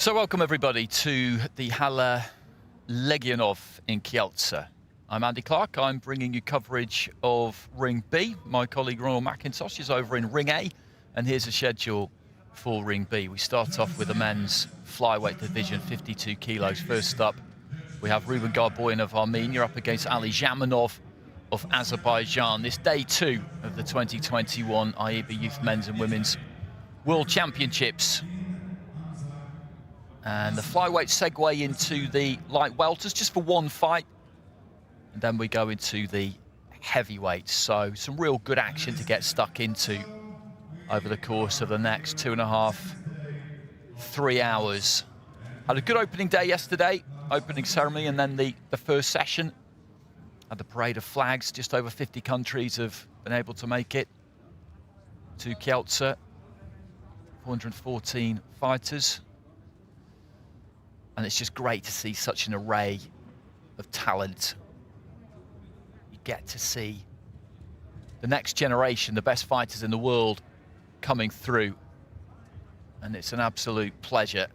So welcome everybody to the Hala Legionov in Kielce. I'm Andy Clark. I'm bringing you coverage of Ring B. My colleague Ronald McIntosh is over in Ring A, and here's a schedule for Ring B. We start off with the men's flyweight division, 52 kilos. First up, we have Ruben GARBOYAN of Armenia up against Ali ZAMANOV of Azerbaijan. This day two of the 2021 AIBA Youth Men's and Women's World Championships. And the flyweight segue into the light welters just for one fight. And then we go into the heavyweights. So some real good action to get stuck into over the course of the next 2.5, 3 hours. Had a good opening day yesterday, opening ceremony, and then the first session. Had the parade of flags. Just over 50 countries have been able to make it to Kielce. 414 fighters. And it's just great to see such an array of talent. You get to see the next generation, the best fighters in the world, coming through. And it's an absolute pleasure.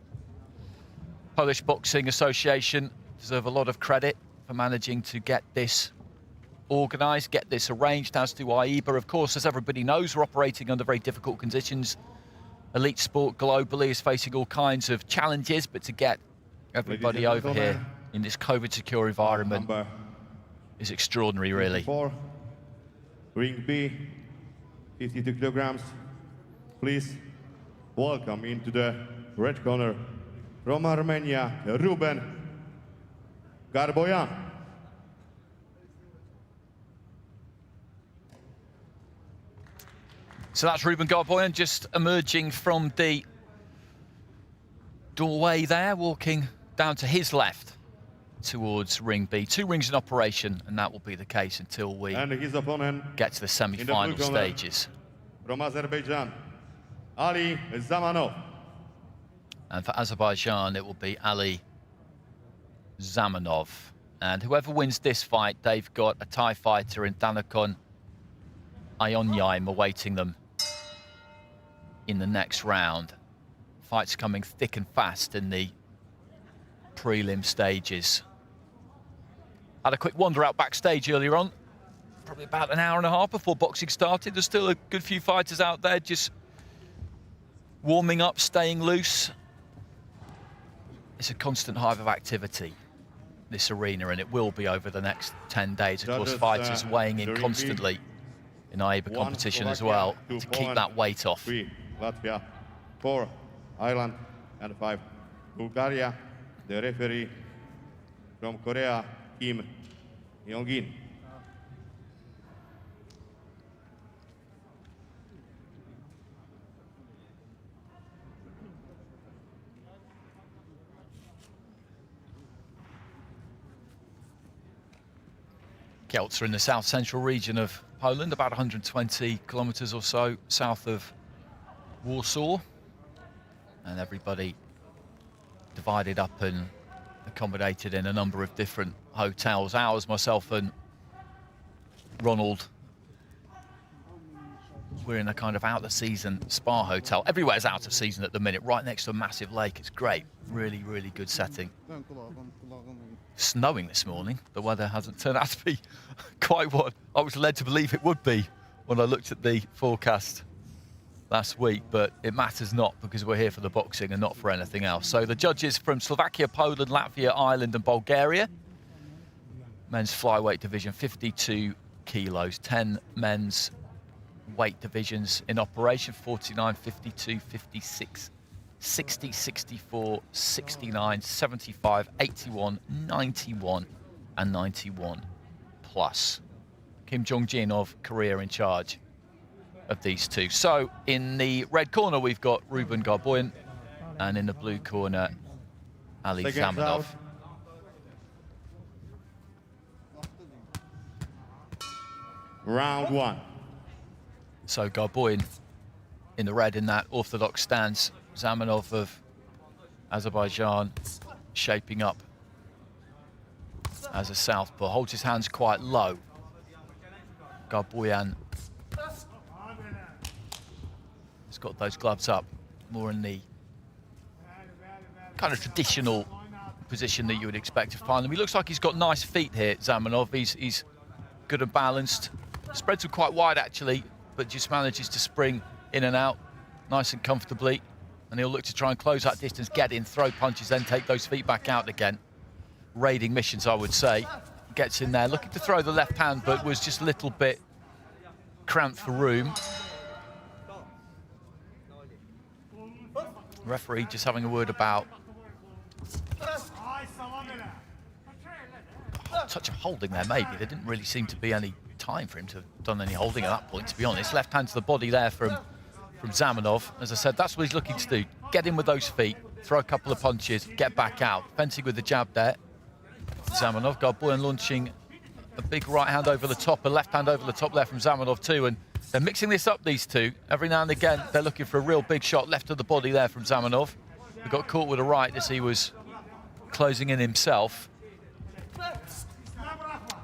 Polish Boxing Association deserve a lot of credit for managing to get this organised, get this arranged, as do AIBA. Of course, as everybody knows, we're operating under very difficult conditions. Elite sport globally is facing all kinds of challenges, but to get everybody over here in this COVID-secure environment is extraordinary, really. Ring B, 52 kilograms. Please welcome into the red corner from Armenia, Ruben GARBOYAN. So that's Ruben GARBOYAN just emerging from the doorway there, walking down to his left towards Ring B. 2 rings in operation, and that will be the case until we get to the semi-final stages. From Azerbaijan, Ali ZAMANOV. And for Azerbaijan, it will be Ali ZAMANOV. And whoever wins this fight, they've got a Thai fighter in Danakon Ayonyim awaiting them in the next round. Fights coming thick and fast in the prelim stages. Had a quick wander out backstage earlier on, probably about an hour and a half before boxing started. There's still a good few fighters out there just warming up, staying loose. It's a constant hive of activity, this arena, and it will be over the next 10 days. Of course, fighters weighing in constantly in AIBA competition as well to keep that weight off. 3 Latvia, 4 Ireland, and 5 Bulgaria. The referee from Korea, Kim Yong-in. Kielce in the south-central region of Poland, about 120 kilometers or so south of Warsaw. And everybody divided up and accommodated in a number of different hotels. Ours, myself and Ronald, we're in a kind of out-of-season spa hotel. Everywhere's out of season at the minute, right next to a massive lake. It's great, really, really good setting. Snowing this morning. The weather hasn't turned out to be quite what I was led to believe it would be when I looked at the forecast last week, but it matters not because we're here for the boxing and not for anything else. So the judges from Slovakia, Poland, Latvia, Ireland and Bulgaria. Men's flyweight division, 52 kilos, 10 men's weight divisions in operation, 49, 52, 56, 60, 64, 69, 75, 81, 91 and 91 plus. Kim Jong-jin of Korea in charge of these two. So in the red corner, we've got Ruben GARBOYAN, and in the blue corner, Ali ZAMANOV. Round 1. So GARBOYAN in the red in that orthodox stance. ZAMANOV of Azerbaijan shaping up as a southpaw. Holds his hands quite low. GARBOYAN has got those gloves up more in the kind of traditional position that you would expect to find him. He looks like he's got nice feet here, Zamanov. He's good and balanced. Spreads him quite wide, actually, but just manages to spring in and out nice and comfortably. And he'll look to try and close that distance, get in, throw punches, then take those feet back out again. Raiding missions, I would say. Gets in there, looking to throw the left hand, but was just a little bit cramped for room. Referee just having a word about a touch of holding there, maybe. There didn't really seem to be any time for him to have done any holding at that point, to be honest. Left hand to the body there from Zamanov. As I said, that's what he's looking to do. Get in with those feet, throw a couple of punches, get back out. Fencing with the jab there. Zamanov, Garboyan launching a big right hand over the top, a left hand over the top there from Zamanov too. And they're mixing this up, these two. Every now and again, they're looking for a real big shot left of the body there from Zamanov. He got caught with a right as he was closing in himself.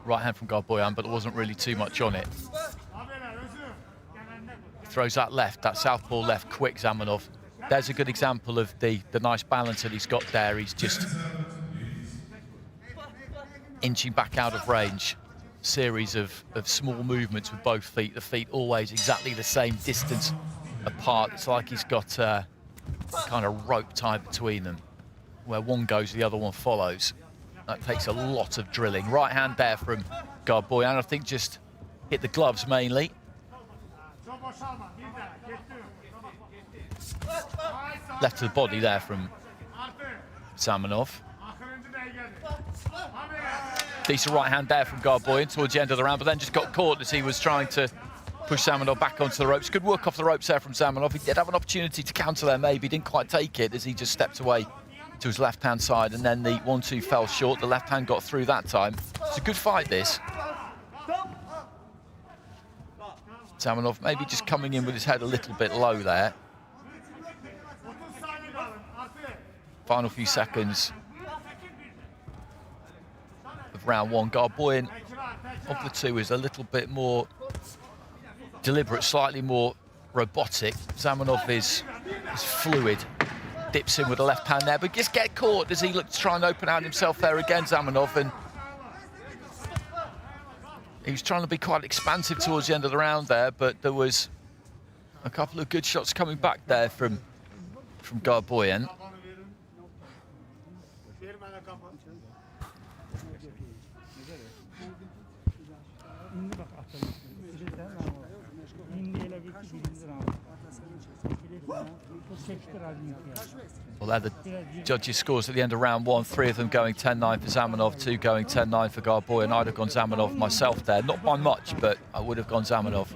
Right hand from Garboyan, but there wasn't really too much on it. Throws that left, that southpaw left, quick Zamanov. There's a good example of the nice balance that he's got there. He's just inching back out of range. Series of small movements with both feet. The feet always exactly the same distance apart. It's like he's got a kind of rope tied between them. Where one goes, the other one follows. That takes a lot of drilling. Right hand there from Garboyan. I think just hit the gloves mainly. Left to the body there from Zamanov. Decent right hand there from Garboyan towards the end of the round, but then just got caught as he was trying to push Zamanov back onto the ropes. Good work off the ropes there from Zamanov. He did have an opportunity to counter there, maybe. Didn't quite take it as he just stepped away to his left-hand side, and then the 1-2 fell short. The left hand got through that time. It's a good fight, this. Zamanov maybe just coming in with his head a little bit low there. Final few seconds of round one. Garboyan, of the two, is a little bit more deliberate, slightly more robotic. Zamanov is fluid. Dips in with the left hand there, but just get caught as he looked to try and open out himself there again, Zamanov. And he was trying to be quite expansive towards the end of the round there, but there was a couple of good shots coming back there from Garboyan. Well, they're the judges' scores at the end of round one. 3 of them going 10-9 for Zamanov, 2 going 10-9 for Garboyan. I'd have gone Zamanov myself there, not by much, but I would have gone Zamanov.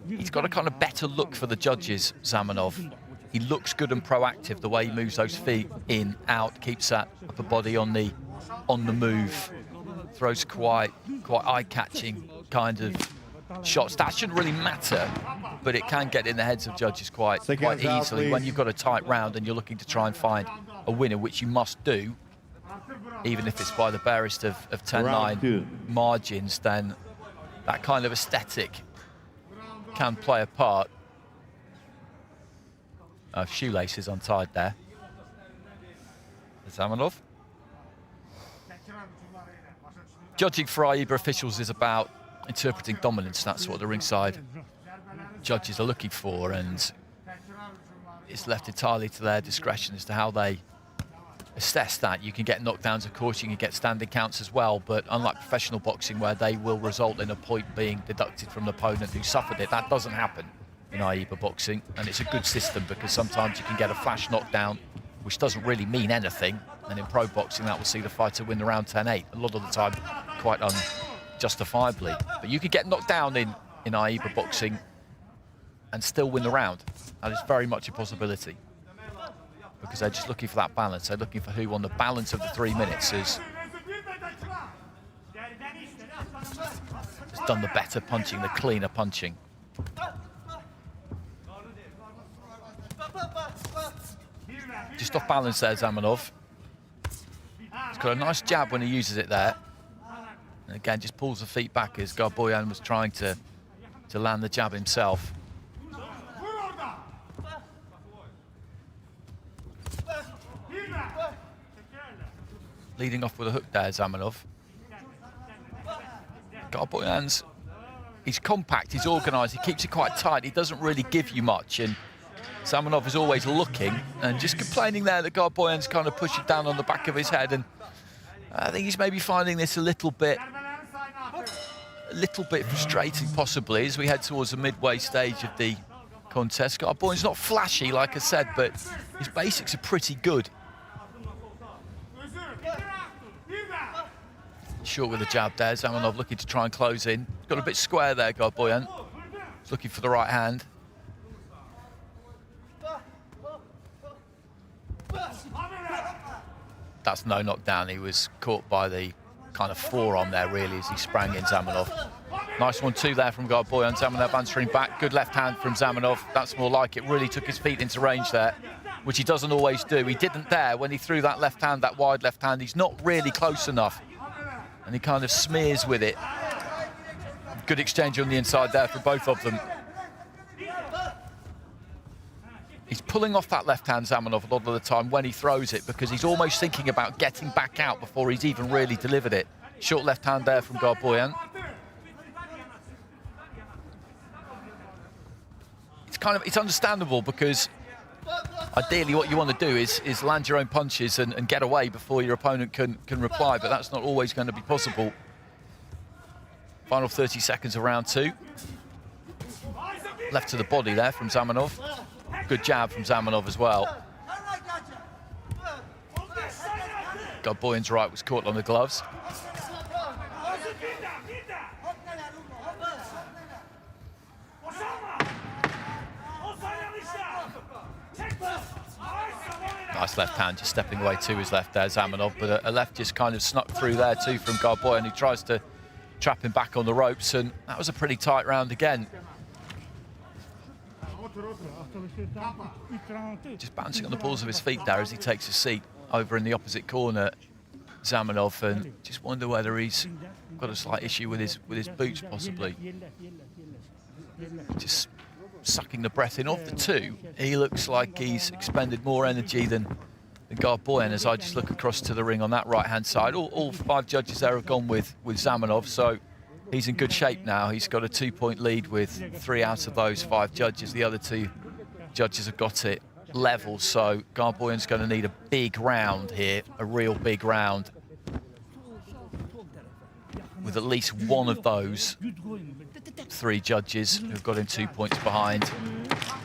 He's got a kind of better look for the judges, Zamanov. He looks good and proactive, the way he moves those feet in, out, keeps that upper body on the move. Throws quite eye-catching kind of shots. That shouldn't really matter, but it can get in the heads of judges quite easily when you've got a tight round and you're looking to try and find a winner, which you must do, even if it's by the barest of 10-9 margins. Then that kind of aesthetic can play a part. Shoelaces untied there. Zamanov. Judging for AIBA officials is about interpreting dominance. That's what the ringside judges are looking for, and it's left entirely to their discretion as to how they assess that. You can get knockdowns, of course, you can get standing counts as well, but unlike professional boxing where they will result in a point being deducted from the opponent who suffered it, that doesn't happen in AIBA boxing, and it's a good system because sometimes you can get a flash knockdown which doesn't really mean anything, and in pro boxing that will see the fighter win the round 10-8, a lot of the time quite unjustifiably. But you could get knocked down in AIBA boxing and still win the round. That is very much a possibility because they're just looking for that balance. They're looking for who on the balance of the 3 minutes has done the better punching, the cleaner punching. Just off balance there, Zamanov. He's got a nice jab when he uses it there. And again, just pulls the feet back as Garboyan was trying to land the jab himself. leading off with a hook there, Zamanov. Garboyan's, he's compact, he's organised, he keeps it quite tight, he doesn't really give you much, and Zamanov is always looking and just complaining there that Garboyan's kind of pushing down on the back of his head, and I think he's maybe finding this a little bit frustrating possibly as we head towards the midway stage of the contest. Garboyan's not flashy, like I said, but his basics are pretty good. Short with the jab there, Zamanov looking to try and close in. Got a bit square there, Garboyan. He's looking for the right hand. That's no knockdown. He was caught by the kind of forearm there, really, as he sprang in, Zamanov. Nice 1-2 there from Garboyan. Zamanov answering back. Good left hand from Zamanov. That's more like it. Really took his feet into range there, which he doesn't always do. He didn't there when he threw that left hand, that wide left hand. He's not really close enough, and he kind of smears with it. Good exchange on the inside there for both of them. He's pulling off that left hand, Zamanov, a lot of the time when he throws it, because he's almost thinking about getting back out before he's even really delivered it. Short left hand there from Garboyan. It's understandable, because ideally what you want to do is land your own punches and get away before your opponent can reply, but that's not always going to be possible. Final 30 seconds of round 2. Left to the body there from Zamanov. Good jab from Zamanov as well. Garboyan's right was caught on the gloves. Nice left hand, just stepping away to his left there, Zamanov, but a left just kind of snuck through there too from Garboyan, who tries to trap him back on the ropes, and that was a pretty tight round again. Just bouncing on the balls of his feet there as he takes a seat over in the opposite corner, Zamanov, and just wonder whether he's got a slight issue with his boots possibly. Just sucking the breath in. Of the two, he looks like he's expended more energy than Garboyan, as I just look across to the ring on that right-hand side. All 5 judges there have gone with Zamanov, so he's in good shape now. He's got a 2-point lead with 3 out of those 5 judges. The other 2 judges have got it level, so Garboyan's going to need a big round here, a real big round, with at least one of those 3 judges who've got him 2 points behind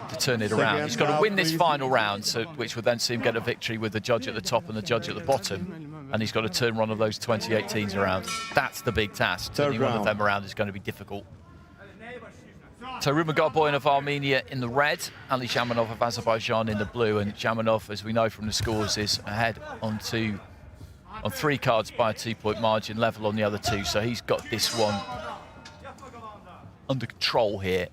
to turn it around. He's got to win this final round, which would then see him get a victory with the judge at the top and the judge at the bottom, and he's got to turn one of those 2018s around. That's the big task. Turning one of them around is going to be difficult. So Ruben Garboyan of Armenia in the red, Ali Zamanov of Azerbaijan in the blue, and Zamanov, as we know from the scores, is ahead on 3 cards by a 2-point margin, level on the other 2, so he's got this one under control here.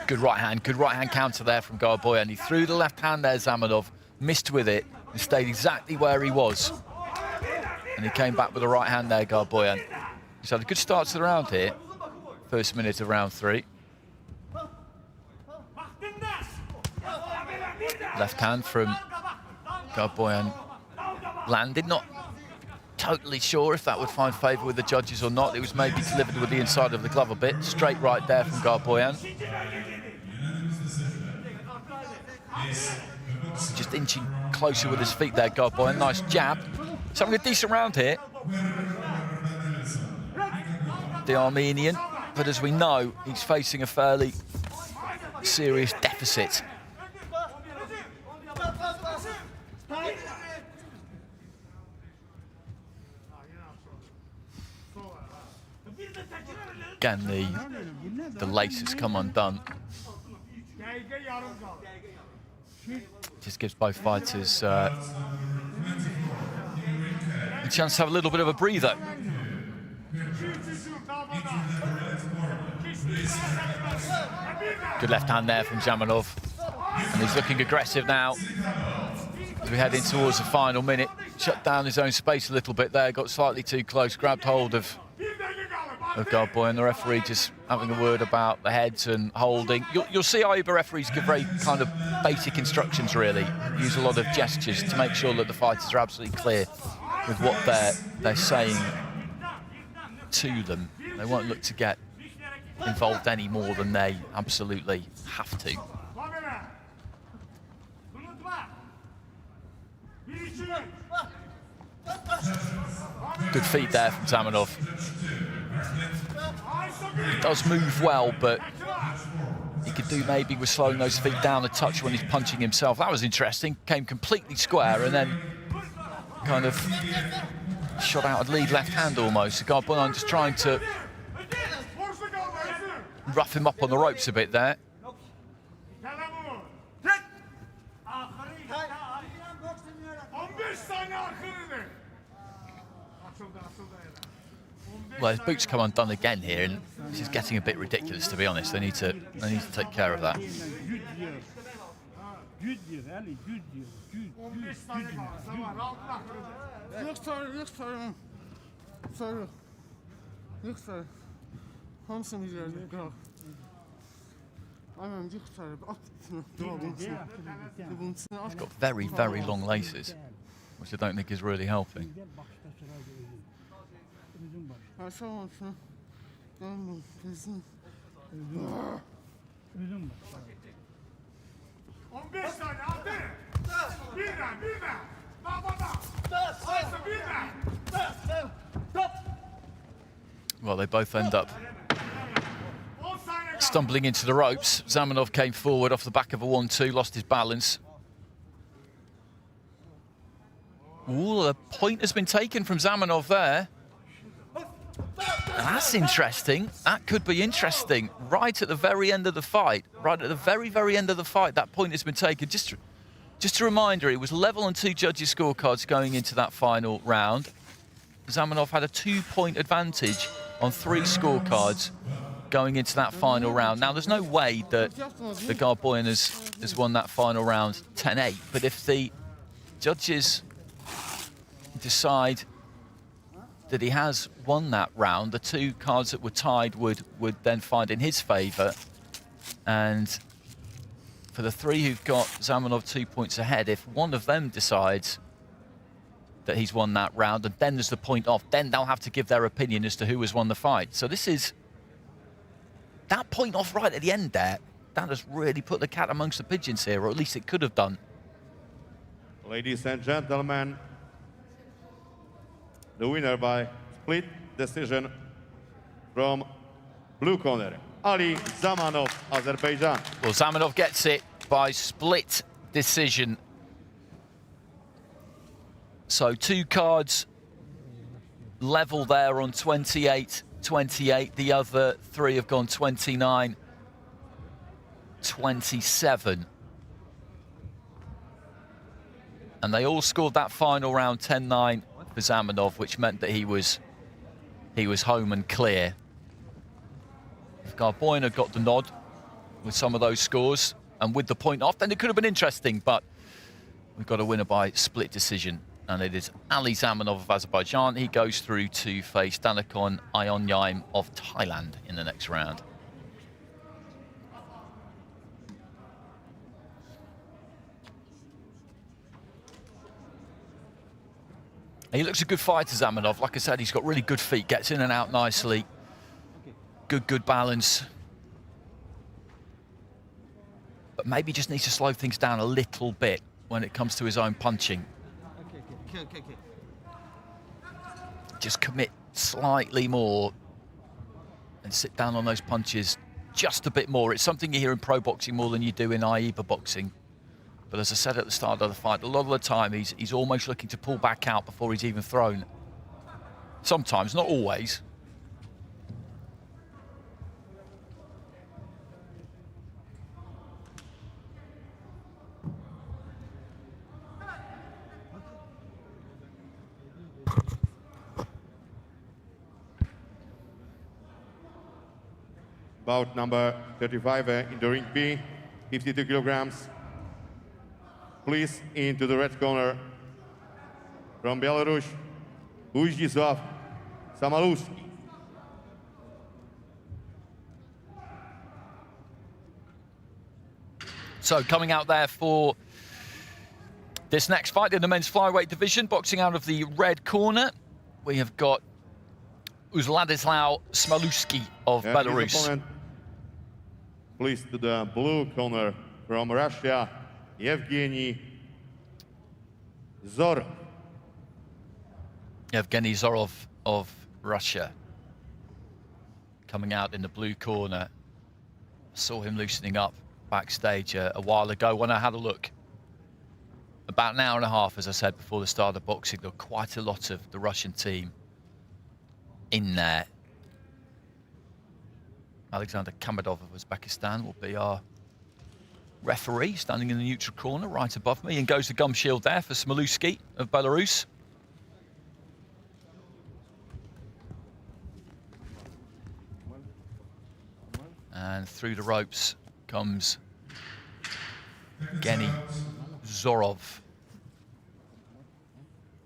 Good right hand counter there from Garboyan. He threw the left hand there, Zamanov, missed with it, and stayed exactly where he was. And he came back with the right hand there, Garboyan. He's had a good start to the round here. First minute of round 3. Left hand from Garboyan landed. Not totally sure if that would find favour with the judges or not. It was maybe delivered with the inside of the glove a bit. Straight right there from Garboyan. Just inching closer with his feet there, Garboyan. Nice jab. He's having a decent round here, the Armenian, but as we know, he's facing a fairly serious deficit. Again, the lace has come undone. Just gives both fighters a chance to have a little bit of a breather. Good left hand there from Zamanov. And he's looking aggressive now as we head in towards the final minute. Shut down his own space a little bit there, got slightly too close, grabbed hold of GARBOYAN, and the referee just having a word about the heads and holding. You'll see AIBA referees give very kind of basic instructions, really. Use a lot of gestures to make sure that the fighters are absolutely clear with what they're saying to them. They won't look to get involved any more than they absolutely have to. Good feet there from ZAMANOV. He does move well, but he could do maybe with slowing those feet down a touch when he's punching himself. That was interesting. Came completely square and then kind of shot out a lead left hand almost. GARBOYAN just trying to rough him up on the ropes a bit there. Well, his boots come undone again here, and this is getting a bit ridiculous, to be honest. They need to take care of that. He's got very, very long laces, which I don't think is really helping. Well, they both end up stumbling into the ropes. ZAMANOV came forward off the back of a 1-2, lost his balance. Ooh, a point has been taken from ZAMANOV there. That's interesting. That could be interesting. Right at the very end of the fight, right at the very, very end of the fight, that point has been taken. Just a reminder, it was level on 2 judges' scorecards going into that final round. ZAMANOV had a 2-point advantage on 3 scorecards going into that final round. Now, there's no way that the GARBOYAN has won that final round 10-8, but if the judges decide that he has won that round, the 2 cards that were tied would then find in his favour. And for the 3 who've got ZAMANOV 2 points ahead, if one of them decides that he's won that round and then there's the point off, then they'll have to give their opinion as to who has won the fight. So this is, that point off right at the end there, that has really put the cat amongst the pigeons here, or at least it could have done. Ladies and gentlemen, the winner by split decision from blue corner, Ali ZAMANOV, Azerbaijan. Well, ZAMANOV gets it by split decision. So 2 cards level there on 28-28. The other 3 have gone 29-27. And they all scored that final round 10-9 for ZAMANOV, which meant that he was home and clear. If GARBOYAN had got the nod with some of those scores and with the point off, then it could have been interesting, but we've got a winner by split decision, and it is Ali ZAMANOV of Azerbaijan. He goes through to face Danakon Ayonyaim of Thailand in the next round. He looks a good fighter, ZAMANOV. Like I said, he's got really good feet, gets in and out nicely. Good balance. But maybe just needs to slow things down a little bit when it comes to his own punching. Okay. Just commit slightly more and sit down on those punches just a bit more. It's something you hear in pro boxing more than you do in AIBA boxing. But as I said at the start of the fight, a lot of the time he's almost looking to pull back out before he's even thrown. Sometimes, not always. Bout number 35 in the ring B, 52 kilograms, please, into the red corner from Belarus, Uladzislau SMALOUSKI. So coming out there for this next fight in the men's flyweight division, boxing out of the red corner, we have got Uladzislau SMALOUSKI of Belarus. His opponent, please, to the blue corner from Russia, Evgenii ZHOROV. Evgenii ZHUROV of Russia coming out in the blue corner. Saw him loosening up backstage a while ago when I had a look. About an hour and a half, as I said before the start of the boxing, there were quite a lot of the Russian team in there. Alexander Kamadov of Uzbekistan will be our referee, standing in the neutral corner right above me. And goes the gum shield there for SMALOUSKI of Belarus. And through the ropes comes Evgenii ZHUROV.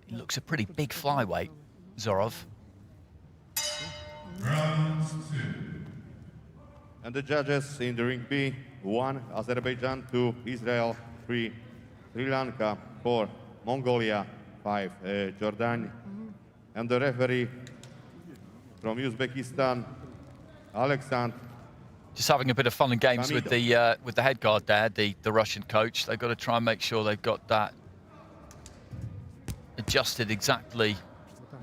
He looks a pretty big flyweight, ZHUROV. And the judges in the ring B: 1 Azerbaijan, 2 Israel, 3 Sri Lanka, 4 Mongolia, 5 Jordan. And the referee from Uzbekistan, Alexander. Just having a bit of fun and games with the head guard there, the Russian coach. They've got to try and make sure they've got that adjusted exactly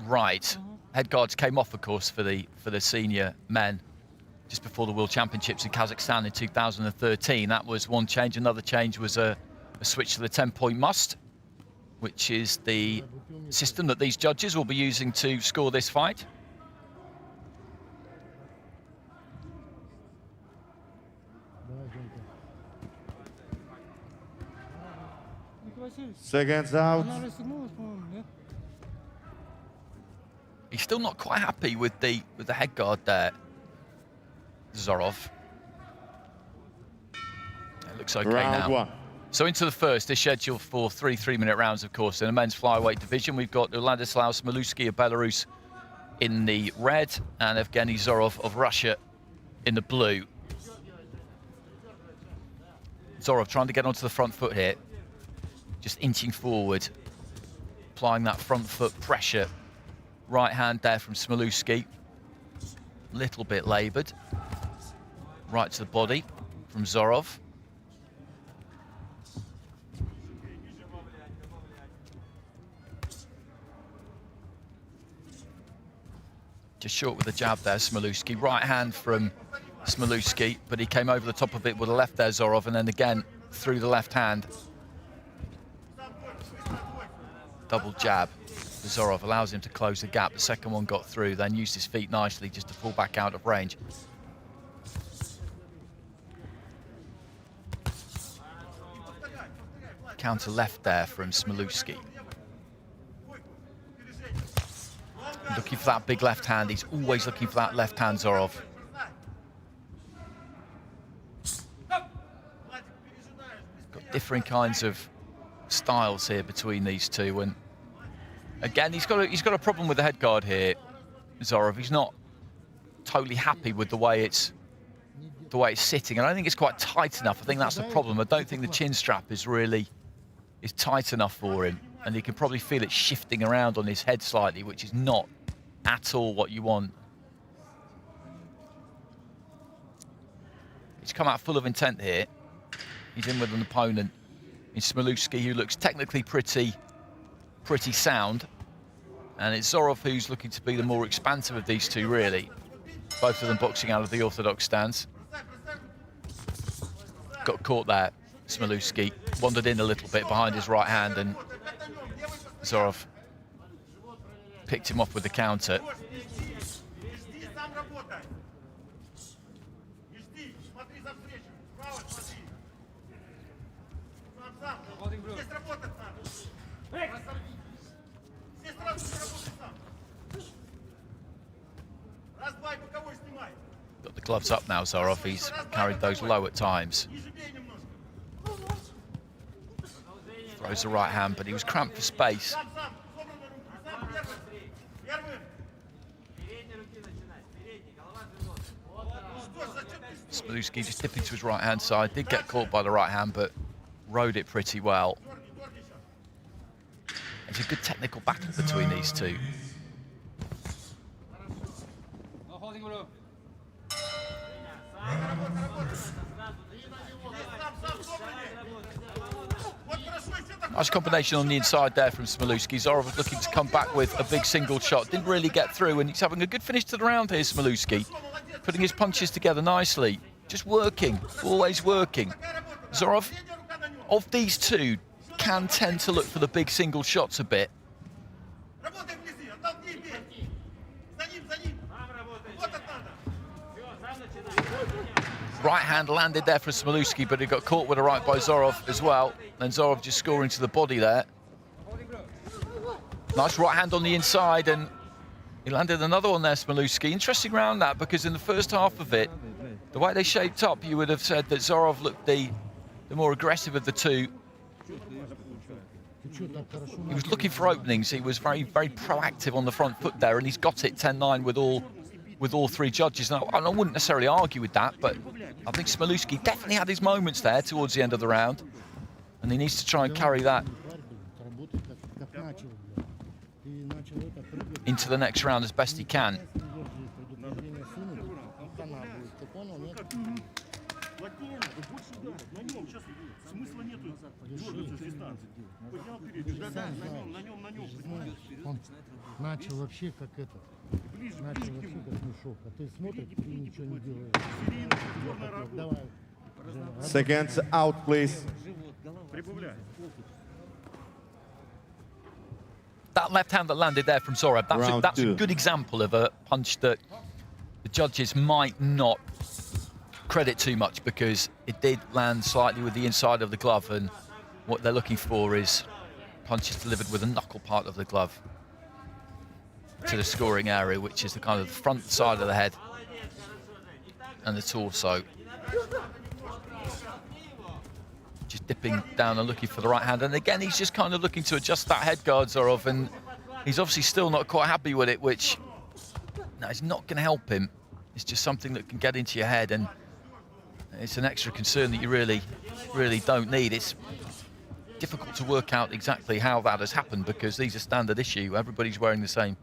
right. Head guards came off, of course, for the senior men just before the World Championships in Kazakhstan in 2013. That was one change. Another change was a switch to the 10-point must, which is the system that these judges will be using to score this fight. Seconds out. He's still not quite happy with the head guard there, ZHUROV. It looks okay Round now. 1. So into the first, is scheduled for 3 3-minute rounds, of course. In the men's flyweight division, we've got Uladzislau SMALOUSKI of Belarus in the red and Evgenii ZHUROV of Russia in the blue. ZHUROV trying to get onto the front foot here. Just inching forward, applying that front foot pressure. Right hand there from SMALOUSKI. Little bit laboured. Right to the body from ZHUROV. Just short with the jab there, SMALOUSKI. Right hand from SMALOUSKI, but he came over the top of it with a left there, ZHUROV, and then again through the left hand. Double jab. ZHUROV allows him to close the gap. The second one got through, then used his feet nicely just to pull back out of range. Counter left there from SMALOUSKI. Looking for that big left hand. He's always looking for that left hand, ZHUROV. Got different kinds of styles here between these two, and again, he's got a problem with the head guard here, ZHUROV. He's not totally happy with the way it's sitting, and I think it's quite tight enough. I think that's the problem. I don't think the chin strap is tight enough for him, and you can probably feel it shifting around on his head slightly, which is not at all what you want. He's come out full of intent here. He's in with an opponent in SMALOUSKI, who looks technically pretty sound, and it's ZHUROV who's looking to be the more expansive of these two, really. Both of them boxing out of the orthodox stance. Got caught there, SMALOUSKI. Wandered in a little bit behind his right hand, and ZHUROV picked him off with the counter. Got the gloves up now, ZHUROV. He's carried those low at times. throws the right hand, but he was cramped for space. SMALOUSKI just dipping to his right-hand side, did get caught by the right hand, but rode it pretty well. It's a good technical battle between these two. Nice combination on the inside there from SMALOUSKI. ZHOROV was looking to come back with a big single shot. Didn't really get through, and he's having a good finish to the round here, SMALOUSKI. Putting his punches together nicely. Just working, always working. ZHOROV, of these two, can tend to look for the big single shots a bit. Right hand landed there for SMALOUSKI, but he got caught with a right by ZHOROV as well. And ZHOROV just scoring to the body there. Nice right hand on the inside, and he landed another one there, SMALOUSKI. Interesting round that, because in the first half of it, the way they shaped up, you would have said that ZHOROV looked the more aggressive of the two. He was looking for openings. He was very, very proactive on the front foot there, and he's got it 10-9 with all three judges. Now, I wouldn't necessarily argue with that, but I think SMALOUSKI definitely had his moments there towards the end of the round, and he needs to try and carry that into the next round as best he can. Начал вообще как этот, начал вообще как мешок, а ты смотришь и ничего не делаешь. Давай. Seconds out, please. That left hand that landed there from ZHOROV, that's a good example of a punch that the judges might not credit too much, because it did land slightly with the inside of the glove, and what they're looking for is punches delivered with the knuckle part of the glove to the scoring area, which is the kind of front side of the head and the torso. Just dipping down and looking for the right hand, and again he's just kind of looking to adjust that head guard, ZHOROV, and he's obviously still not quite happy with it, which is not going to help him. It's just something that can get into your head, and it's an extra concern that you really don't need. It's difficult to work out exactly how that has happened, because these are standard issue. Everybody's wearing the same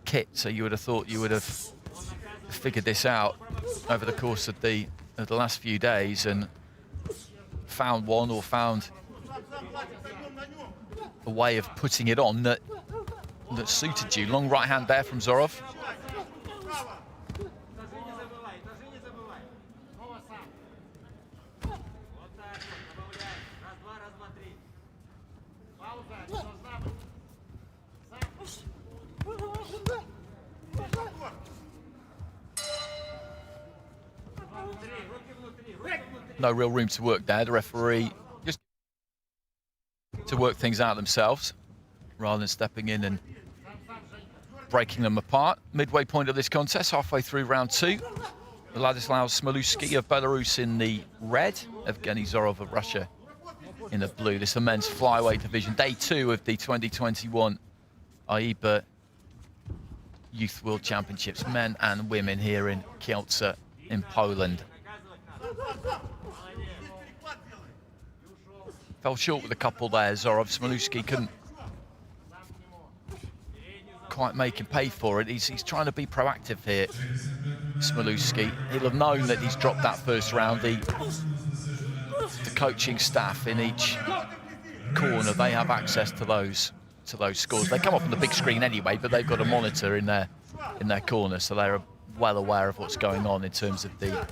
kit, so you would have thought you would have figured this out over the course of the last few days and found one, or found a way of putting it on that suited you. Long right hand there from ZHOROV. No real room to work there. The referee just to work things out themselves rather than stepping in and breaking them apart. Midway point of this contest, halfway through round two. Vladislav SMALOUSKI of Belarus in the red, Evgenii ZHOROV of Russia in the blue. This is the men's flyweight division, day two of the 2021 AIBA Youth World Championships, men and women, here in Kielce in Poland. Fell short with a couple there, ZHOROV. SMALOUSKI couldn't quite make him pay for it. He's trying to be proactive here, SMALOUSKI. He'll have known that he's dropped that first round. The coaching staff in each corner, they have access to those scores. They come up on the big screen anyway, but they've got a monitor in their corner, so they're well aware of what's going on in terms of the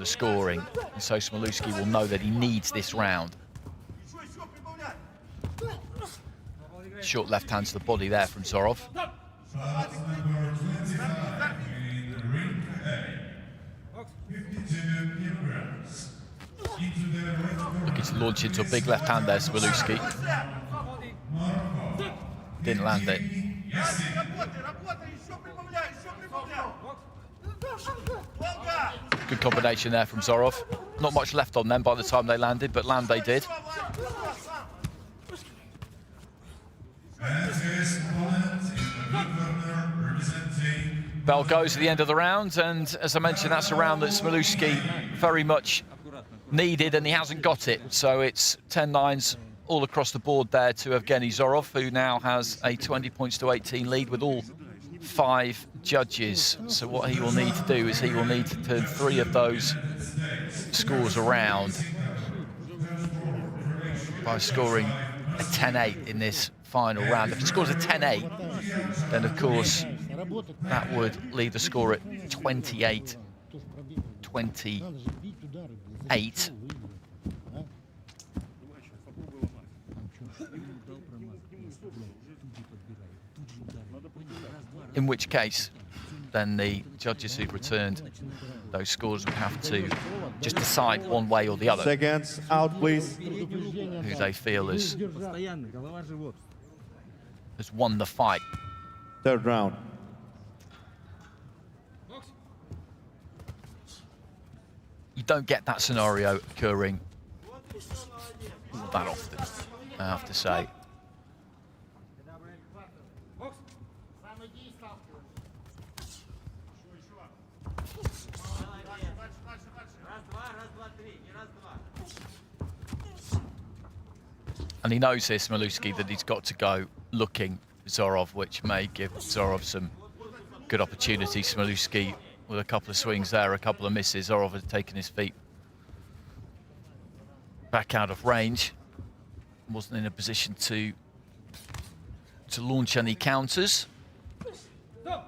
scoring. And so SMALOUSKI will know that he needs this round. Short left hand to the body there from ZHOROV. Looking to launch into a big left hand there, SMALOUSKI. Didn't land it. Good combination there from ZHOROV. Not much left on them by the time they landed, but land they did. Bell goes at the end of the round, and as I mentioned, that's a round that SMALOUSKI very much needed, and he hasn't got it. So it's 10-9s all across the board there to Evgenii ZHOROV, who now has a 20 points to 18 lead with all 5 judges. So what he will need to do is he will need to turn 3 of those scores around by scoring a 10-8 in this final round. If he scores a 10-8, then of course that would leave the score at 28-28. In which case, then the judges who've returned those scores would have to just decide one way or the other. Seconds out, please. Who they feel has won the fight. Third round. You don't get that scenario occurring that often, I have to say. And he knows this, SMALOUSKI, that he's got to go looking for ZHOROV, which may give ZHOROV some good opportunity. SMALOUSKI with a couple of swings there, a couple of misses. ZHOROV had taken his feet back out of range. Wasn't in a position to launch any counters. No,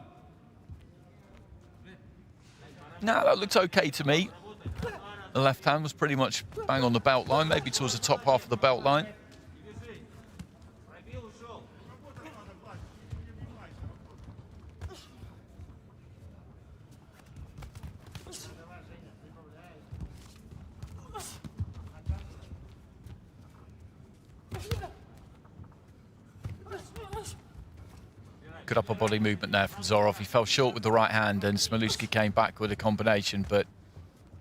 that looked okay to me. The left hand was pretty much bang on the belt line, maybe towards the top half of the belt line. Good upper body movement there from ZHOROV. He fell short with the right hand, and SMALOUSKI came back with a combination, but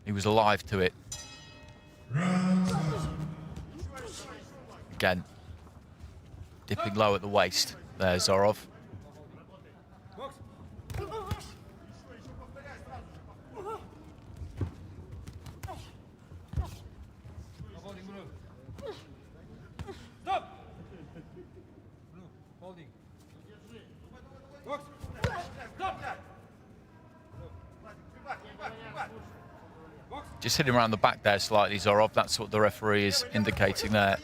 he was alive to it. Again, dipping low at the waist there, ZHOROV. Just hit him around the back there slightly, ZHOROV. That's what the referee is indicating there.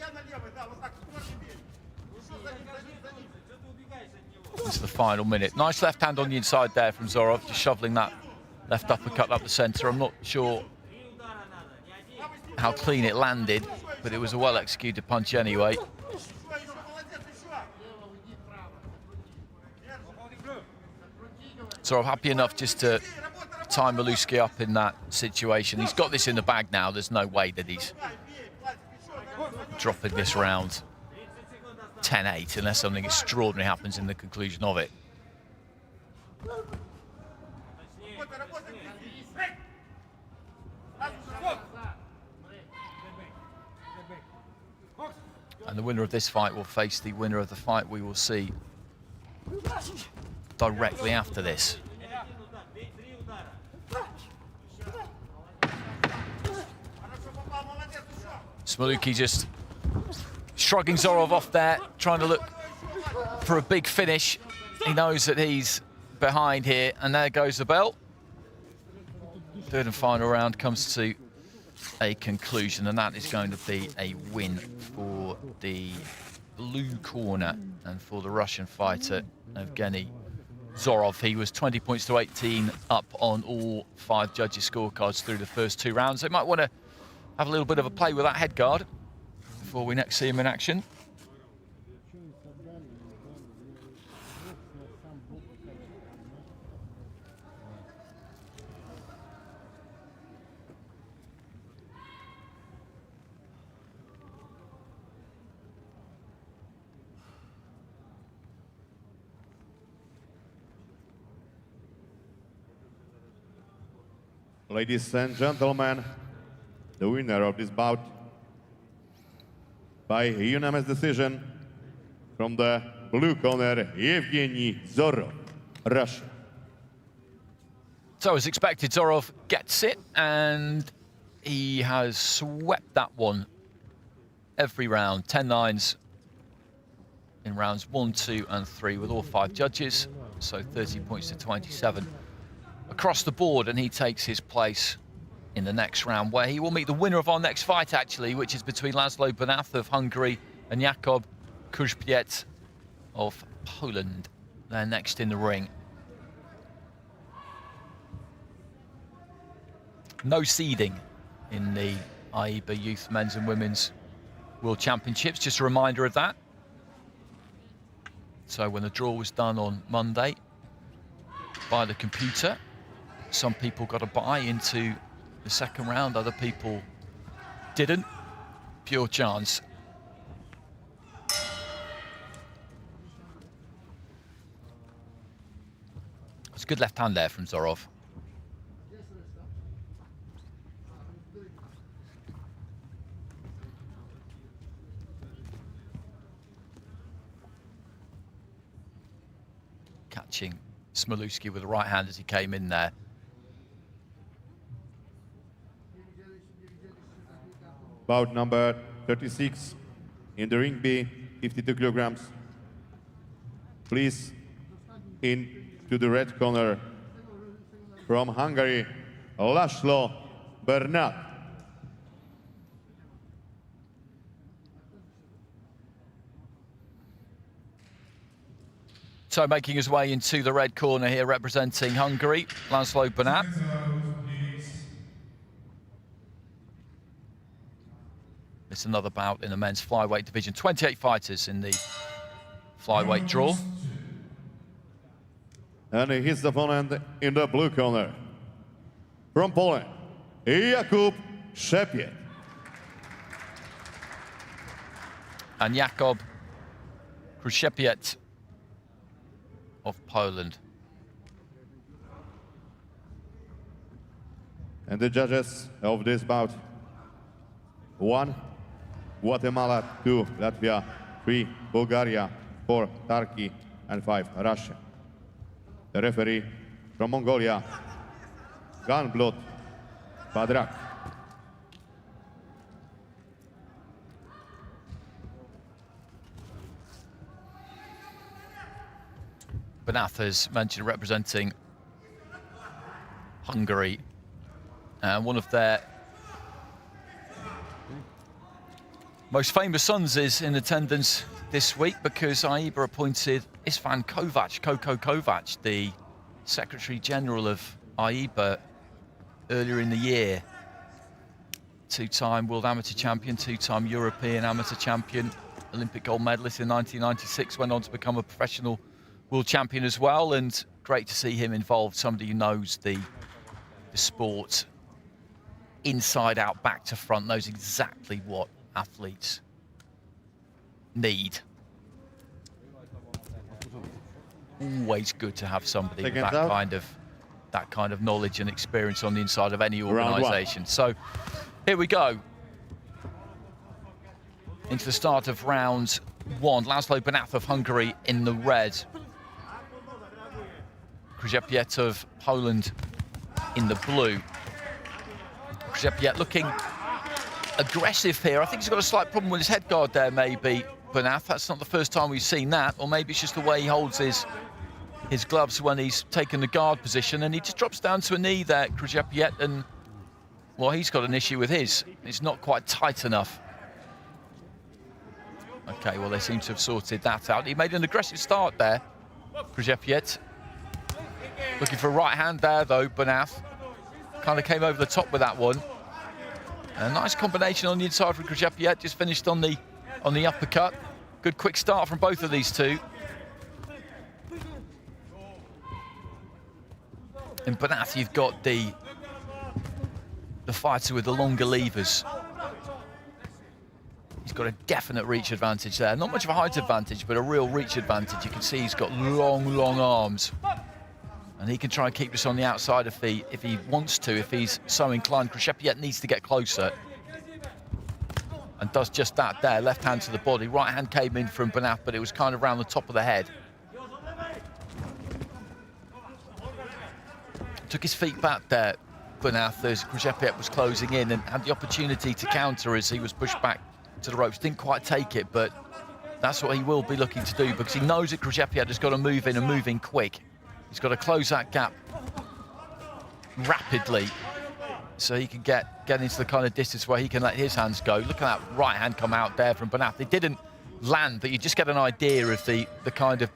This is the final minute. Nice left hand on the inside there from ZHOROV, just shoveling that left uppercut up the centre. I'm not sure how clean it landed, but it was a well-executed punch anyway. ZHOROV happy enough just to tie SMALOUSKI up in that situation. He's got this in the bag now. There's no way that he's dropping this round 10-8 unless something extraordinary happens in the conclusion of it. And the winner of this fight will face the winner of the fight we will see directly after this. SMALOUSKI just shrugging ZHOROV off there, trying to look for a big finish. He knows that he's behind here, and there goes the bell. Third and final round comes to a conclusion, and that is going to be a win for the blue corner and for the Russian fighter, Evgenii ZHOROV. He was 20 points to 18 up on all 5 judges' scorecards through the first 2 rounds. They might want to have a little bit of a play with that head guard before we next see him in action. Ladies and gentlemen, the winner of this bout by unanimous decision from the blue corner, Evgenii ZHOROV, Russia. So as expected, ZHOROV gets it, and he has swept that one every round. 10-9s in rounds 1, 2, and 3 with all 5 judges. So 30 points to 27 across the board, and he takes his place in the next round, where he will meet the winner of our next fight, actually, which is between Laszlo BERNATH of Hungary and Jakub KRZPIET of Poland. They're next in the ring. No seeding in the AIBA Youth Men's and Women's World Championships, just a reminder of that. So when the draw was done on Monday by the computer, some people got a bye into the second round, other people didn't. Pure chance. It's a good left hand there from ZHOROV. Catching SMALOUSKI with the right hand as he came in there. Bout number 36 in the ring B, 52 kilograms. Please, into the red corner from Hungary, Laszlo BERNATH. So making his way into the red corner here, representing Hungary, Laszlo BERNATH. It's another bout in the men's flyweight division. 28 fighters in the flyweight draw. And his opponent in the blue corner, from Poland, Jakub KRZPIET. And Jakub KRZPIET of Poland. And the judges of this bout: 1, Guatemala; 2, Latvia; 3, Bulgaria; 4, Turkey; and 5, Russia. The referee from Mongolia, Gunblood Badrak. BERNATH, as mentioned, representing Hungary. And one of their most famous sons is in attendance this week, because AIBA appointed Istvan Kovac, Koko Kovac, the Secretary General of AIBA, earlier in the year. 2-time World Amateur Champion, 2-time European Amateur Champion, Olympic gold medalist in 1996, went on to become a professional World Champion as well, and great to see him involved, somebody who knows the sport inside out, back to front, knows exactly what athletes need. Always good to have somebody with that kind of knowledge and experience on the inside of any organisation. So here we go into the start of round 1. Laszlo BERNATH of Hungary in the red, KRZPIET of Poland in the blue. KRZPIET looking aggressive here. I think he's got a slight problem with his head guard there, maybe, BERNATH. That's not the first time we've seen that, or maybe it's just the way he holds his gloves when he's taken the guard position, and he just drops down to a knee there, KRZPIET, and, well, he's got an issue with his. It's not quite tight enough. Okay, well, they seem to have sorted that out. He made an aggressive start there, KRZPIET. Looking for a right hand there, though, BERNATH. Kind of came over the top with that one. A nice combination on the inside from KRZPIET, just finished on the uppercut. Good quick start from both of these two. In BERNATH, you've got the fighter with the longer levers. He's got a definite reach advantage there. Not much of a height advantage, but a real reach advantage. You can see he's got long, long arms. And he can try and keep this on the outside if he wants to, if he's so inclined. KRZPIET needs to get closer. and does just that there. Left hand to the body. Right hand came in from BERNATH, but it was kind of around the top of the head. Took his feet back there, BERNATH, as KRZPIET was closing in, and had the opportunity to counter as he was pushed back to the ropes. Didn't quite take it, but that's what he will be looking to do, because he knows that KRZPIET has got to move in and move in quick. He's got to close that gap rapidly so he can get into the kind of distance where he can let his hands go. Look at that right hand come out there from BERNATH. It didn't land, but you just get an idea of the kind of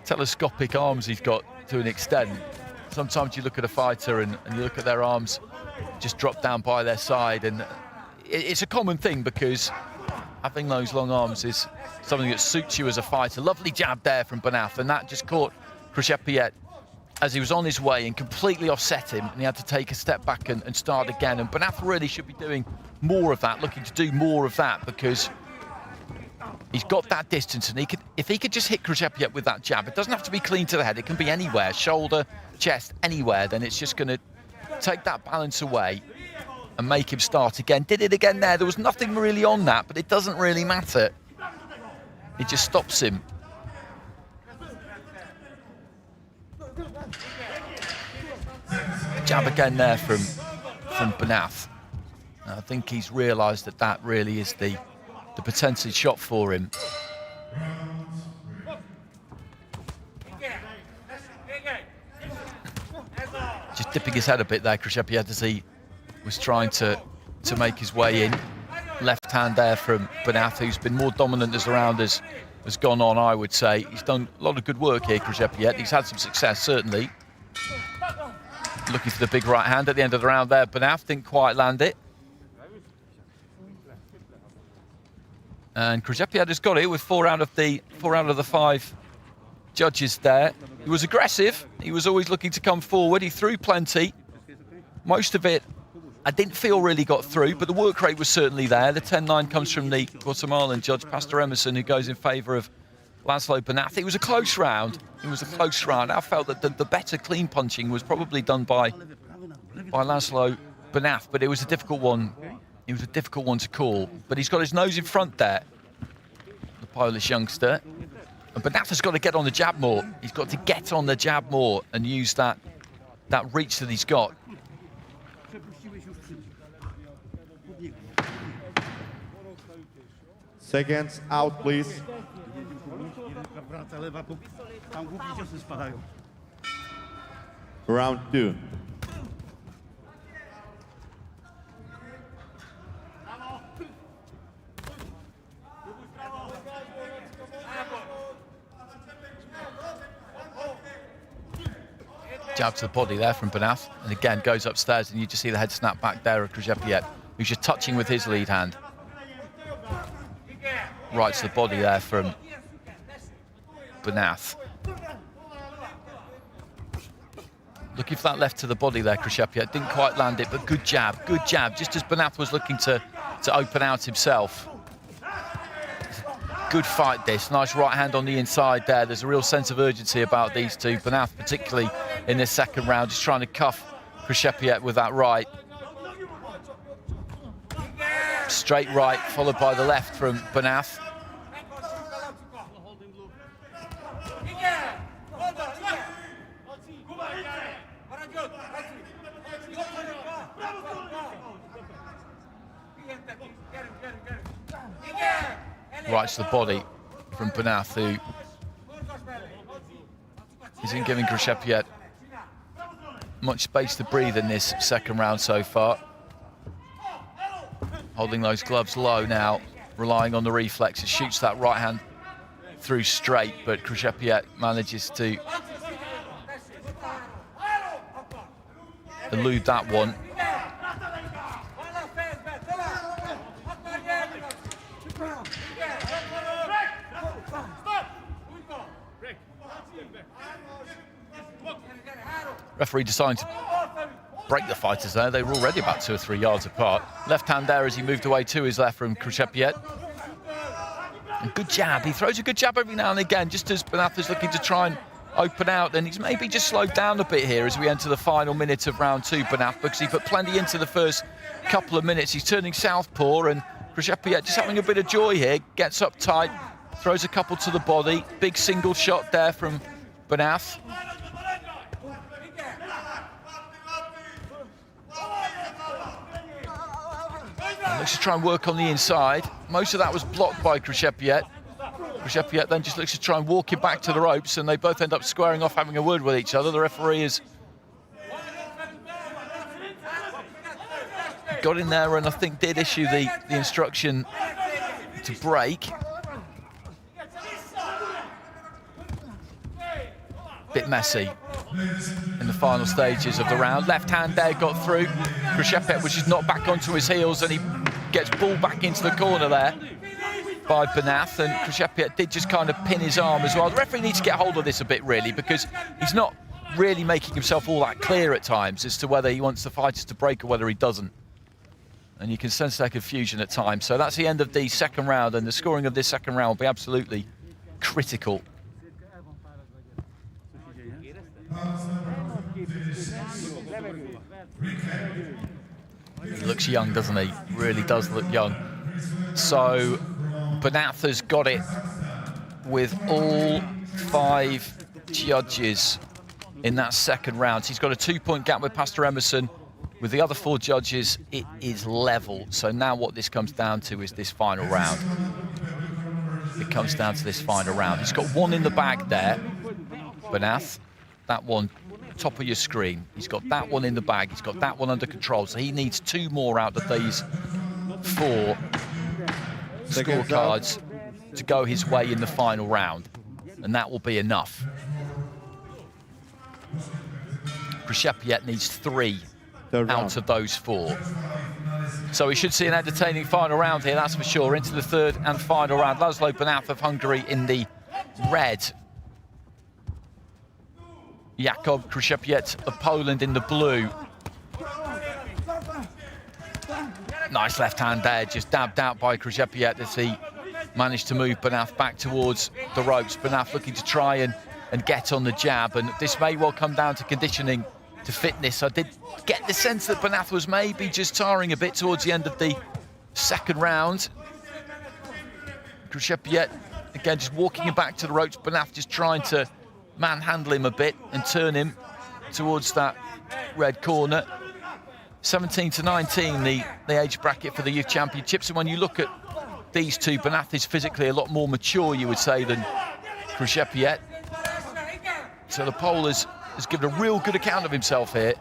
telescopic arms he's got to an extent. Sometimes you look at a fighter and you look at their arms just drop down by their side, and it's a common thing because having those long arms is something that suits you as a fighter. Lovely jab there from BERNATH, and that just caught KRZPIET as he was on his way and completely offset him, and he had to take a step back and start again. And BERNATH really should be doing more of that, looking to do more of that, because he's got that distance, and if he could just hit KRZPIET with that jab, it doesn't have to be clean to the head, it can be anywhere, shoulder, chest, anywhere, then it's just going to take that balance away and make him start again. Did it again there. There was nothing really on that, but it doesn't really matter. It just stops him. Jab again there from BERNATH. I think he's realised that really is the potential shot for him. Just dipping his head a bit there, KRZPIET, as he was trying to make his way in. Left hand there from BERNATH, who's been more dominant as the round has gone on, I would say. He's done a lot of good work here, KRZPIET. He's had some success, certainly. Looking for the big right hand at the end of the round there. BERNATH didn't quite land it. And KRZPIET has got it with four out of the 5 judges there. He was aggressive. He was always looking to come forward. He threw plenty. Most of it I didn't feel really got through, but the work rate was certainly there. The 10-9 comes from the Guatemalan judge, Pastor Emerson, who goes in favour of Laszlo BERNATH. It was a close round. It was a close round. I felt that the better clean punching was probably done by Laszlo BERNATH, but it was a difficult one. It was a difficult one to call. But he's got his nose in front there, the Polish youngster. And BERNATH has got to get on the jab more. He's got to get on the jab more and use that reach that he's got. Seconds out, please. Round 2. Jab to the body there from BERNATH, and again goes upstairs, and you just see the head snap back there of KRZPIET, who's just touching with his lead hand. Right to the body there from BERNATH. Looking for that left to the body there, KRZPIET. Didn't quite land it, but good jab, just as BERNATH was looking to open out himself. Good fight this, nice right hand on the inside there. There's a real sense of urgency about these two. BERNATH, particularly in this second round, just trying to cuff KRZPIET with that right. Straight right, followed by the left from BERNATH. Right to the body from BERNATH, who isn't giving KRZPIET much space to breathe in this second round so far. Holding those gloves low now, relying on the reflexes, shoots that right hand through straight, but KRZPIET manages to elude that one. Referee deciding to break the fighters there. They were already about 2 or 3 yards apart. Left hand there as he moved away to his left from KRZPIET. And good jab. He throws a good jab every now and again, just as BERNATH is looking to try and open out, and he's maybe just slowed down a bit here as we enter the final minute of round 2, BERNATH, because he put plenty into the first couple of minutes. He's turning southpaw, and KRZPIET just having a bit of joy here, gets up tight, throws a couple to the body. Big single shot there from BERNATH. Looks to try and work on the inside. Most of that was blocked by KRZPIET. KRZPIET then just looks to try and walk it back to the ropes, and they both end up squaring off, having a word with each other. The referee has got in there and I think did issue the instruction to break. Bit messy in the final stages of the round. Left hand there got through. KRZPIET was just knocked back onto his heels, and he gets pulled back into the corner there by BERNATH, and KRZPIET did just kind of pin his arm as well. The referee needs to get hold of this a bit, really, because he's not really making himself all that clear at times as to whether he wants the fighters to break or whether he doesn't. And you can sense that confusion at times. So that's the end of the second round, and the scoring of this second round will be absolutely critical. He looks young, doesn't he? Really does look young. So BERNATH has got it with all 5 judges in that second round. He's got a 2-point gap with Pastor Emerson. With the other 4 judges, it is level. So now what this comes down to is this final round. It comes down to this final round. He's got 1 in the bag there, BERNATH. That one, top of your screen. He's got that one in the bag. He's got that one under control. So he needs 2 more out of these 4 scorecards to go his way in the final round. And that will be enough. KRZPIET needs 3 out of those 4. So we should see an entertaining final round here, that's for sure. Into the third and final round. Laszlo BERNATH of Hungary in the red. Jakub KRZPIET of Poland in the blue. Nice left hand there, just dabbed out by KRZPIET as he managed to move BERNATH back towards the ropes. BERNATH looking to try and get on the jab, and this may well come down to conditioning, to fitness. I did get the sense that BERNATH was maybe just tiring a bit towards the end of the second round. KRZPIET, again, just walking him back to the ropes. BERNATH just trying to manhandle him a bit and turn him towards that red corner. 17-19, the age bracket for the Youth Championships. And when you look at these two, BERNATH is physically a lot more mature, you would say, than KRZPIET. So the Pole has given a real good account of himself here.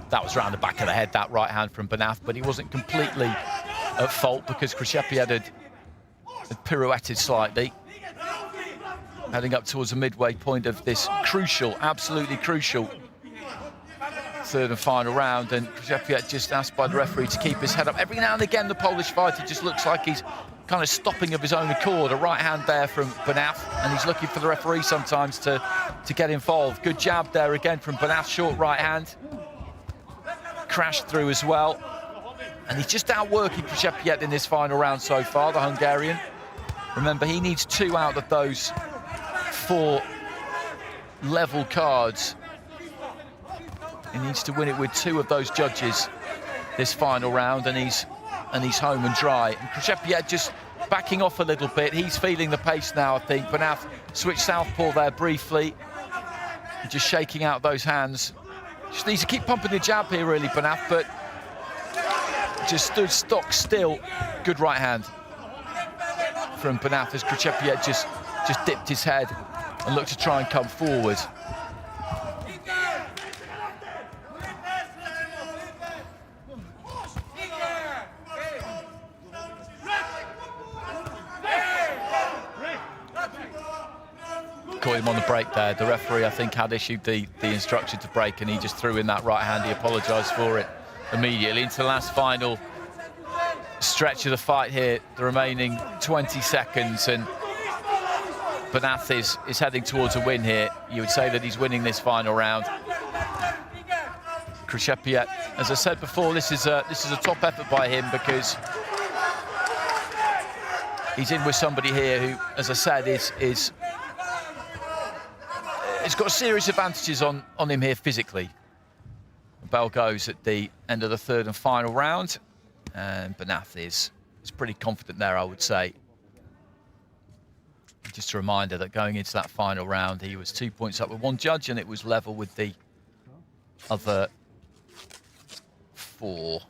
That was round the back of the head, that right hand from BERNATH, but he wasn't completely at fault because KRZPIET had pirouetted slightly, heading up towards the midway point of this crucial, absolutely crucial third and final round. And KRZPIET just asked by the referee to keep his head up. Every now and again, the Polish fighter just looks like he's kind of stopping of his own accord. A right hand there from BERNATH, and he's looking for the referee sometimes to get involved. Good jab there again from BERNATH, short right hand. Crashed through as well. And he's just outworking KRZPIET in this final round so far, the Hungarian. Remember, he needs 2 out of those 4 level cards. He needs to win it with 2 of those judges this final round, and he's home and dry. And KRZPIET just backing off a little bit. He's feeling the pace now, I think. BERNATH switched southpaw there briefly, just shaking out those hands. Just needs to keep pumping the jab here, really, BERNATH, but just stood stock still. Good right hand from BERNATH as KRZPIET just dipped his head and looked to try and come forward. Caught him on the break there. The referee, I think, had issued the instruction to break, and he just threw in that right hand. He apologised for it immediately. Into the last final stretch of the fight here, the remaining 20 seconds, and BERNATH is heading towards a win here. You would say that he's winning this final round. KRZPIET, as I said before, this is a top effort by him because he's in with somebody here who, as I said, is He's got a serious advantages on him here physically. The bell goes at the end of the third and final round, and BERNATH is pretty confident there, I would say. Just a reminder that going into that final round, he was 2 points up with one judge, and it was level with the other 4.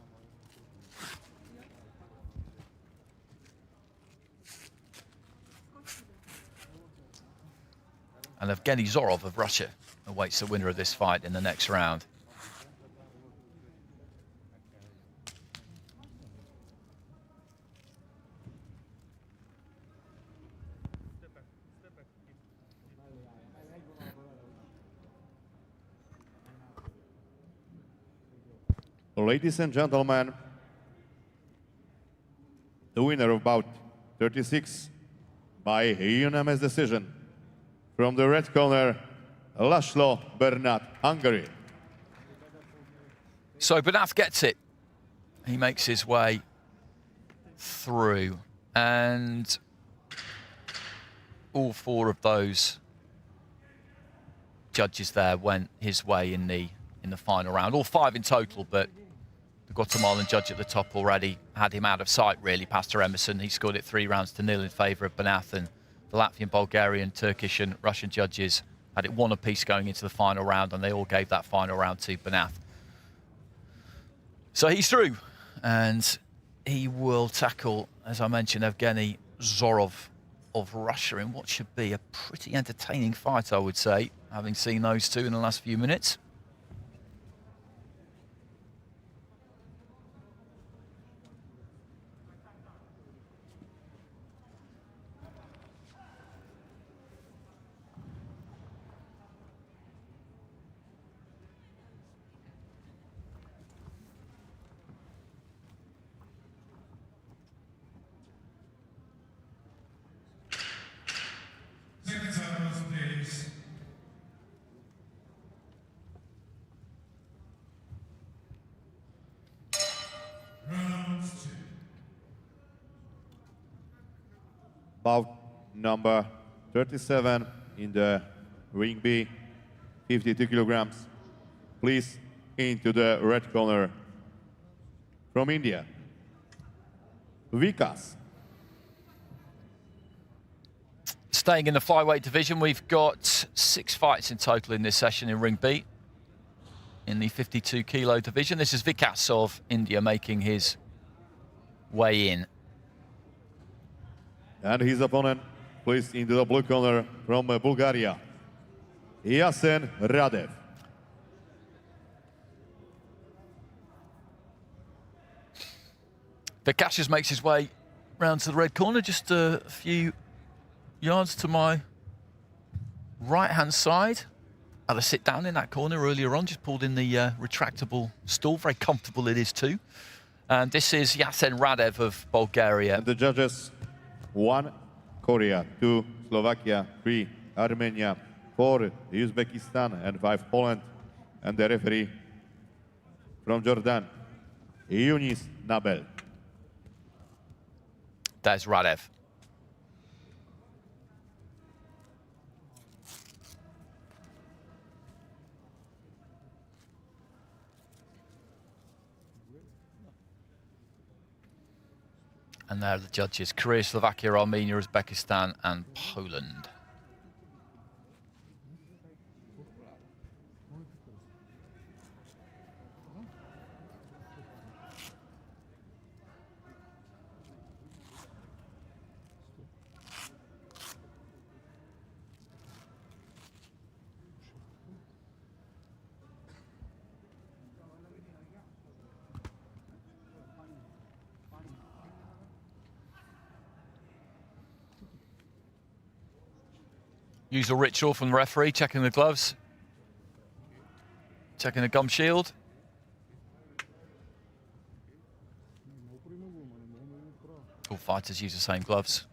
And Evgenii ZHOROV of Russia awaits the winner of this fight in the next round. Ladies and gentlemen, the winner of bout 36 by unanimous decision from the red corner, Laszlo BERNATH, Hungary. So BERNATH gets it. He makes his way through, and all 4 of those judges there went his way in the final round. All 5 in total, but the Guatemalan judge at the top already had him out of sight, really, Pastor Emerson. He scored it 3-0 in favour of BERNATH, and the Latvian, Bulgarian, Turkish and Russian judges had it 1 apiece going into the final round, and they all gave that final round to BERNATH. So he's through, and he will tackle, as I mentioned, Evgenii ZHOROV of Russia in what should be a pretty entertaining fight, I would say, having seen those two in the last few minutes. Bout number 37 in the ring B, 52 kilograms. Please into the red corner from India, Vikas. Staying in the flyweight division, we've got 6 fights in total in this session in ring B. In the 52 kilo division, this is Vikas of India making his way in. And his opponent, placed into the blue corner from Bulgaria, Yasen, RADEV. Vikas makes his way round to the red corner, just a few yards to my right-hand side. Had a sit down in that corner earlier on, just pulled in the retractable stool. Very comfortable it is too. And this is Yasen RADEV of Bulgaria. And the judges, 1 Korea, 2 Slovakia, 3 Armenia, 4 Uzbekistan, and 5 Poland. And the referee from Jordan, Yunis Nabel. There's RADEV. And there are the judges: Korea, Slovakia, Armenia, Uzbekistan, and Poland. Usual ritual from the referee, checking the gloves, checking the gum shield. All fighters use the same gloves.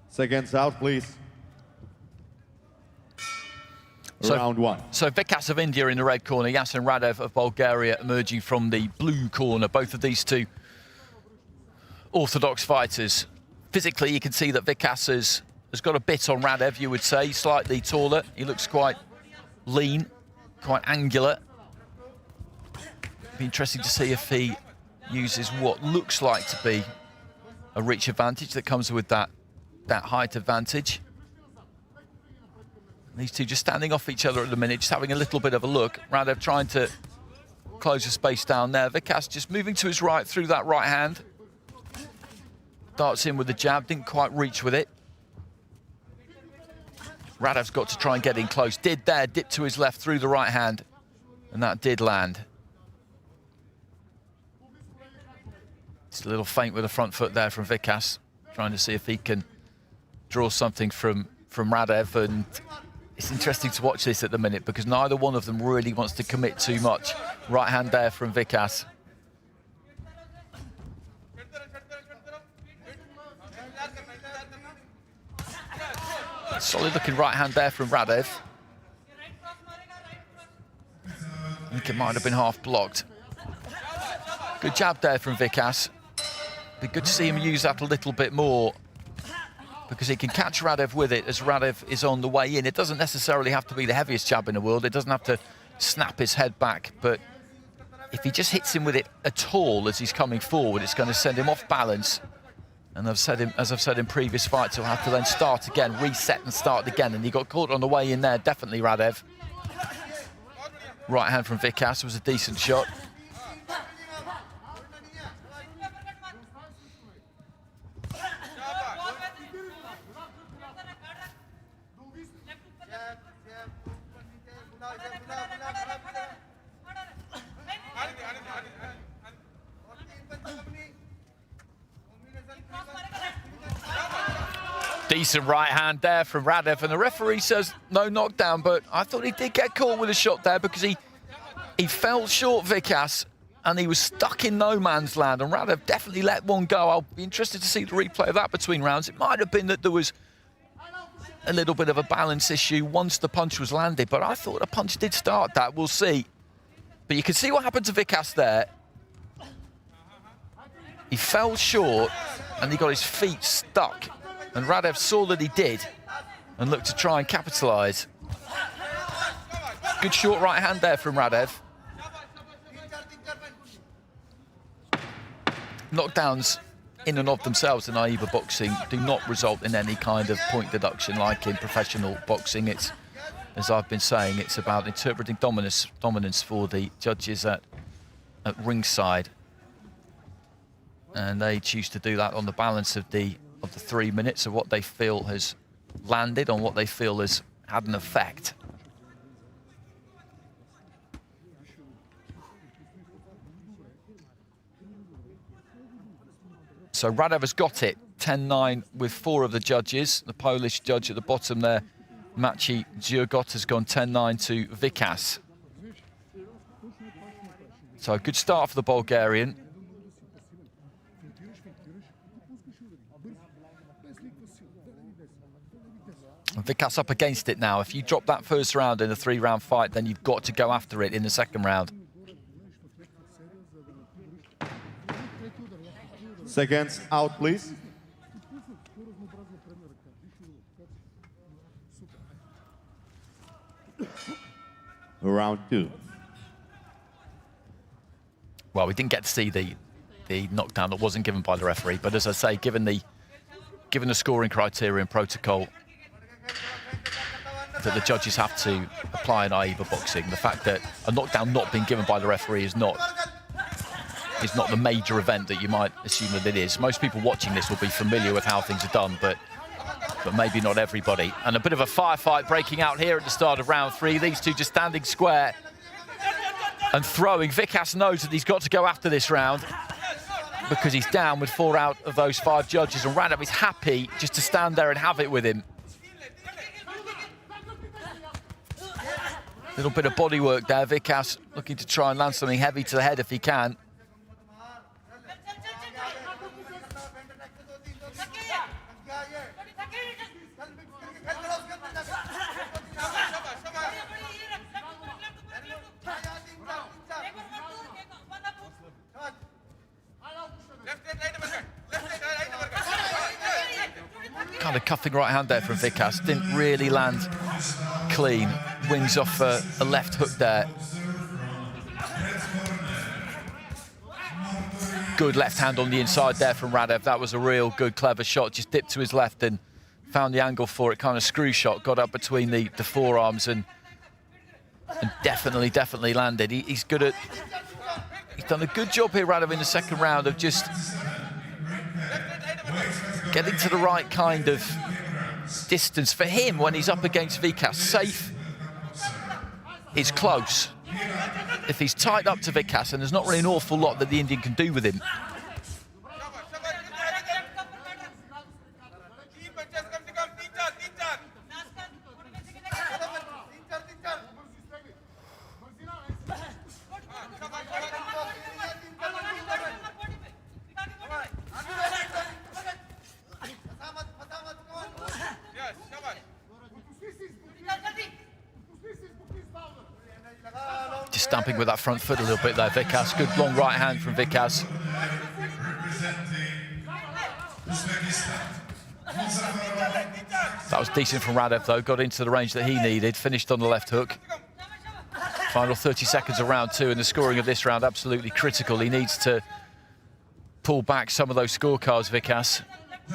Seconds out, please. round one. So Vikas of India in the red corner, Yasen RADEV of Bulgaria emerging from the blue corner. Both of these two orthodox fighters. Physically, you can see that Vikas has got a bit on RADEV, you would say, slightly taller. He looks quite lean, quite angular. Be interesting to see if he uses what looks like to be a reach advantage that comes with that height advantage. These two just standing off each other at the minute, just having a little bit of a look. RADEV trying to close the space down there. Vikas just moving to his right through that right hand. Darts in with the jab, didn't quite reach with it. RADEV's got to try and get in close. Did there, dipped to his left through the right hand, and that did land. Just a little feint with the front foot there from Vikas, trying to see if he can draw something from RADEV, and it's interesting to watch this at the minute because neither one of them really wants to commit too much. Right hand there from Vikas. Solid looking right hand there from RADEV. I think it might have been half blocked. Good jab there from Vikas. Be good to see him use that a little bit more because he can catch RADEV with it as RADEV is on the way in. It doesn't necessarily have to be the heaviest jab in the world. It doesn't have to snap his head back, but if he just hits him with it at all as he's coming forward, it's going to send him off balance. And as I've said in previous fights, he'll have to then start again, reset and start again. And he got caught on the way in there, definitely RADEV. Right hand from Vikas was a decent shot. Decent right hand there from RADEV, and the referee says no knockdown, but I thought he did get caught with a shot there because he fell short, Vikas, and he was stuck in no man's land, and RADEV definitely let one go. I'll be interested to see the replay of that between rounds. It might have been that there was a little bit of a balance issue once the punch was landed, but I thought the punch did start that. We'll see. But you can see what happened to Vikas there. He fell short, and he got his feet stuck. And RADEV saw that he did and looked to try and capitalise. Good short right hand there from RADEV. Knockdowns in and of themselves in AIBA boxing do not result in any kind of point deduction like in professional boxing. It's, as I've been saying, it's about interpreting dominance for the judges at ringside. And they choose to do that on the balance of the 3 minutes of what they feel has landed, on what they feel has had an effect. So RADEV has got it, 10-9 with 4 of the judges. The Polish judge at the bottom there, Maciej Dziurgot, has gone 10-9 to Vikas. So a good start for the Bulgarian. Vikas up against it now. If you drop that first round in a 3-round fight, then you've got to go after it in the second round. Seconds out, please. Round 2. Well, we didn't get to see the knockdown that wasn't given by the referee, but as I say, given the scoring criteria and protocol that the judges have to apply in AIBA boxing, the fact that a knockdown not being given by the referee is not the major event that you might assume that it is. Most people watching this will be familiar with how things are done, but maybe not everybody. And a bit of a firefight breaking out here at the start of round 3. These two just standing square and throwing. Vikas knows that he's got to go after this round because he's down with 4 out of those 5 judges, and RADEV is happy just to stand there and have it with him. Little bit of body work there. Vikas looking to try and land something heavy to the head if he can. kind of cuffing right hand there from Vikas. Didn't really land clean. Wings off a left hook there. Good left hand on the inside there from RADEV. That was a real good, clever shot. Just dipped to his left and found the angle for it. Kind of screw shot. Got up between the forearms and definitely landed. He's good at... He's done a good job here, RADEV, in the second round of just getting to the right kind of distance for him when he's up against Vikas. Safe is close. If he's tied up to Vikas, and there's not really an awful lot that the Indian can do with him. Just stamping with that front foot a little bit there, Vikas. Good long right hand from Vikas. That was decent from RADEV though, got into the range that he needed, finished on the left hook. Final 30 seconds of round two, and the scoring of this round absolutely critical. He needs to pull back some of those scorecards, Vikas,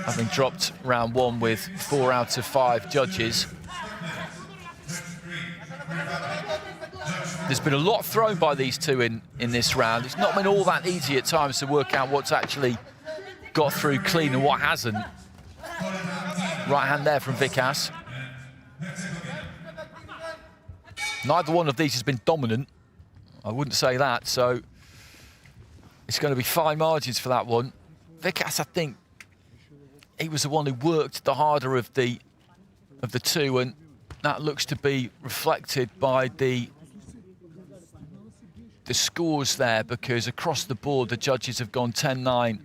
having dropped round one with 4 out of 5 judges. There's been a lot thrown by these two in this round. It's not been all that easy at times to work out what's actually got through clean and what hasn't. Right hand there from Vikas. Neither one of these has been dominant. I wouldn't say that, so it's going to be fine margins for that one. Vikas, I think, he was the one who worked the harder of the two, and that looks to be reflected by the scores there, because across the board the judges have gone 10-9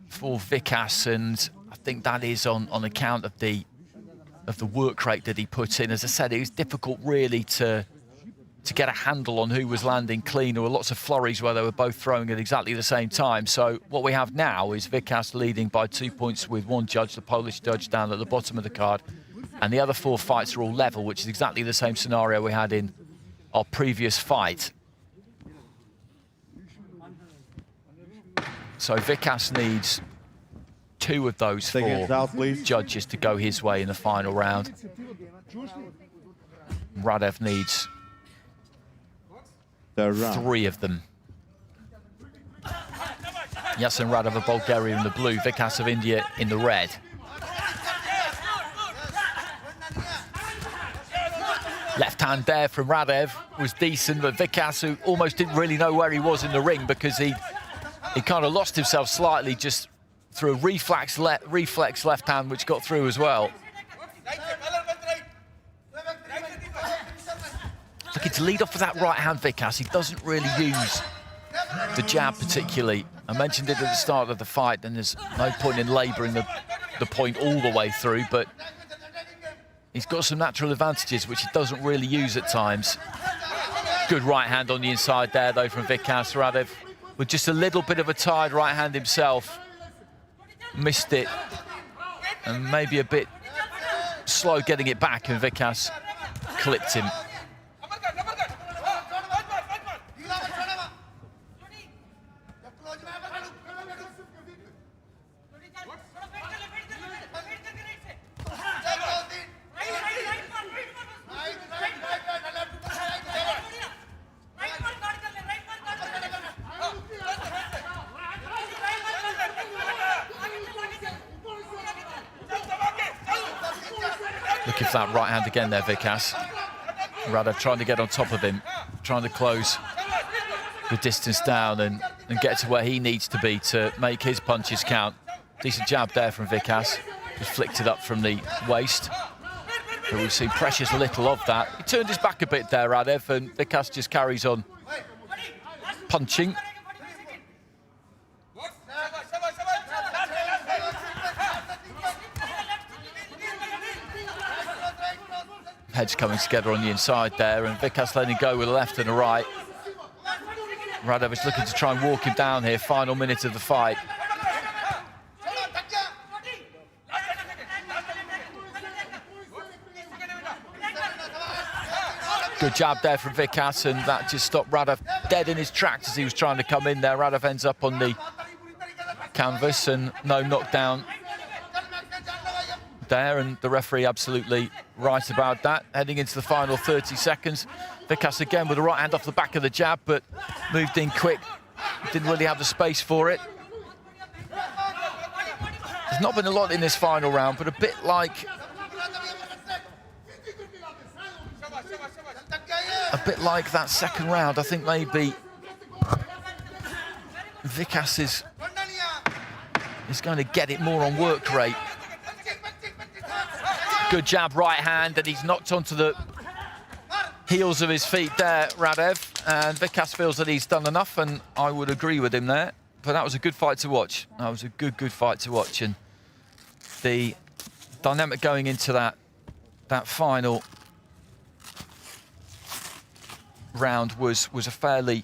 for Vikas, and I think that is on account of the work rate that he put in. As I said, it was difficult really to get a handle on who was landing clean. There were lots of flurries where they were both throwing at exactly the same time. So what we have now is Vikas leading by 2 points with one judge, the Polish judge down at the bottom of the card, and the other 4 fights are all level, which is exactly the same scenario we had in our previous fight. So Vikas needs 2 of those 4 judges to go his way in the final round. RADEV needs 3 of them. Yasen RADEV of Bulgaria in the blue, Vikas of India in the red. Left hand there from RADEV was decent, but Vikas, who almost didn't really know where he was in the ring because he kind of lost himself slightly just through a reflex left hand, which got through as well. Looking to lead off with that right hand, Vikas. He doesn't really use the jab particularly. I mentioned it at the start of the fight, and there's no point in labouring the point all the way through, but he's got some natural advantages which he doesn't really use at times. Good right hand on the inside there though from Vikas. RADEV with just a little bit of a tired right hand himself. Missed it, and maybe a bit slow getting it back, and Vikas clipped him. Looking for that right hand again there, Vikas. RADEV trying to get on top of him, trying to close the distance down and get to where he needs to be to make his punches count. Decent jab there from Vikas. Just flicked it up from the waist. But we've seen precious little of that. He turned his back a bit there, RADEV, and Vikas just carries on punching. Heads coming together on the inside there, and Vikas letting go with a left and a right. RADEV is looking to try and walk him down here, final minute of the fight. Good jab there from Vikas, and that just stopped RADEV dead in his tracks as he was trying to come in there. RADEV ends up on the canvas and no knockdown there, and the referee absolutely right about that. Heading into the final 30 seconds. Vikas again with the right hand off the back of the jab, but moved in quick. Didn't really have the space for it. There's not been a lot in this final round, but a bit like that second round. I think maybe Vikas is going to get it more on work rate. Good jab, right hand, and he's knocked onto the heels of his feet there, RADEV, and Vikas feels that he's done enough, and I would agree with him there. But that was a good fight to watch. That was a good fight to watch, and the dynamic going into that final round was a fairly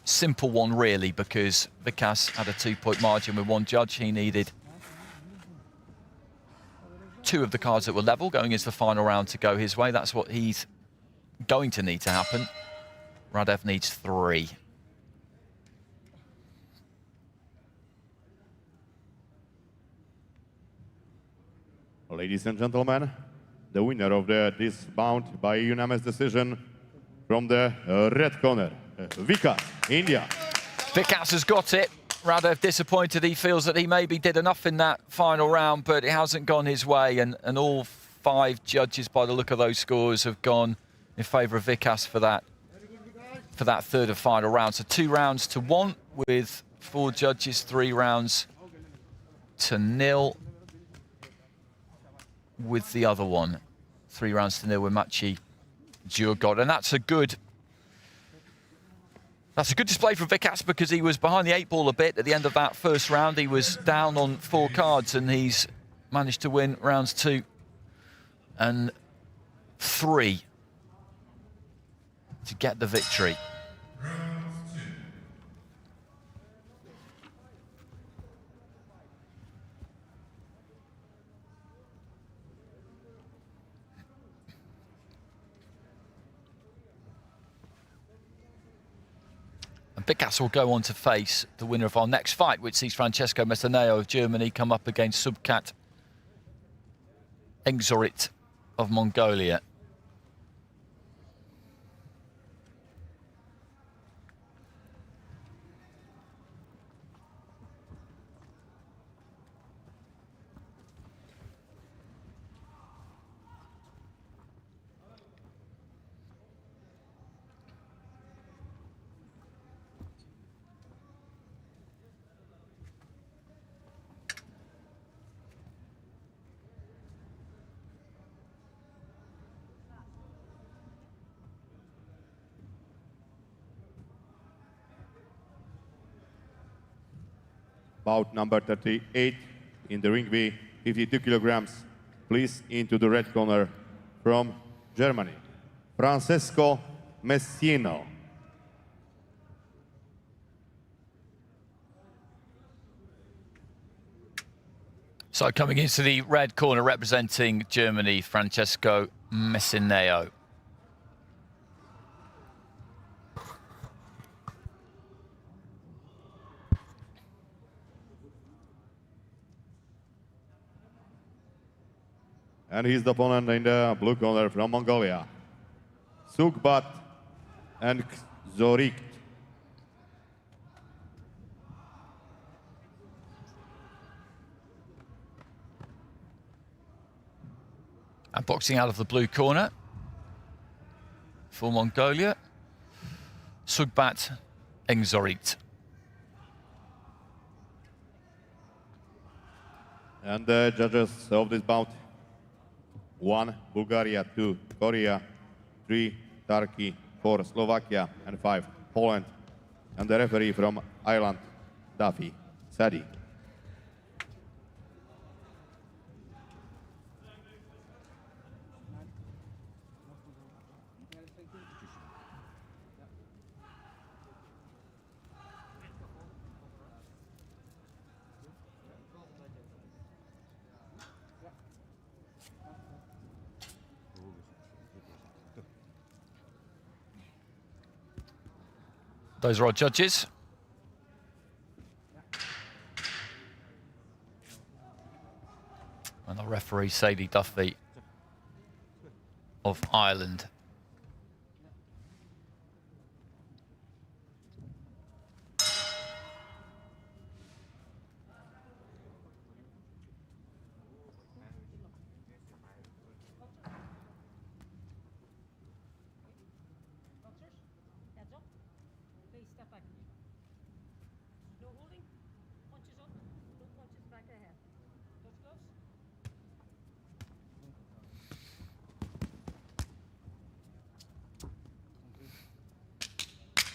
simple one, really, because Vikas had a 2-point margin with one judge. He needed 2 of the cards that were level going into the final round to go his way. That's what he's going to need to happen. RADEV needs 3. Ladies and gentlemen, the winner of this bout by unanimous decision from the red corner, Vikas, India. Vikas has got it. RADEV disappointed. He feels that he maybe did enough in that final round, but it hasn't gone his way, and all 5 judges, by the look of those scores, have gone in favour of Vikas for that third and final round. So 2 rounds to 1 with 4 judges, 3 rounds to 0 with the other one. 3 rounds to 0 with Maciej Djurgård, and that's a good display from Vikas, because he was behind the 8 ball a bit at the end of that first round. He was down on 4 cards, and he's managed to win rounds 2 and 3 to get the victory. And Vikas will go on to face the winner of our next fight, which sees Francesco MESSINEO of Germany come up against Sukhbat ENKHZORIGT of Mongolia. Bout number 38 in the ring B, 52 kilograms. Please into the red corner from Germany, Francesco MESSINEO. So coming into the red corner representing Germany, Francesco MESSINEO. And he's the opponent in the blue corner from Mongolia, Sukhbat ENKHZORIGT. And boxing out of the blue corner for Mongolia, Sukhbat ENKHZORIGT. And the judges of this bout: 1, Bulgaria; 2, Korea; 3, Turkey; 4, Slovakia; and 5, Poland. And the referee from Ireland, Daffy Sadi. Those are our judges. And our referee, Sadie Duffy of Ireland.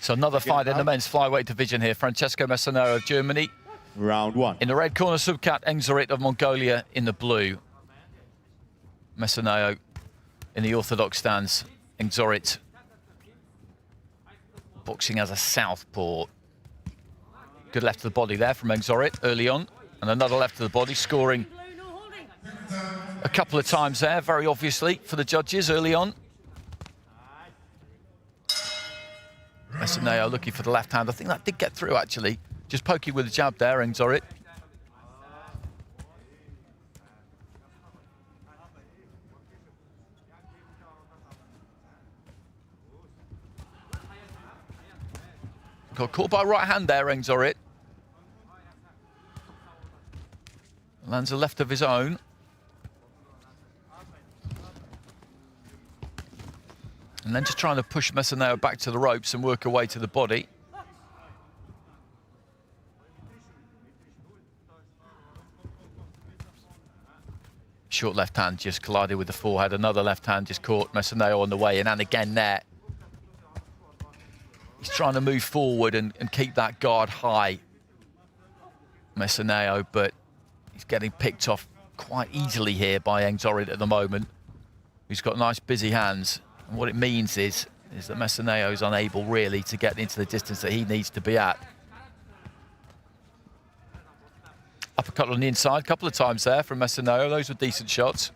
So another fight in the men's flyweight division here. Francesco MESSINEO of Germany. Round one. In the red corner, Sukhbat ENKHZORIGT of Mongolia in the blue. MESSINEO in the orthodox stance. ENKHZORIGT boxing as a southpaw. Good left to the body there from ENKHZORIGT early on. And another left to the body, scoring a couple of times there, very obviously, for the judges early on. MESSINEO looking for the left hand. I think that did get through, actually. Just poking with a jab there, ENKHZORIGT. Got caught by right hand there, ENKHZORIGT. Lands a left of his own. And then just trying to push MESSINEO back to the ropes and work away to the body. Short left hand just collided with the forehead. Another left hand just caught MESSINEO on the way in. And again there. He's trying to move forward and keep that guard high, MESSINEO, but he's getting picked off quite easily here by ENKHZORIGT at the moment. He's got nice busy hands. And what it means is that MESSINEO is unable really to get into the distance that he needs to be at. Uppercut on the inside, a couple of times there from MESSINEO. Those were decent shots.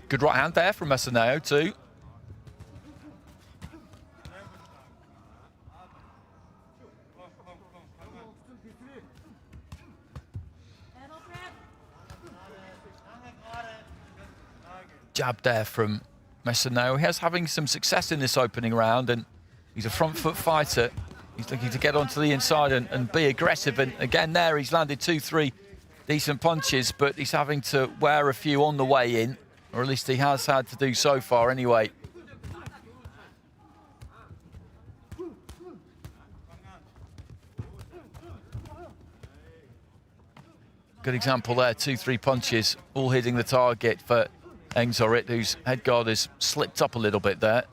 Good right hand there from MESSINEO too. Jab there from MESSINEO. He is having some success in this opening round, and he's a front foot fighter. He's looking to get onto the inside and be aggressive. And again there, he's landed 2-3 decent punches, but he's having to wear a few on the way in, or at least he has had to do so far anyway. Good example there, 2-3 punches, all hitting the target for ENKHZORIGT, whose head guard has slipped up a little bit there.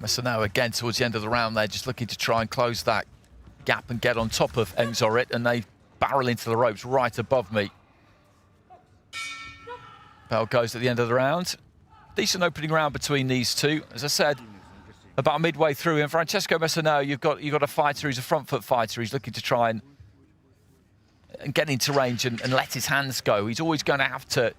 MESSINEO again towards the end of the round there, just looking to try and close that gap and get on top of ENKHZORIGT, and they barrel into the ropes right above me. Bell goes at the end of the round. Decent opening round between these two. As I said, about midway through, and Francesco MESSINEO, you've got a fighter who's a front foot fighter. He's looking to try and get into range and let his hands go. He's always going to have to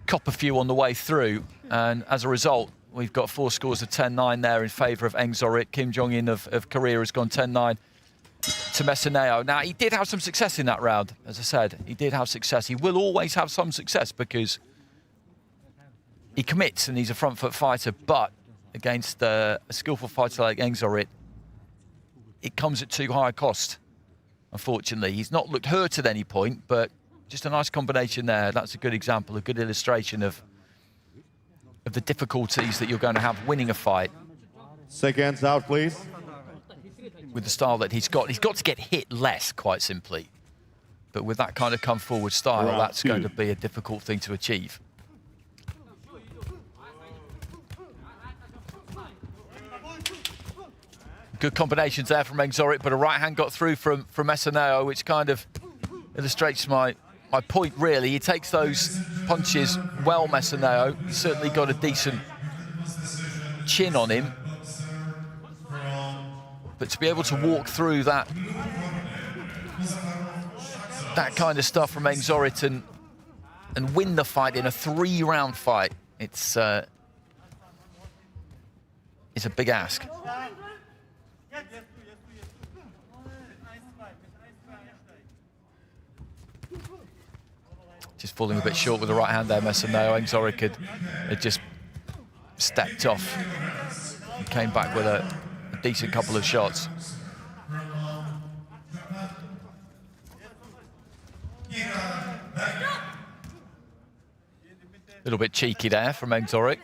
cop a few on the way through, and as a result, we've got 4 scores of 10-9 there in favour of ENKHZORIGT. Kim Jong-in of Korea has gone 10-9 to MESSINEO. Now, he did have some success in that round, as I said. He did have success. He will always have some success because he commits and he's a front foot fighter, but against a skillful fighter like ENKHZORIGT, it comes at too high a cost, unfortunately. He's not looked hurt at any point, but just a nice combination there. That's a good example, a good illustration of the difficulties that you're going to have winning a fight. Seconds out, please. With the style that he's got to get hit less, quite simply. But with that kind of come forward style, that's going to be a difficult thing to achieve. Good combinations there from ENKHZORIGT, but a right hand got through from MESSINEO, which kind of illustrates my point, really. He takes those punches well, MESSINEO. He's certainly got a decent chin on him. But to be able to walk through that kind of stuff from ENKHZORIGT and win the fight in a 3-round fight, it's a big ask. Just falling a bit short with the right hand there, MESSINEO. ENKHZORIGT had just stepped off and came back with a decent couple of shots. A little bit cheeky there from ENKHZORIGT.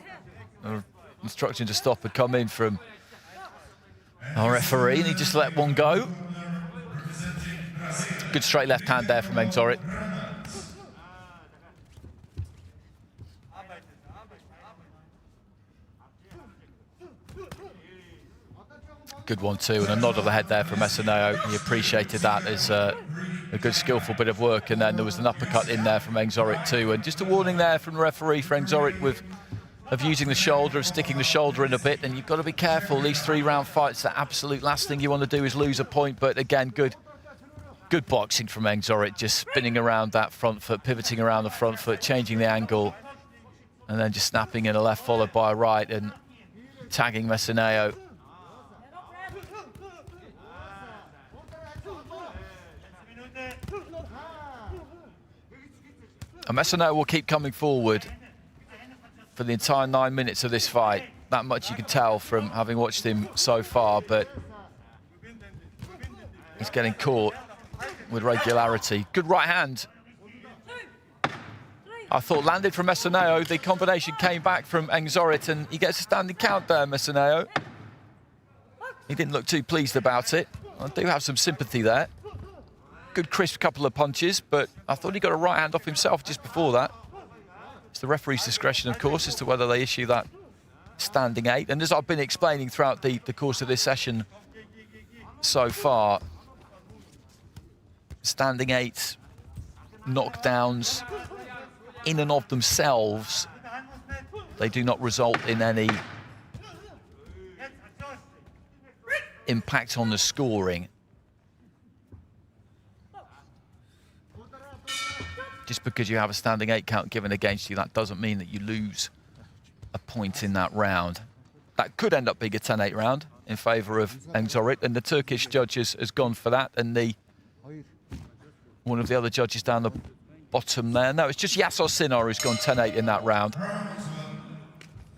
Instruction to stop had come in from our referee, and he just let one go. Good straight left hand there from ENKHZORIGT. Good one too, and a nod of the head there from MESSINEO. He appreciated that as a good skillful bit of work, and then there was an uppercut in there from ENKHZORIGT too. And just a warning there from the referee for ENKHZORIGT of using the shoulder, of sticking the shoulder in a bit, and you've got to be careful. These 3-round fights, the absolute last thing you want to do is lose a point, but again, good boxing from ENKHZORIGT, just spinning around that front foot, pivoting around the front foot, changing the angle, and then just snapping in a left followed by a right and tagging MESSINEO. And MESSINEO will keep coming forward for the entire 9 minutes of this fight. That much you can tell from having watched him so far, but he's getting caught with regularity. Good right hand. I thought landed from MESSINEO. The combination came back from ENKHZORIGT, and he gets a standing count there, MESSINEO. He didn't look too pleased about it. I do have some sympathy there. Good crisp couple of punches, but I thought he got a right hand off himself just before that. It's the referee's discretion, of course, as to whether they issue that standing 8. And as I've been explaining throughout the course of this session so far, standing 8 knockdowns in and of themselves, they do not result in any impact on the scoring. Just because you have a standing 8 count given against you, that doesn't mean that you lose a point in that round. That could end up being a 10-8 round in favour of ENKHZORIGT, and the Turkish judge has gone for that, and one of the other judges down the bottom there. No, it's just Yasen Sinar who's gone 10-8 in that round.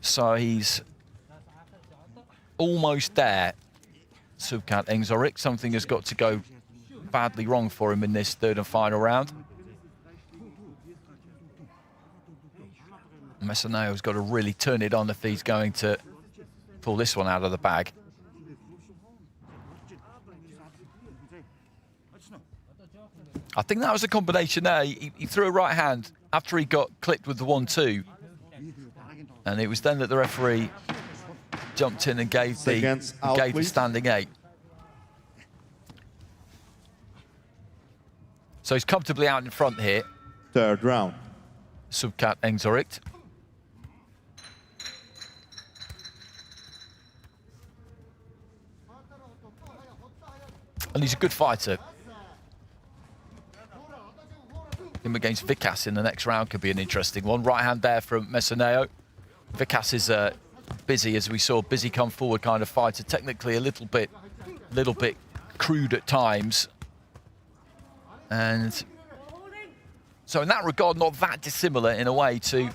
So he's almost there, Sukhbat ENKHZORIGT. Something has got to go badly wrong for him in this 3rd and final round. MESSINEO's got to really turn it on if he's going to pull this one out of the bag. I think that was a combination there. He threw a right hand after he got clipped with the 1-2. And it was then that the referee jumped in and gave the standing 8. So he's comfortably out in front here. 3rd round. Sukhbat ENKHZORIGT. And he's a good fighter. Him against Vikas in the next round could be an interesting one. Right hand there from MESSINEO. Vikas is busy, as we saw, busy come forward kind of fighter. Technically a little bit crude at times. And so in that regard, not that dissimilar in a way to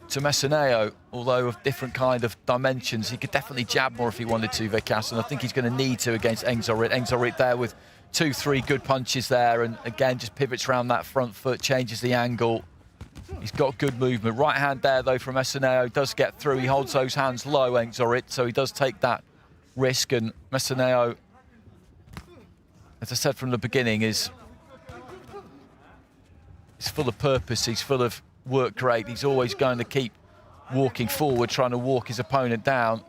MESSINEO, although of different kind of dimensions. He could definitely jab more if he wanted to, Vikas, and I think he's going to need to against ENKHZORIGT. ENKHZORIGT there with 2-3 good punches there, and again just pivots around that front foot, changes the angle. He's got good movement. Right hand there though from MESSINEO, does get through. He holds those hands low, ENKHZORIGT, so he does take that risk, and MESSINEO, as I said from the beginning, is full of purpose, he's full of work rate. He's always going to keep walking forward, trying to walk his opponent down.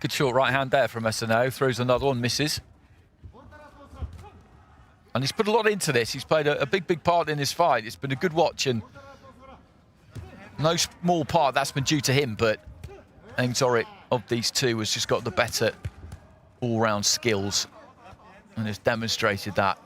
Good short right hand there from MESSINEO. Throws another one, misses. And he's put a lot into this. He's played a big part in this fight. It's been a good watch, and no small part that's been due to him, but ENKHZORIGT of these two has just got the better all-round skills and has demonstrated that.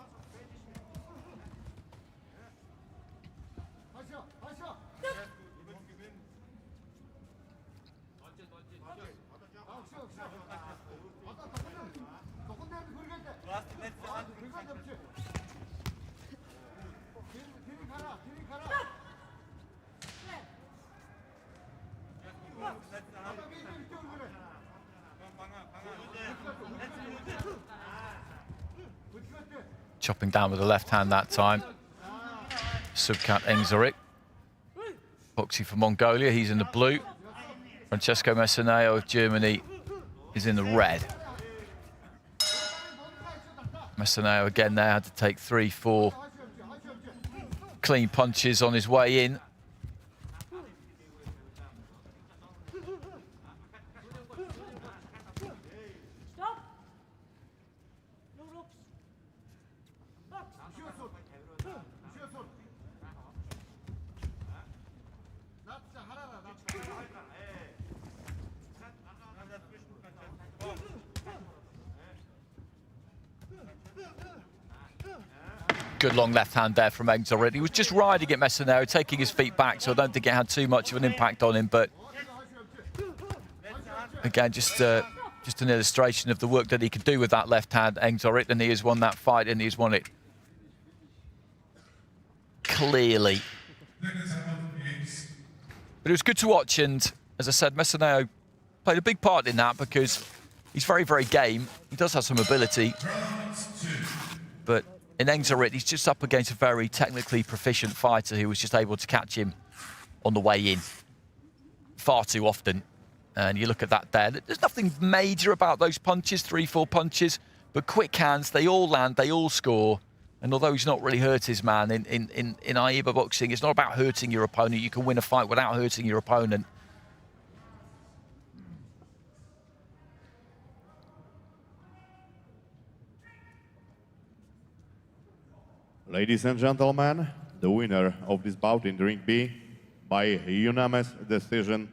Chopping down with the left hand that time. Sukhbat ENKHZORIGT. Boxing for Mongolia, he's in the blue. Francesco MESSINEO of Germany is in the red. MESSINEO again there had to take 3-4 clean punches on his way in. Good long left hand there from ENKHZORIGT. He was just riding at MESSINEO, taking his feet back, so I don't think it had too much of an impact on him. But again, just an illustration of the work that he can do with that left hand, ENKHZORIGT, and he has won that fight, and he has won it clearly. But it was good to watch, and as I said, MESSINEO played a big part in that because he's very, very game. He does have some ability, but in ENKHZORIGT, he's just up against a very technically proficient fighter who was just able to catch him on the way in far too often. And you look at that there, there's nothing major about those punches, 3-4 punches, but quick hands, they all land, they all score. And although he's not really hurt his man, in AIBA boxing, it's not about hurting your opponent. You can win a fight without hurting your opponent. Ladies and gentlemen, the winner of this bout in Ring B by unanimous decision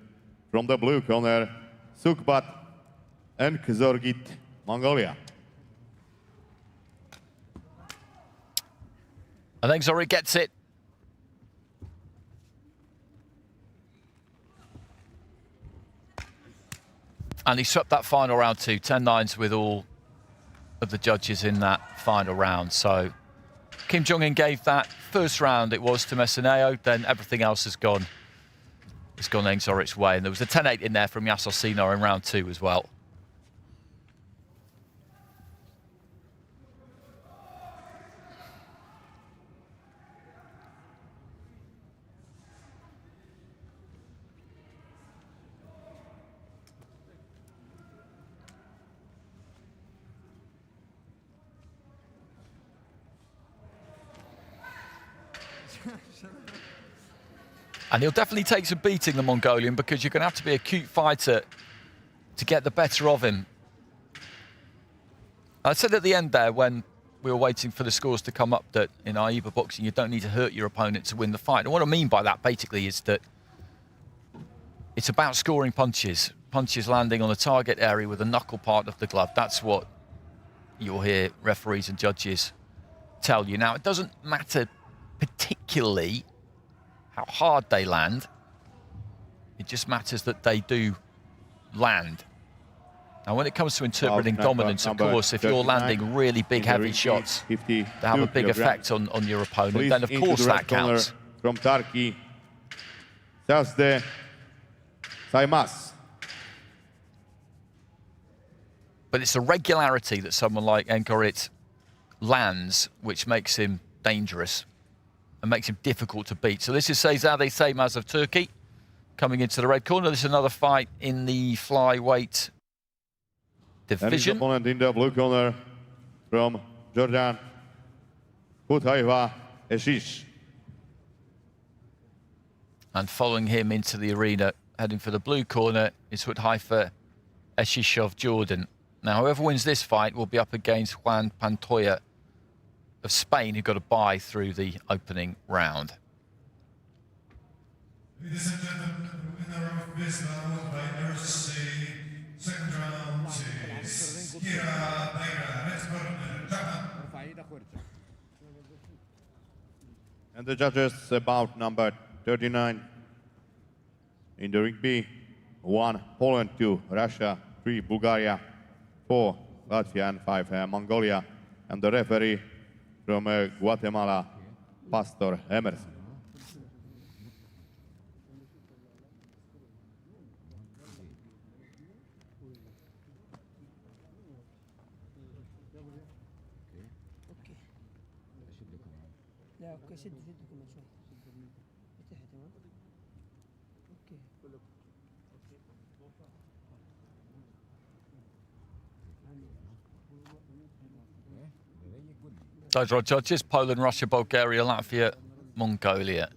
from the blue corner, Sukhbat ENKHZORIGT, Mongolia. And ENKHZORIGT gets it. And he swept that final round too, 10-9s with all of the judges in that final round. So Kim Jong-un gave that first round, it was to MESSINEO, then everything else has gone. It's gone ENKHZORIGT's way. And there was a 10-8 in there from Yasen in round 2 as well. And he'll definitely take some beating, the Mongolian, because you're going to have to be a cute fighter to get the better of him. I said at the end there, when we were waiting for the scores to come up, that in AIBA boxing, you don't need to hurt your opponent to win the fight. And what I mean by that, basically, is that it's about scoring punches. Punches landing on a target area with the knuckle part of the glove. That's what you'll hear referees and judges tell you. Now, it doesn't matter particularly how hard they land. It just matters that they do land. Now, when it comes to interpreting dominance, of course, if you're landing really big, heavy shots, they have a big effect on your opponent, then of course that counts. From Turkey, Sehzade SAYMAZ. But it's the regularity that someone like ENKHZORIGT lands which makes him dangerous and makes him difficult to beat. So this is Sehzade SAYMAZ of Turkey coming into the red corner. This is another fight in the flyweight division. And his opponent in the blue corner from Jordan, Huthaifa, ESHISH. And following him into the arena, heading for the blue corner, is Huthaifa, ESHISH of Jordan. Now, whoever wins this fight will be up against Juan Pantoja of Spain, who got a bye through the opening round. Ladies and gentlemen, the winner of this round by mercy, second round is Kira Daira, red corner, Japan. And the judges about number 39 in the ring B, 1 Poland, 2 Russia, 3 Bulgaria, 4 Latvia and 5 Mongolia, and the referee from Guatemala, Pastor Emerson. اوكي شد كمان شوي تحت تمام اوكي Those are our judges: Poland, Russia, Bulgaria, Latvia, Mongolia.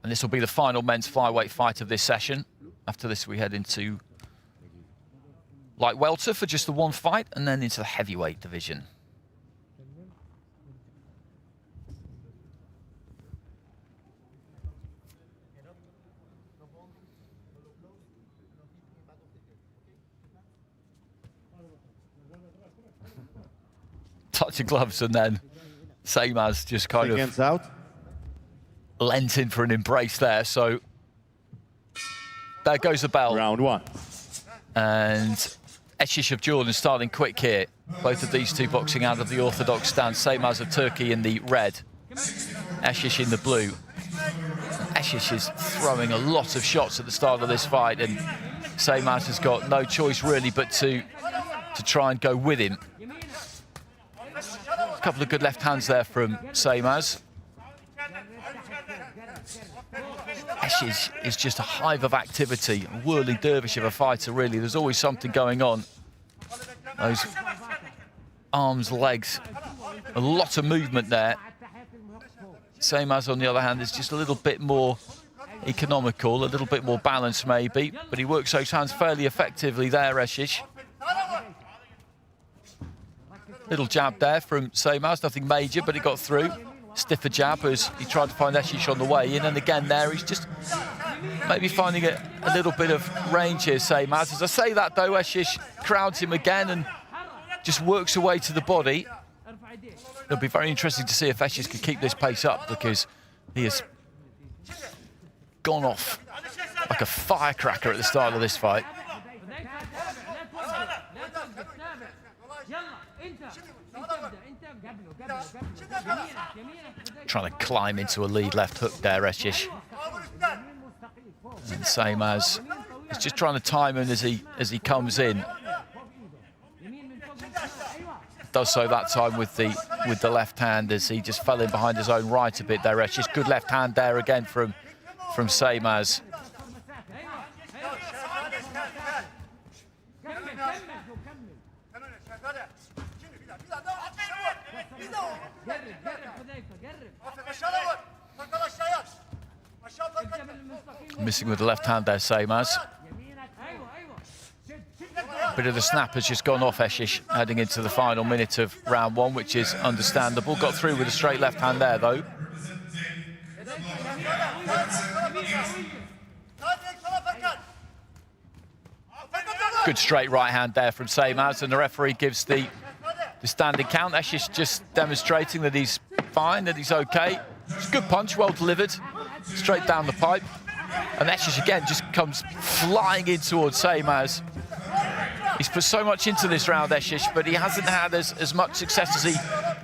And this will be the final men's flyweight fight of this session. After this, we head into light welter for just the one fight, and then into the heavyweight division. Touch of gloves, and then SAYMAZ just kind of out. Lent in for an embrace there. So there goes the bell. Round 1. And ESHISH of Jordan starting quick here. Both of these two boxing out of the orthodox stance. SAYMAZ of Turkey in the red, ESHISH in the blue. ESHISH is throwing a lot of shots at the start of this fight, and SAYMAZ has got no choice really but to try and go with him. A couple of good left hands there from SAYMAZ. ESHISH is just a hive of activity, a whirling dervish of a fighter, really. There's always something going on. Those arms, legs, a lot of movement there. SAYMAZ, on the other hand, is just a little bit more economical, a little bit more balanced maybe, but he works those hands fairly effectively there, ESHISH. Little jab there from SAYMAZ, nothing major, but he got through. Stiffer jab as he tried to find ESHISH on the way in, and again there he's just maybe finding a little bit of range here, SAYMAZ. As I say that though, ESHISH crowds him again and just works away to the body. It'll be very interesting to see if ESHISH can keep this pace up, because he has gone off like a firecracker at the start of this fight. Trying to climb into a lead left hook there, ESHISH. And SAYMAZ is just trying to time him as he comes in. Does so that time with the left hand, as he just fell in behind his own right a bit there, ESHISH. Good left hand there again from SAYMAZ. Missing with the left hand there, SAYMAZ. Bit of the snap has just gone off ESHISH heading into the final minute of round 1, which is understandable. Got through with a straight left hand there, though. Good straight right hand there from SAYMAZ, and the referee gives the standing count. ESHISH just demonstrating that he's fine, that he's okay. It's a good punch, well delivered, straight down the pipe. And ESHISH again just comes flying in towards SAYMAZ. He's put so much into this round, ESHISH, but he hasn't had as much success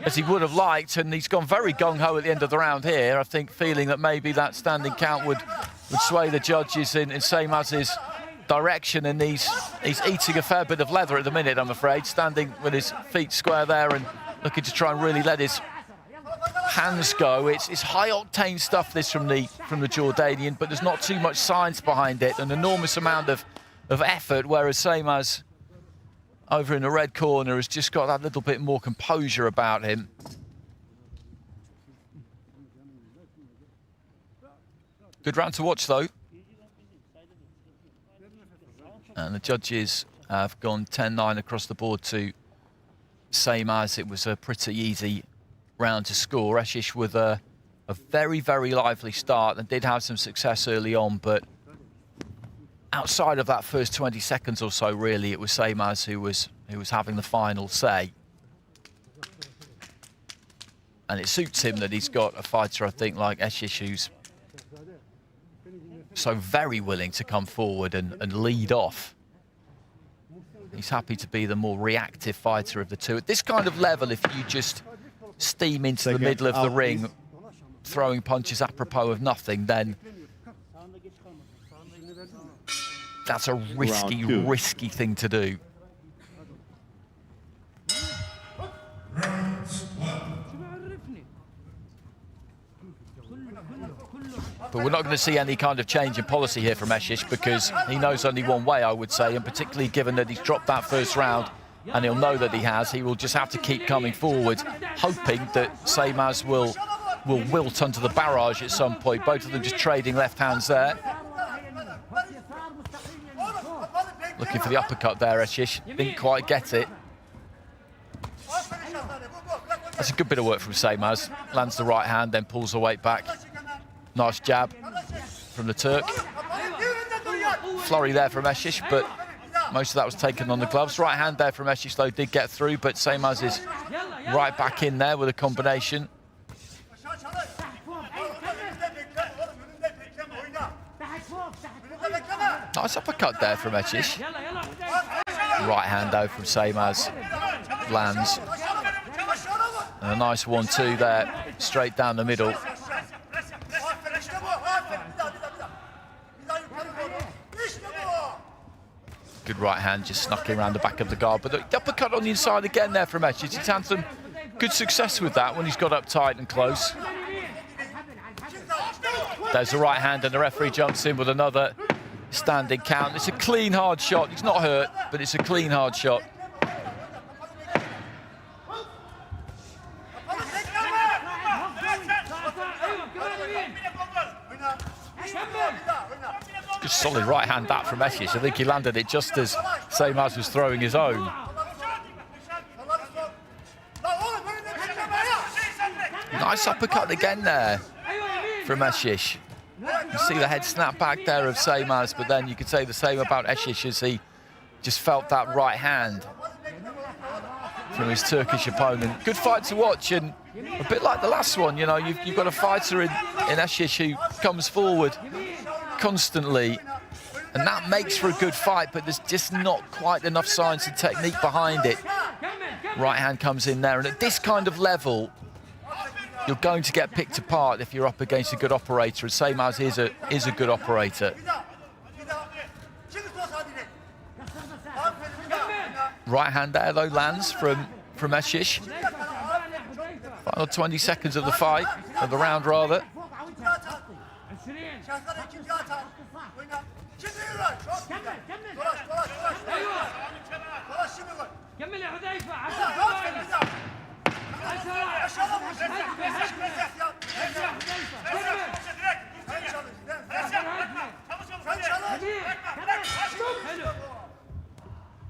as he would have liked, and he's gone very gung-ho at the end of the round here, I think, feeling that maybe that standing count would sway the judges in SAYMAZ's direction, and he's eating a fair bit of leather at the minute, I'm afraid, standing with his feet square there and looking to try and really let his hands go. It's high-octane stuff, this from the Jordanian, but there's not too much science behind it, an enormous amount of effort, whereas SAYMAZ over in the red corner has just got that little bit more composure about him. Good round to watch, though. And the judges have gone 10-9 across the board to SAYMAZ. It was a pretty easy round to score. ESHISH with a very, very lively start and did have some success early on, but outside of that first 20 seconds or so, really, it was SAYMAZ who was having the final say. And it suits him that he's got a fighter, I think, like ESHISH, who's so very willing to come forward and lead off. He's happy to be the more reactive fighter of the two. At this kind of level, if you just steam into the middle of the ring, throwing punches apropos of nothing, then that's a risky thing to do. But we're not going to see any kind of change in policy here from ESHISH, because he knows only one way, I would say, and particularly given that he's dropped that first round, and he'll know that he has, he will just have to keep coming forward, hoping that SAYMAZ will wilt onto the barrage at some point. Both of them just trading left hands there. Looking for the uppercut there, ESHISH. Didn't quite get it. That's a good bit of work from SAYMAZ. Lands the right hand, then pulls the weight back. Nice jab from the Turk. Flurry there from ESHISH, but most of that was taken on the gloves. Right hand there from ESHISH, though, did get through, but SAYMAZ is right back in there with a combination. Nice uppercut there from ESHISH. Right hand, though, from SAYMAZ. Lands. And a nice 1-2 there, straight down the middle. Good right hand, just snucking around the back of the guard. But the uppercut on the inside again there from ESHISH. He's had some good success with that when he's got up tight and close. There's the right hand, and the referee jumps in with another standing count. It's a clean, hard shot. He's not hurt, but it's a clean, hard shot. Good solid right hand that from ESHISH. I think he landed it just as SAYMAZ was throwing his own. Nice uppercut again there from ESHISH. You see the head snap back there of SAYMAZ, but then you could say the same about ESHISH as he just felt that right hand from his Turkish opponent. Good fight to watch, and a bit like the last one, you know, you've got a fighter in ESHISH who comes forward constantly, and that makes for a good fight, but there's just not quite enough science and technique behind it. Right hand comes in there, and at this kind of level, you're going to get picked apart if you're up against a good operator, and SAYMAZ is a good operator. Right hand there, though, lands from ESHISH. Final 20 seconds of the fight, of the round, rather.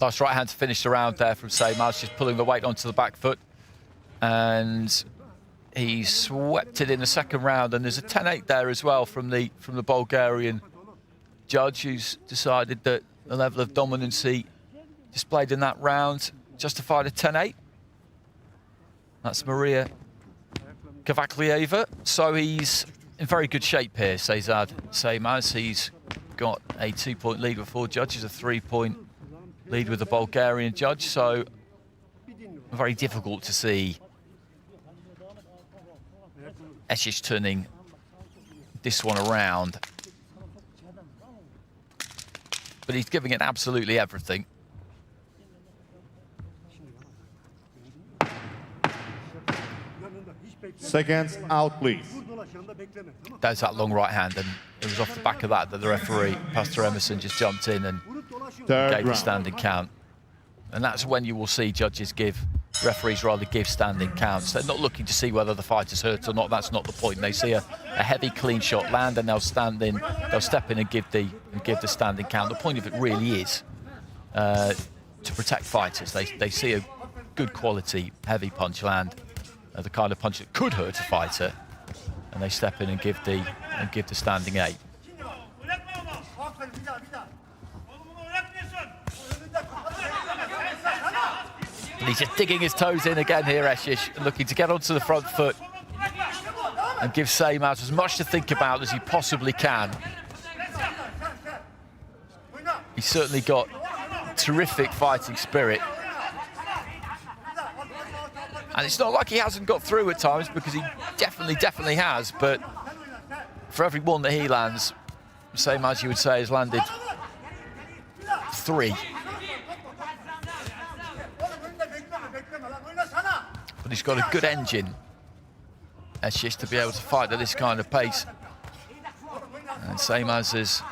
Nice right hand to finish the round there from SAYMAZ, just pulling the weight onto the back foot. And he swept it in the second round, and there's a 10-8 there as well from the Bulgarian judge, who's decided that the level of dominancy displayed in that round justified a 10-8. That's Maria Kavaklieva. So he's in very good shape here, Sehzade SAYMAZ. He's got a 2-point lead with 4 judges, a 3-point lead with the Bulgarian judge. So very difficult to see ESHISH turning this one around. But he's giving it absolutely everything. Seconds out, please. There's that long right hand, and it was off the back of that the referee, Pastor Emerson, just jumped in and gave the standing count. And that's when you will see judges referees rather give standing counts. They're not looking to see whether the fighter's hurt or not. That's not the point. They see a heavy, clean shot land, and they'll step in and give the standing count. The point of it really is to protect fighters. They see a good quality heavy punch land, the kind of punch that could hurt a fighter, and they step in and give the standing 8. And he's just digging his toes in again here, ESHISH, looking to get onto the front foot and give SAYMAZ as much to think about as he possibly can. He's certainly got terrific fighting spirit. And it's not like he hasn't got through at times, because he definitely has, but for every one that he lands, SAYMAZ, you would say, has landed 3. But he's got a good engine, ESHISH, to be able to fight at this kind of pace. And SAYMAZ is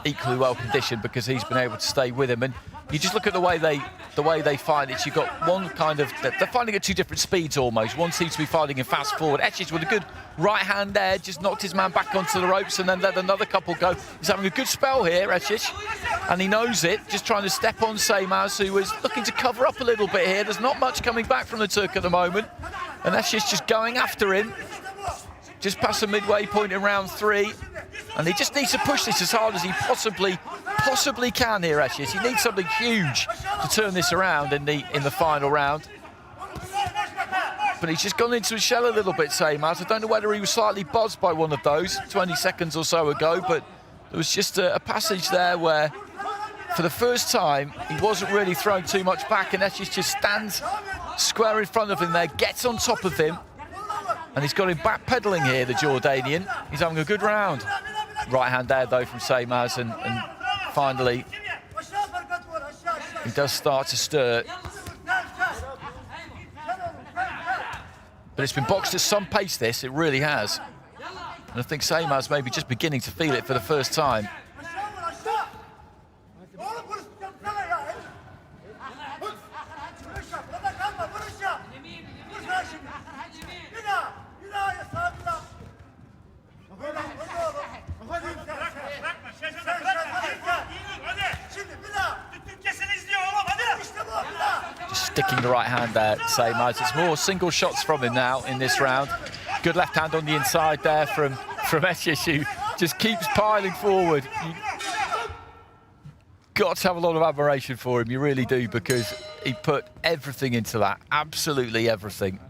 equally well conditioned because he's been able to stay with him. And you just look at the way they fight it. You've got one kind of, they're fighting at 2 different speeds almost. One seems to be fighting in fast forward. ESHISH with a good right hand there, just knocked his man back onto the ropes and then let another couple go. He's having a good spell here, ESHISH, and he knows it, just trying to step on SAYMAZ, who is looking to cover up a little bit here. There's not much coming back from the Turk at the moment, and ESHISH just going after him, just past the midway point in round 3, and he just needs to push this as hard as he possibly can here, ESHISH. He needs something huge to turn this around in the final round. But he's just gone into his shell a little bit, SAYMAZ. I don't know whether he was slightly buzzed by one of those 20 seconds or so ago, but there was just a passage there where, for the first time, he wasn't really throwing too much back, and ESHISH just stands square in front of him there, gets on top of him, and he's got him backpedaling here, the Jordanian. He's having a good round. Right hand there, though, from SAYMAZ, and finally, he does start to stir. But it's been boxed at some pace, this, it really has. And I think SAYMAZ may be just beginning to feel it for the first time. Just sticking the right hand there, SAYMAZ. It's more single shots from him now in this round. Good left hand on the inside there from ESHISH, who just keeps piling forward. You got to have a lot of admiration for him, you really do, because he put everything into that, absolutely everything.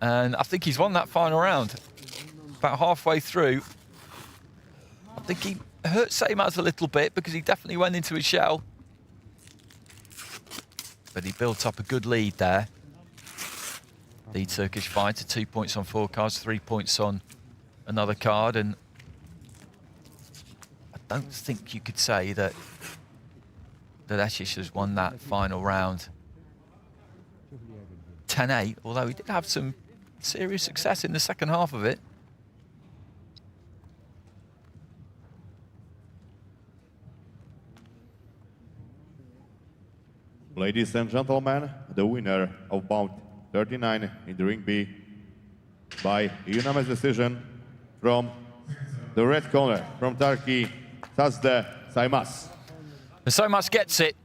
And I think he's won that final round. About halfway through, I think he hurt SAYMAZ a little bit because he definitely went into his shell. But he built up a good lead there. The Turkish fighter, 2 points on 4 cards, 3 points on another card, and I don't think you could say that ESHISH has won that final round 10-8, although he did have some serious success in the second half of it. Ladies and gentlemen, the winner of bout 39 in the ring B by unanimous decision from the red corner from Turkey, Sehzade SAYMAZ. SAYMAZ gets it,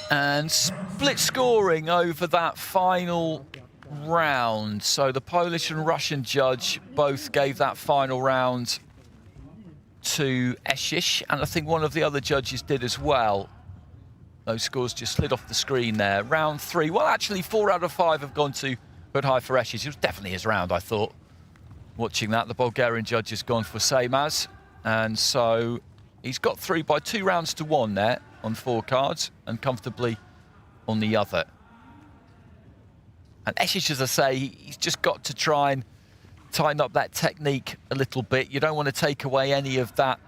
and split scoring over that final round. So the Polish and Russian judge both gave that final round to ESHISH, and I think one of the other judges did as well. Those scores just slid off the screen there. Round 3, well, actually 4 out of 5 have gone to Huthaifa ESHISH. It was definitely his round, I thought. Watching that, the Bulgarian judge has gone for SAYMAZ, and so he's got through by 2 rounds to 1 there on 4 cards, and comfortably on the other. And ESHISH, as I say, he's just got to try and tighten up that technique a little bit. You don't want to take away any of that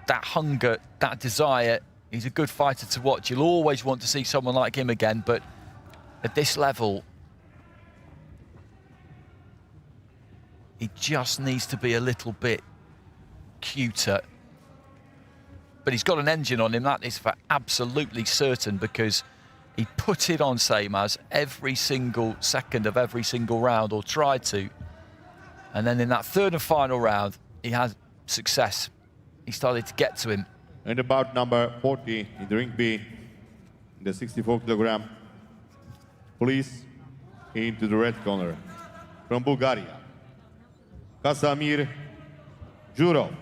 hunger, that desire. He's a good fighter to watch. You'll always want to see someone like him again, but at this level, he just needs to be a little bit cuter. But he's got an engine on him, that is for absolutely certain, because he put it on SAYMAZ every single second of every single round, or tried to. And then in that third and final round, he had success. He started to get to him. And about number 40 in the ring B, the 64 kilogram, please into the red corner. From Bulgaria, Krasimir Jurov.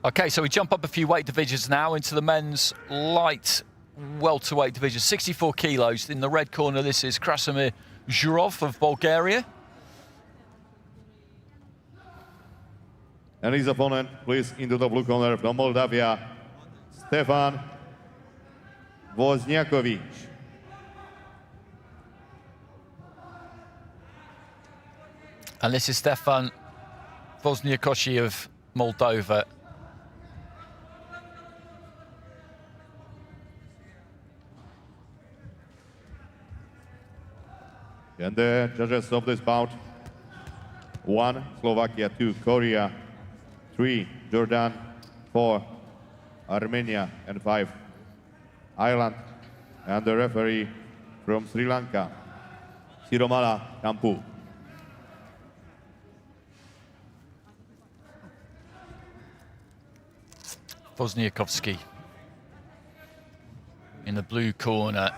Okay, so we jump up a few weight divisions now into the men's light welterweight division, 64 kilos. In the red corner, this is Krasimir Jurov of Bulgaria. And his opponent, please into the blue corner from Moldavia, Stefan Wozniakowicz. And this is Stefan Wozniakowski of Moldova. And the judges of this bout: 1, Slovakia; 2, Korea; 3, Jordan; 4, Armenia; and 5, Ireland. And the referee from Sri Lanka, Siromala Kampu. Wozniakowski in the blue corner.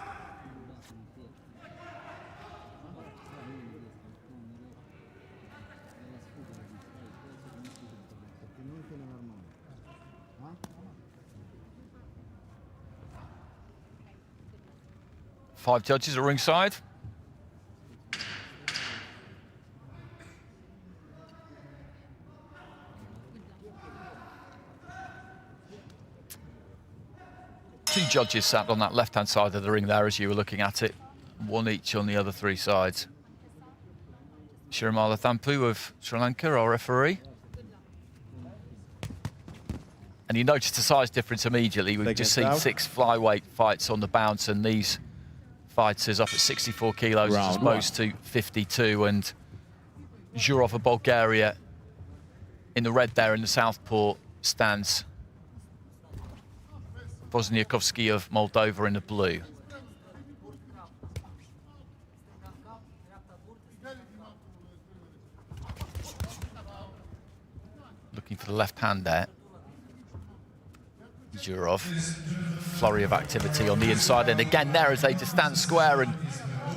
Five judges at ringside. Two judges sat on that left-hand side of the ring there as you were looking at it. One each on the other three sides. Siromala Thampu of Sri Lanka, our referee. And you notice the size difference immediately. We've just seen 6 flyweight fights on the bounce, and these fighters up at 64 kilos as opposed to 52. And Zhurov of Bulgaria in the red there in the southpaw stands. Wozniakowski of Moldova in the blue. Looking for the left hand there. Zhurov. Flurry of activity on the inside. And again there as they just stand square and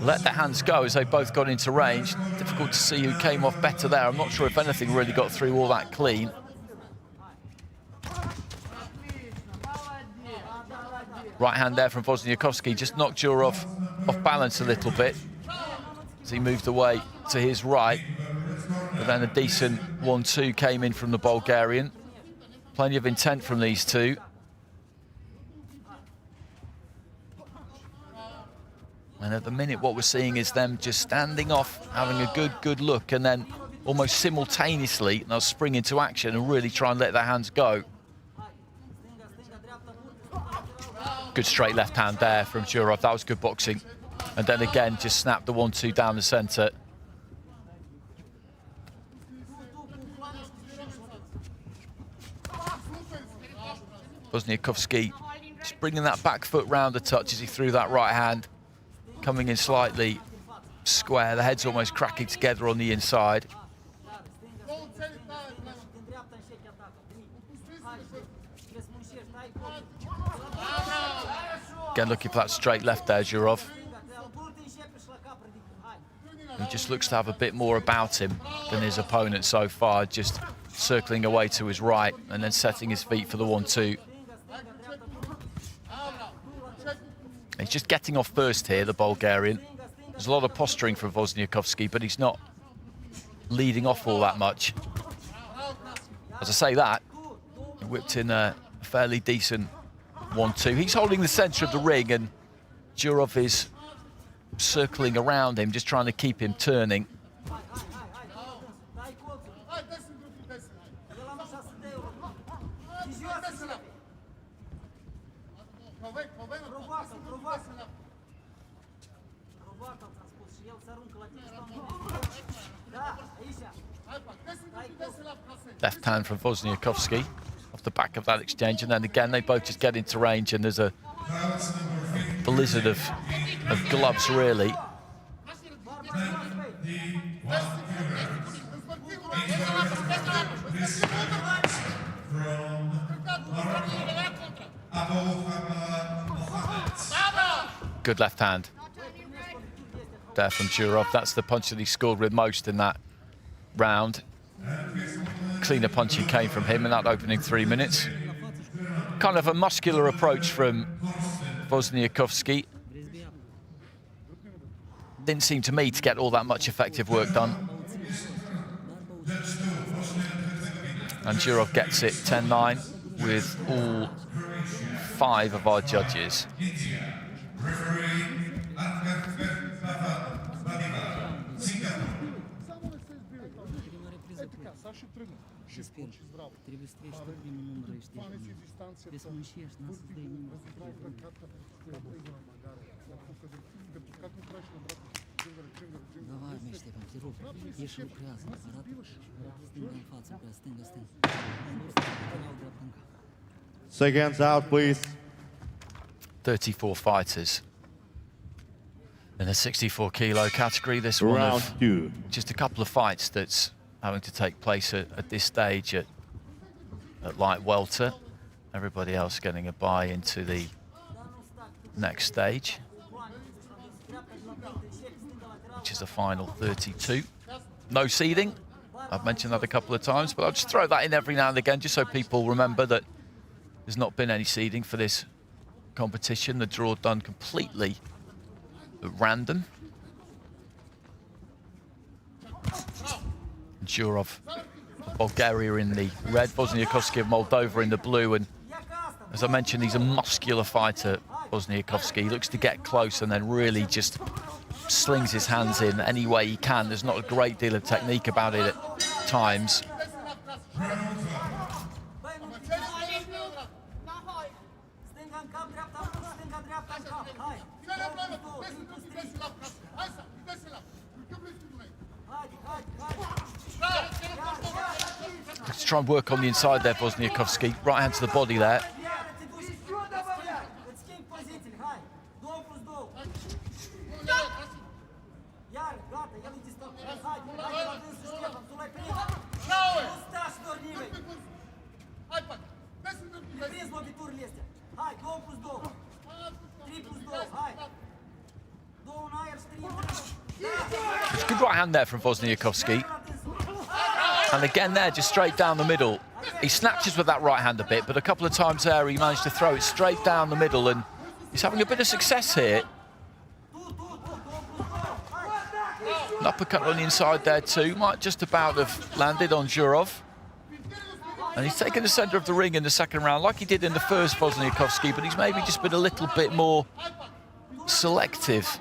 let the hands go as they both got into range. Difficult to see who came off better there. I'm not sure if anything really got through all that clean. Right hand there from Wozniakowski just knocked Zhurov off balance a little bit as he moved away to his right. But then a decent 1-2 came in from the Bulgarian. Plenty of intent from these two. And at the minute, what we're seeing is them just standing off, having a good look, and then almost simultaneously, they'll spring into action and really try and let their hands go. Good straight left hand there from Zhurov. That was good boxing. And then again, just snapped the 1-2 down the center. Wozniakowski just bringing that back foot round a touch as he threw that right hand. Coming in slightly square. The head's almost cracking together on the inside. Again, looking for that straight left there, Zhurov. He just looks to have a bit more about him than his opponent so far, just circling away to his right and then setting his feet for the 1-2. He's just getting off first here, the Bulgarian. There's a lot of posturing from Wozniakowski, but he's not leading off all that much. As I say that, he whipped in a fairly decent 1-2. He's holding the center of the ring, and Zhurov is circling around him, just trying to keep him turning. Left hand from Wozniakowski off the back of that exchange, and then again they both just get into range, and there's a blizzard of gloves really. From Good left hand there from Zhurov. That's the punch that he scored with most in that round. Cleaner punching came from him in that opening 3 minutes. Kind of a muscular approach from WOZNEACOVSCHI. Didn't seem to me to get all that much effective work done. And Zhurov gets it 10-9 with all 5 of our judges. Seconds out, please. 34 fighters in the 64 kilo category. This one Round of 2. just a couple of fights that's having to take place at this stage at light welter. Everybody else getting a bye into the next stage, which is the final 32. No seeding. I've mentioned that a couple of times, but I'll just throw that in every now and again just so people remember that there's not been any seeding for this competition. The draw done completely at random. Zhurov of Bulgaria in the red, WOZNEACOVSCHI of Moldova in the blue, and as I mentioned, he's a muscular fighter, WOZNEACOVSCHI. He looks to get close and then really just slings his hands in any way he can. There's not a great deal of technique about it at times. Let's try and work on the inside there, WOZNEACOVSCHI. Right hand to the body there. It's a good right hand there from WOZNEACOVSCHI. And again there, just straight down the middle. He snatches with that right hand a bit, but a couple of times there he managed to throw it straight down the middle, and he's having a bit of success here. An uppercut on the inside there too, might just about have landed on Zhurov. And he's taken the centre of the ring in the second round, like he did in the first WOZNEACOVSCHI, but he's maybe just been a little bit more selective.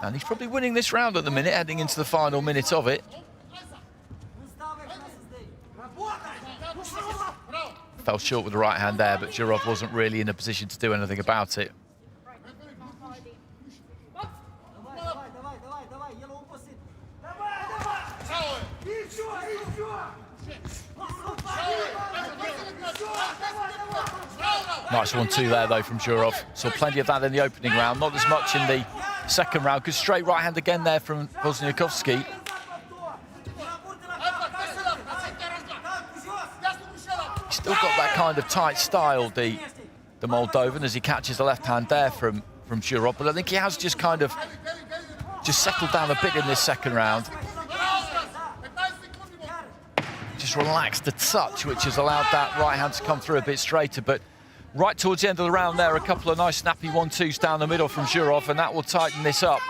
And he's probably winning this round at the minute, heading into the final minute of it. Fell short with the right hand there, but Zhurov wasn't really in a position to do anything about it. Nice 1-2 there, though, from Zhurov. Saw plenty of that in the opening round, not as much in the second round. Good straight right hand again there from WOZNEACOVSCHI. He's still got that kind of tight style, the Moldovan, as he catches the left hand there from Zhurov. But I think he has just kind of settled down a bit in this second round. Just relaxed a touch, which has allowed that right hand to come through a bit straighter. But right towards the end of the round there, a couple of nice snappy 1-2s down the middle from Zhurov, and that will tighten this up.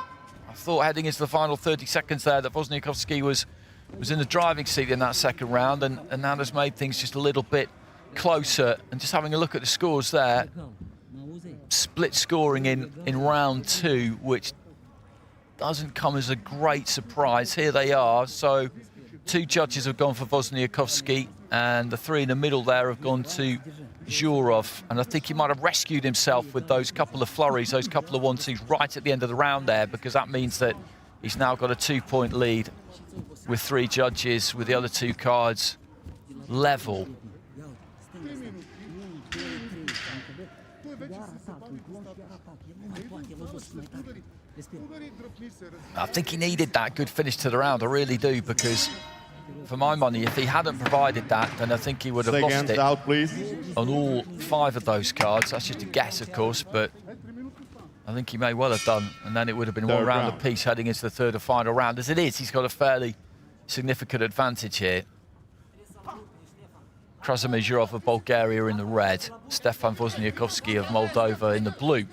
I thought heading into the final 30 seconds there that WOZNEACOVSCHI was in the driving seat in that second round, and that has made things just a little bit closer. And just having a look at the scores there, split scoring in round 2, which doesn't come as a great surprise. Here they are. So 2 judges have gone for WOZNEACOVSCHI, and the 3 in the middle there have gone to Zhurov. And I think he might have rescued himself with those couple of flurries, those couple of 1-2s right at the end of the round there, because that means that he's now got a 2-point lead with 3 judges, with the other 2 cards level. I think he needed that good finish to the round, I really do, because for my money, if he hadn't provided that, then I think he would have lost Seconds it out, please. on all 5 of those cards. That's just a guess, of course, but I think he may well have done. And then it would have been one Third round round. apiece heading into the third and final round. As it is, he's got a fairly significant advantage here. Krasimir GEROV of Bulgaria in the red, Stefan VOZNEACOVSCHI of Moldova in the blue.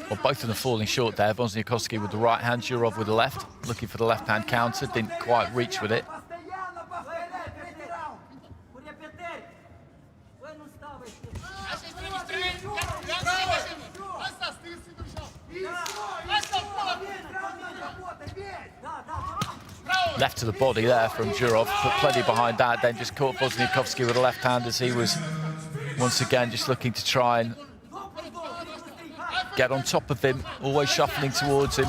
Well, both of them falling short there. VOZNEACOVSCHI with the right hand, GEROV with the left, looking for the left hand counter, didn't quite reach with it. Left to the body there from GEROV, put plenty behind that, then just caught VOZNEACOVSCHI with the left hand as he was once again just looking to try and get on top of him, always shuffling towards him.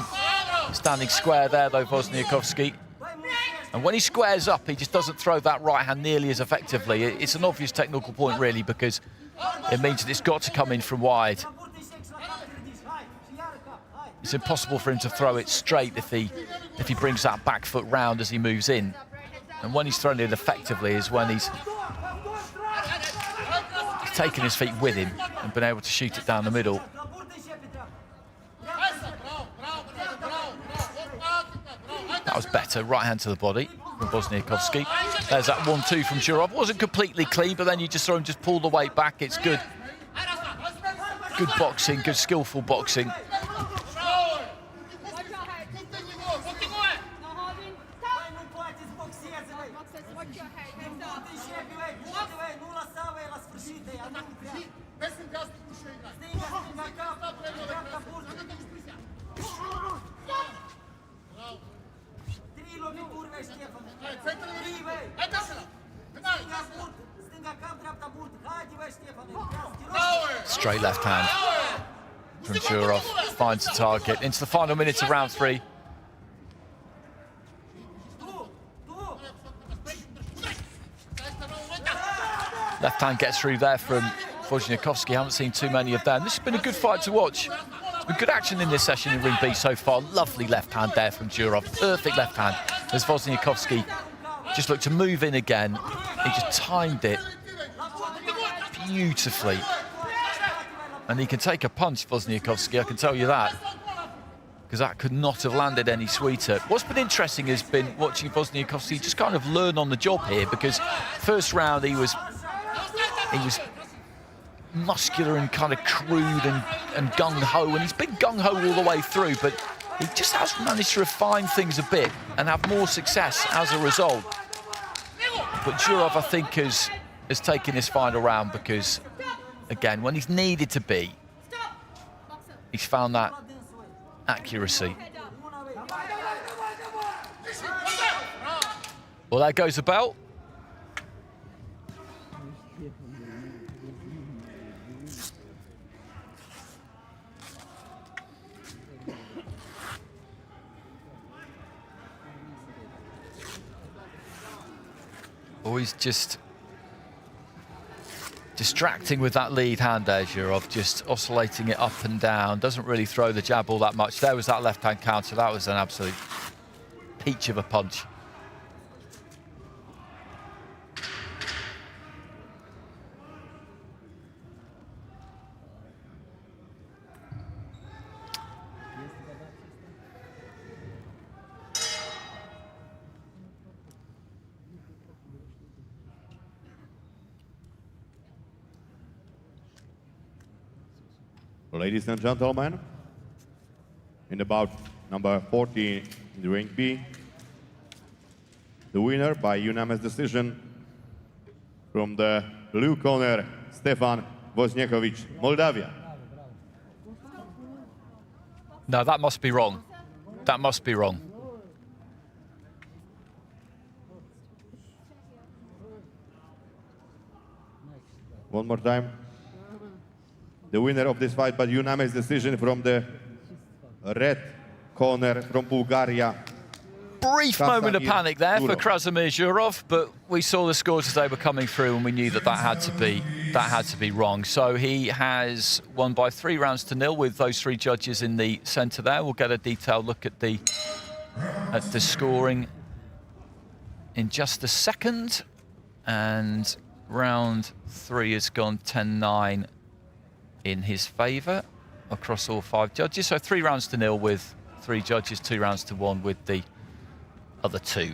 Standing square there though, VOZNEACOVSCHI. And when he squares up, he just doesn't throw that right hand nearly as effectively. It's an obvious technical point really, because it means that it's got to come in from wide. It's impossible for him to throw it straight if he brings that back foot round as he moves in. And when he's thrown it effectively is when he's taken his feet with him and been able to shoot it down the middle. That was better, right hand to the body from VOZNEACOVSCHI. There's that 1-2 from GEROV. Wasn't completely clean, but then you just saw him just pull the weight back. It's good. Good boxing, good skillful boxing. Straight left hand from GEROV, finds the target. Into the final minutes of round 3. Left hand gets through there from VOZNEACOVSCHI. Haven't seen too many of them. This has been a good fight to watch. There's been good action in this session in Ring B so far. Lovely left hand there from GEROV. Perfect left hand as VOZNEACOVSCHI just looked to move in again. He just timed it beautifully. And he can take a punch, VOZNEACOVSCHI, I can tell you that, because that could not have landed any sweeter. What's been interesting has been watching VOZNEACOVSCHI just kind of learn on the job here, because first round he was muscular and kind of crude and gung-ho, and he's been gung-ho all the way through, but he just has managed to refine things a bit and have more success as a result. But GEROV, I think, has taken this final round because, again, when he's needed to be, he's found that accuracy. Well, there goes the bell. Always just distracting with that lead hand there, GEROV, just oscillating it up and down. Doesn't really throw the jab all that much. There was that left-hand counter. That was an absolute peach of a punch. Ladies and gentlemen, in the bout number 14 in the ring B, the winner by unanimous decision from the blue corner, Stefan Wozniakowicz, Moldavia. No, that must be wrong. That must be wrong. One more time. The winner of this fight by unanimous decision from the red corner from Bulgaria. Brief moment of panic there for Turov. Krasimir GEROV, but we saw the scores as they were coming through, and we knew that had to be wrong. So he has won by 3 rounds to 0 with those 3 judges in the centre there. We'll get a detailed look at the at the scoring in just a second. And round 3 has gone 10-9 in his favour across all 5 judges. So 3 rounds to 0 with 3 judges, 2 rounds to 1 with the other 2.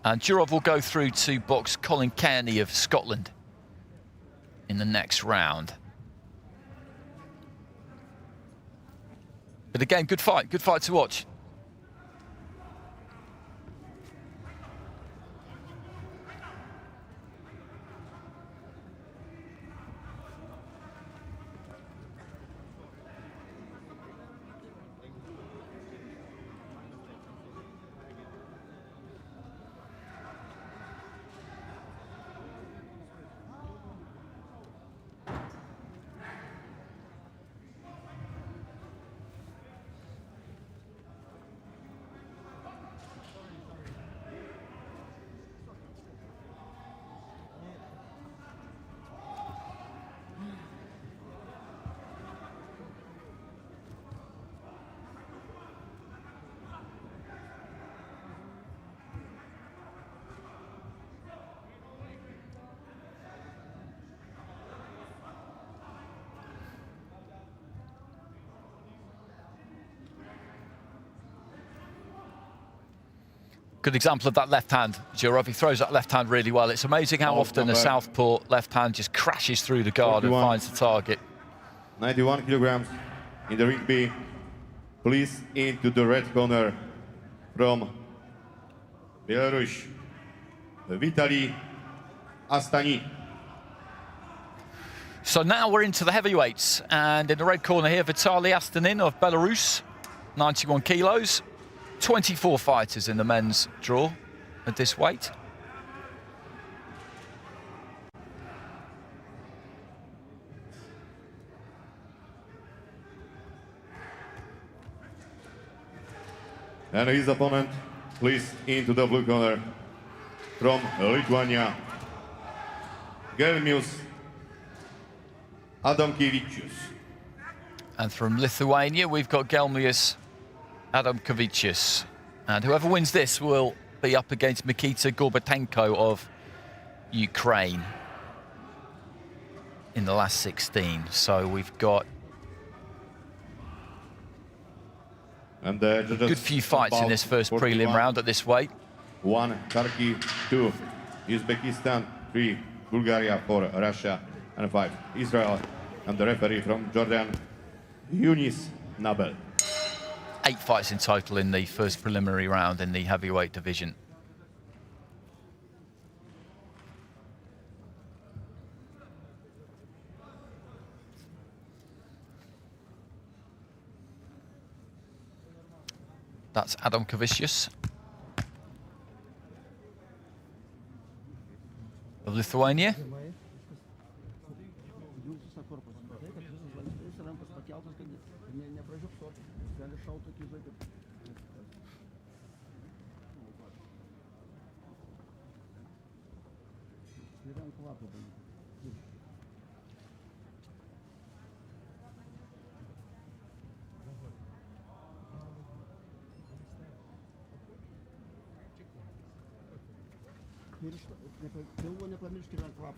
And ZHUROV will go through to box Colin Kearney of Scotland in the next round. But again, good fight to watch. Good example of that left hand, ZHUROV. He throws that left hand really well. It's amazing how often a southpaw left hand just crashes through the guard and finds the target. 91 kilograms in the ring B. Please into the red corner from Belarus, Vitali, ASTANIN. So now we're into the heavyweights, and in the red corner here, Vitali ASTANIN of Belarus, 91 kilos. 24 fighters in the men's draw at this weight. And his opponent, please into the blue corner from Lithuania, Gelmius ADOMKEVICIUS. And from Lithuania, we've got Gelmius ADOMKEVICIUS. And whoever wins this will be up against Mikita Gorbatenko of Ukraine in the last 16. So we've got And a good few fights in this first prelim round at this weight. 1 Turkey, 2 Uzbekistan, 3 Bulgaria, 4 Russia, and 5 Israel. And the referee from Jordan, Yunis Nabel. 8 fights in total in the first preliminary round in the heavyweight division. That's ADOMKEVICIUS of Lithuania.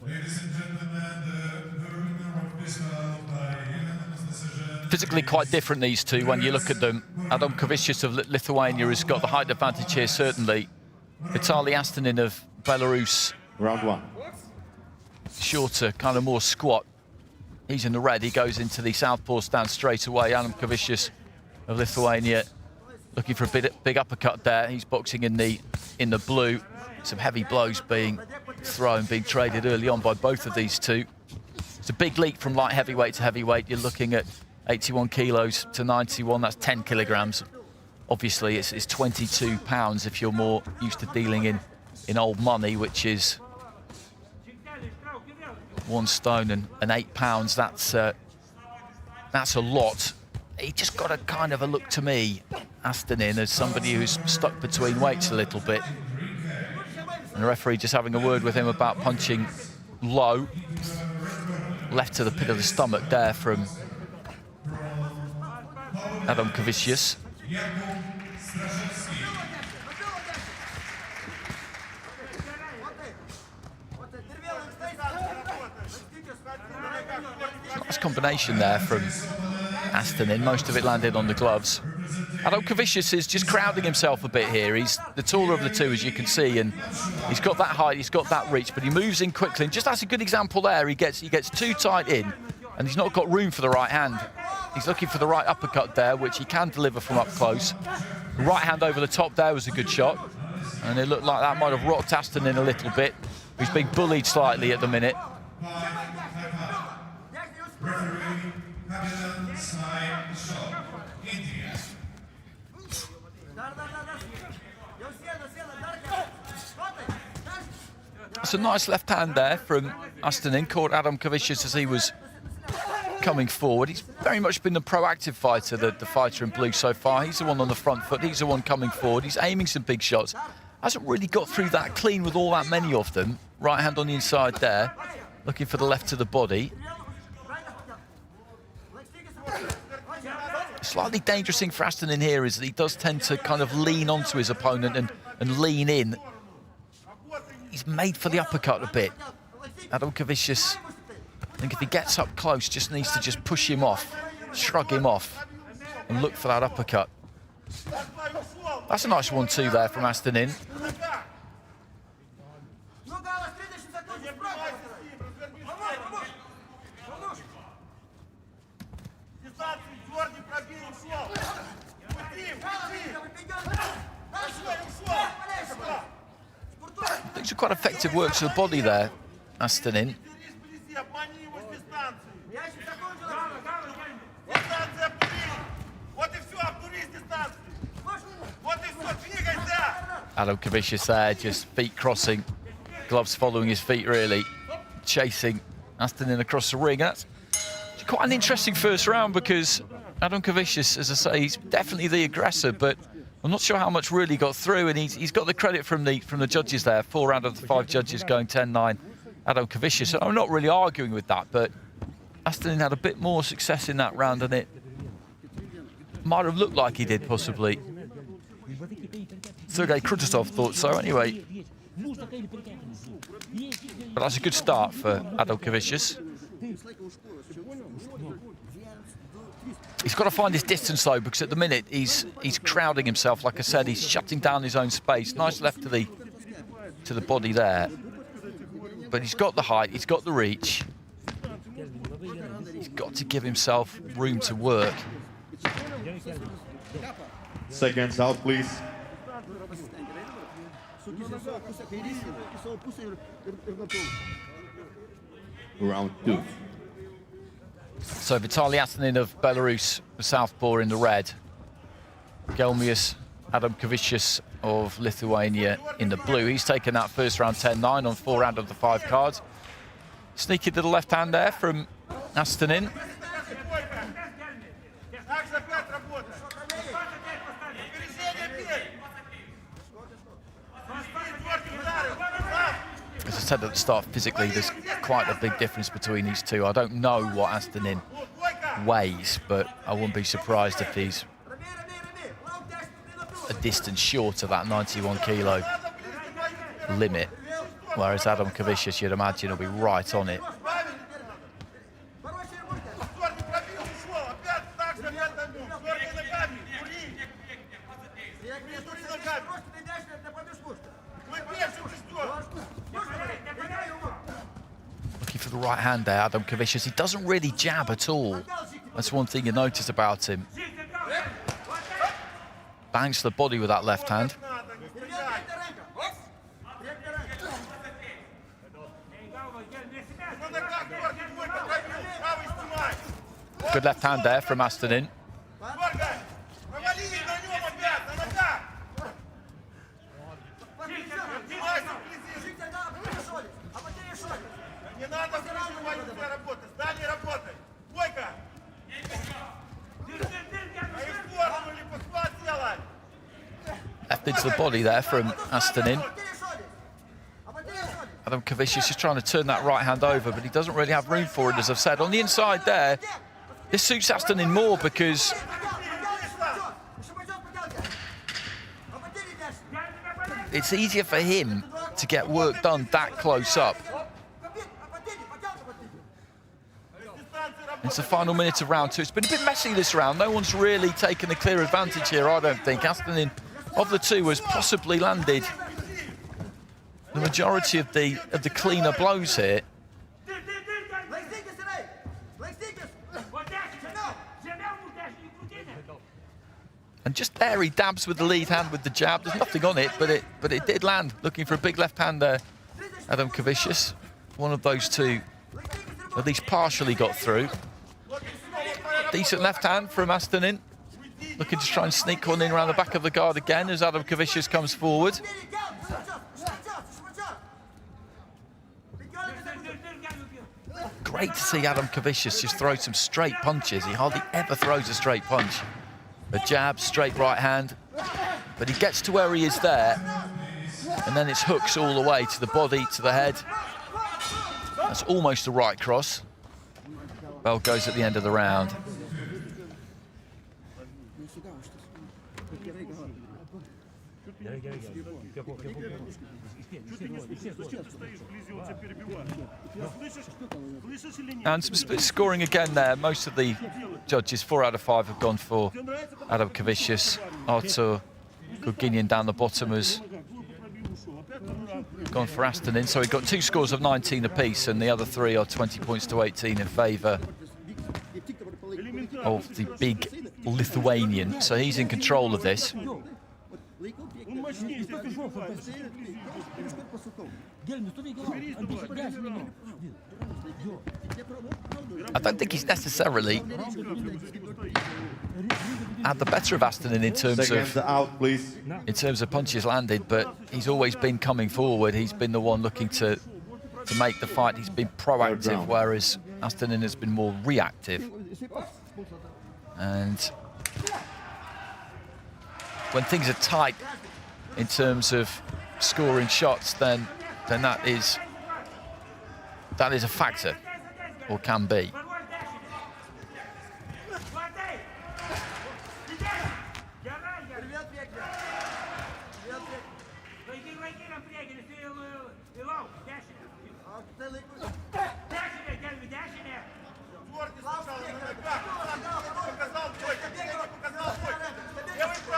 Ladies and gentlemen, the winner of this bout by unanimous decision. Physically quite different, these two, when you look at them. ADOMKEVICIUS of Lithuania has got the height advantage here, certainly. Vitali ASTANIN of Belarus. Round 1. Shorter, kind of more squat. He's in the red, he goes into the southpaw stand straight away. ADOMKEVICIUS of Lithuania looking for a big uppercut there. He's boxing in the blue. Some heavy blows being thrown, being traded early on by both of these two. It's a big leap from light heavyweight to heavyweight. You're looking at 81 kilos to 91, that's 10 kilograms. Obviously, it's 22 pounds if you're more used to dealing in old money, which is 1 stone and 8 pounds. That's a lot. He just got a kind of a look to me, ASTANIN, as somebody who's stuck between weights a little bit. And the referee just having a word with him about punching low. Left to the pit of the stomach there from ADOMKEVICIUS. Nice combination there from ASTANIN. Most of it landed on the gloves. ADOMKEVICIUS is just crowding himself a bit here. He's the taller of the two, as you can see, and he's got that height, he's got that reach, but he moves in quickly. And just that's a good example there. He gets too tight in, and he's not got room for the right hand. He's looking for the right uppercut there, which he can deliver from up close. The right hand over the top there was a good shot, and it looked like that might have rocked ASTANIN a little bit. He's being bullied slightly at the minute. That's a nice left hand there from ASTANIN, caught ADOMKEVICIUS as he was coming forward. He's very much been the proactive fighter, the fighter in blue so far. He's the one on the front foot, he's the one coming forward. He's aiming some big shots. Hasn't really got through that clean with all that many of them. Right hand on the inside there, looking for the left to the body. Slightly dangerous thing for ASTANIN here is that he does tend to kind of lean onto his opponent and lean in. He's made for the uppercut a bit. ADOMKEVICIUS, I think if he gets up close, just needs to just push him off, shrug him off, and look for that uppercut. That's a nice 1-2 there from ASTANIN. These are quite effective work to the body there, ASTANIN. ADOMKEVICIUS there, just feet crossing, gloves following his feet really, chasing ASTANIN across the ring. That's quite an interesting first round because ADOMKEVICIUS, as I say, he's definitely the aggressor, but I'm not sure how much really got through, and he's got the credit from the judges there. 4 out of the 5 judges going 10-9 ADOMKEVICIUS. So I'm not really arguing with that, but ASTANIN had a bit more success in that round than it might have looked like he did, possibly. Sergei Krutosov thought so anyway. But that's a good start for ADOMKEVICIUS. He's got to find his distance though, because at the minute he's crowding himself. Like I said, he's shutting down his own space. Nice left to the body there. But he's got the height, he's got the reach. He's got to give himself room to work. Seconds out, please. Round 2. So Vitali ASTANIN of Belarus, the southpaw in the red. Gelmius ADOMKEVICIUS of Lithuania in the blue. He's taken that first round 10-9 on 4 out of the 5 cards. Sneaky little left hand there from ASTANIN. As I said at the start, physically there's quite a big difference between these two. I don't know what ASTANIN weighs, but I wouldn't be surprised if he's a distance short of that 91 kilo limit, whereas ADOMKEVICIUS, you'd imagine, will be right on it. Looking for the right hand there, ADOMKEVICIUS. He doesn't really jab at all. That's one thing you notice about him. Bangs to the body with that left hand. Good left hand there from ASTANIN. Left into the body there from ASTANIN. ADOMKEVICIUS just trying to turn that right hand over, but he doesn't really have room for it, as I've said. On the inside there, this suits ASTANIN more because it's easier for him to get work done that close up. It's the final minute of round 2. It's been a bit messy this round. No one's really taken a clear advantage here, I don't think. ASTANIN, of the two, has possibly landed the majority of the cleaner blows here. And just there, he dabs with the lead hand with the jab. There's nothing on it, but it did land. Looking for a big left hand there, ADOMKEVICIUS. One of those two at least partially got through. Decent left hand from ASTANIN. Looking to try and sneak one in around the back of the guard again as ADOMKEVICIUS comes forward. Great to see ADOMKEVICIUS just throw some straight punches. He hardly ever throws a straight punch. A jab, straight right hand, but he gets to where he is there, and then it's hooks all the way to the body, to the head. That's almost a right cross. Bell goes at the end of the round. And some split scoring again there. Most of the judges, 4 out of 5, have gone for ADOMKEVICIUS. Artur Gurginian down the bottom has gone for ASTANIN. So he got 2 scores of 19 apiece, and the other 3 are 20 points to 18 in favour of the big Lithuanian. So he's in control of this. I don't think he's necessarily had the better of ASTANIN in terms of punches landed, but he's always been coming forward. He's been the one looking to make the fight. He's been proactive, whereas ASTANIN has been more reactive. And when things are tight in terms of scoring shots, then that is a factor, or can be.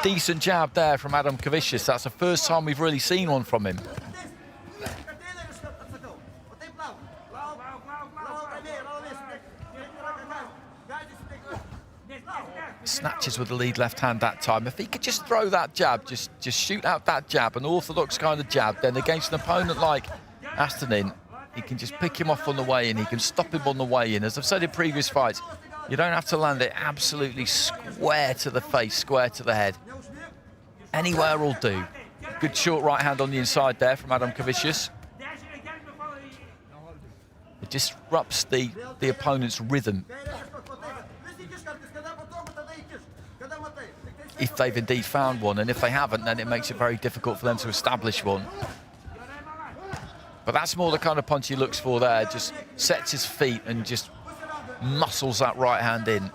Decent jab there from ADOMKEVICIUS. That's the first time we've really seen one from him. Snatches with the lead left hand that time. If he could just throw that jab, just shoot out that jab, an orthodox kind of jab, then against an opponent like ASTANIN, he can just pick him off on the way in. He can stop him on the way in. As I've said in previous fights, you don't have to land it absolutely square to the face, square to the head. Anywhere will do. Good short right hand on the inside there from ADOMKEVICIUS. It disrupts the opponent's rhythm, if they've indeed found one, and if they haven't, then it makes it very difficult for them to establish one. But that's more the kind of punch he looks for there. Just sets his feet and just muscles that right hand in.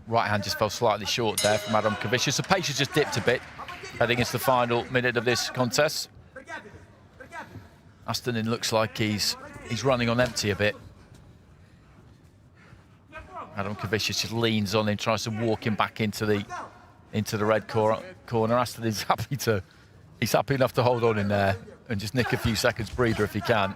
Right hand just fell slightly short there from ADOMKEVICIUS. The pace has just dipped a bit, heading into the final minute of this contest. ASTANIN looks like he's running on empty a bit. ADOMKEVICIUS just leans on him, tries to walk him back into the red corner. ASTANIN's happy enough to hold on in there and just nick a few seconds breather if he can.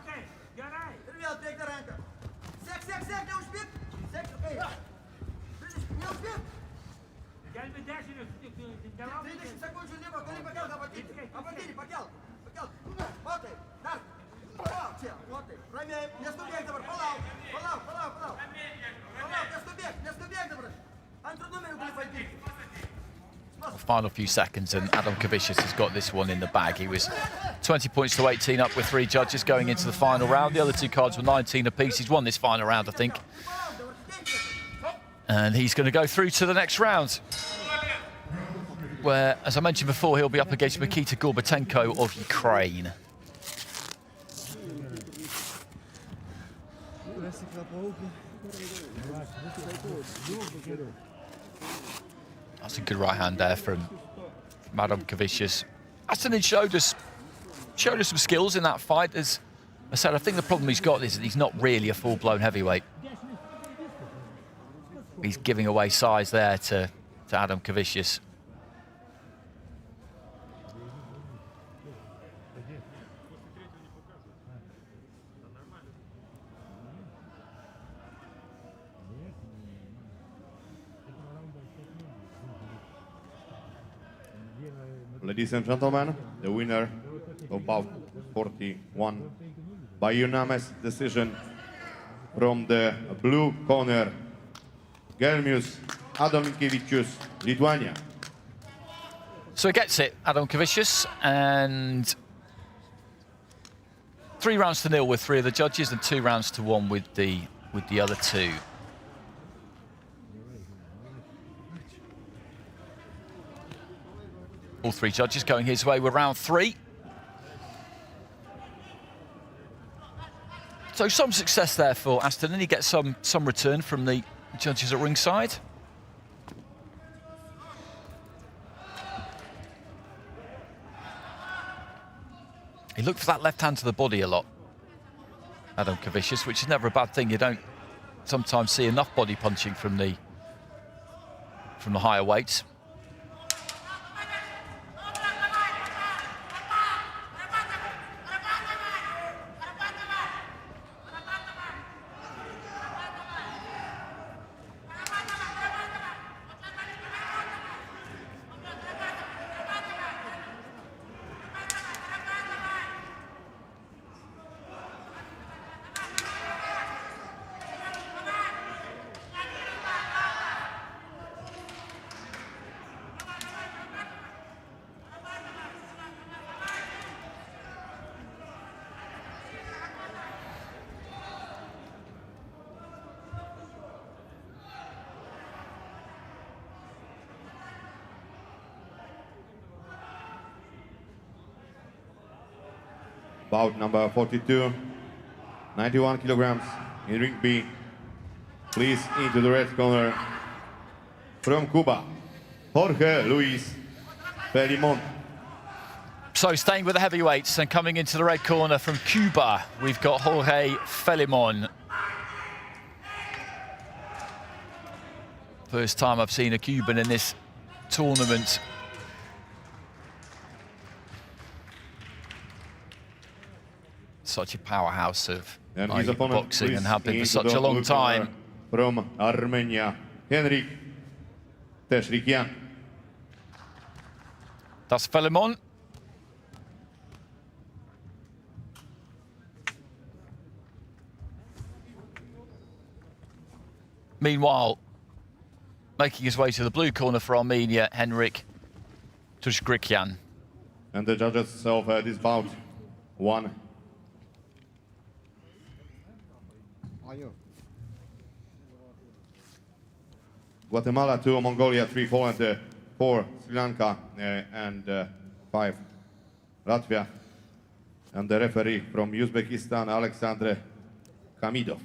final few seconds, and ADOMKEVICIUS has got this one in the bag. He was 20 points to 18 up with 3 judges going into the final round. The other 2 cards were 19 apiece. He's won this final round, I think. And he's going to go through to the next round, where, as I mentioned before, he'll be up against Mikita Gorbatenko of Ukraine. That's a good right hand there from ADOMKEVICIUS. ASTANIN showed us some skills in that fight. As I said, I think the problem he's got is that he's not really a full-blown heavyweight. He's giving away size there to ADOMKEVICIUS. Ladies and gentlemen, the winner of bout 41 by unanimous decision from the blue corner, Gerbiamas ADOMKEVICIUS, Lithuania. So he gets it, ADOMKEVICIUS, and 3 rounds to 0 with 3 of the judges, and 2 rounds to 1 with the other 2. All 3 judges going his way with round 3. So some success there for ASTANIN. He gets some return from the judges at ringside. He looked for that left hand to the body a lot, ADOMKEVICIUS, which is never a bad thing. You don't sometimes see enough body punching from the higher weights. Bout number 42, 91 kilograms in ring B. Please into the red corner from Cuba, Jorge Luis FELIMON. So staying with the heavyweights and coming into the red corner from Cuba, we've got Jorge FELIMON. First time I've seen a Cuban in this tournament. Such a powerhouse of boxing and have been for such a long time. From Armenia, Henrik Teshrikian. That's FELIMON. Meanwhile, making his way to the blue corner for Armenia, Henrik Teshrikian. And the judges of this bout, 1. Guatemala 2, Mongolia 3, Poland 4, Sri Lanka and 5, Latvia. And the referee from Uzbekistan, Alexander Kamidov.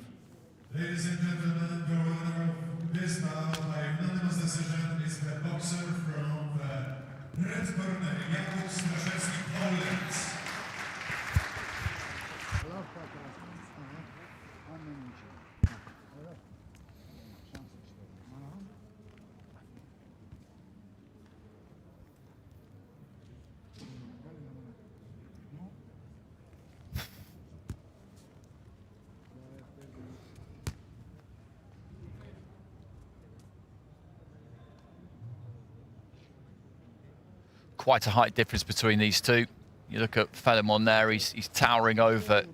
Ladies and gentlemen, the winner of this bout by unanimous decision is the boxer from the red corner, Jakub Straszewski, Poland. Quite a height difference between these two. You look at FELIMON there, he's towering over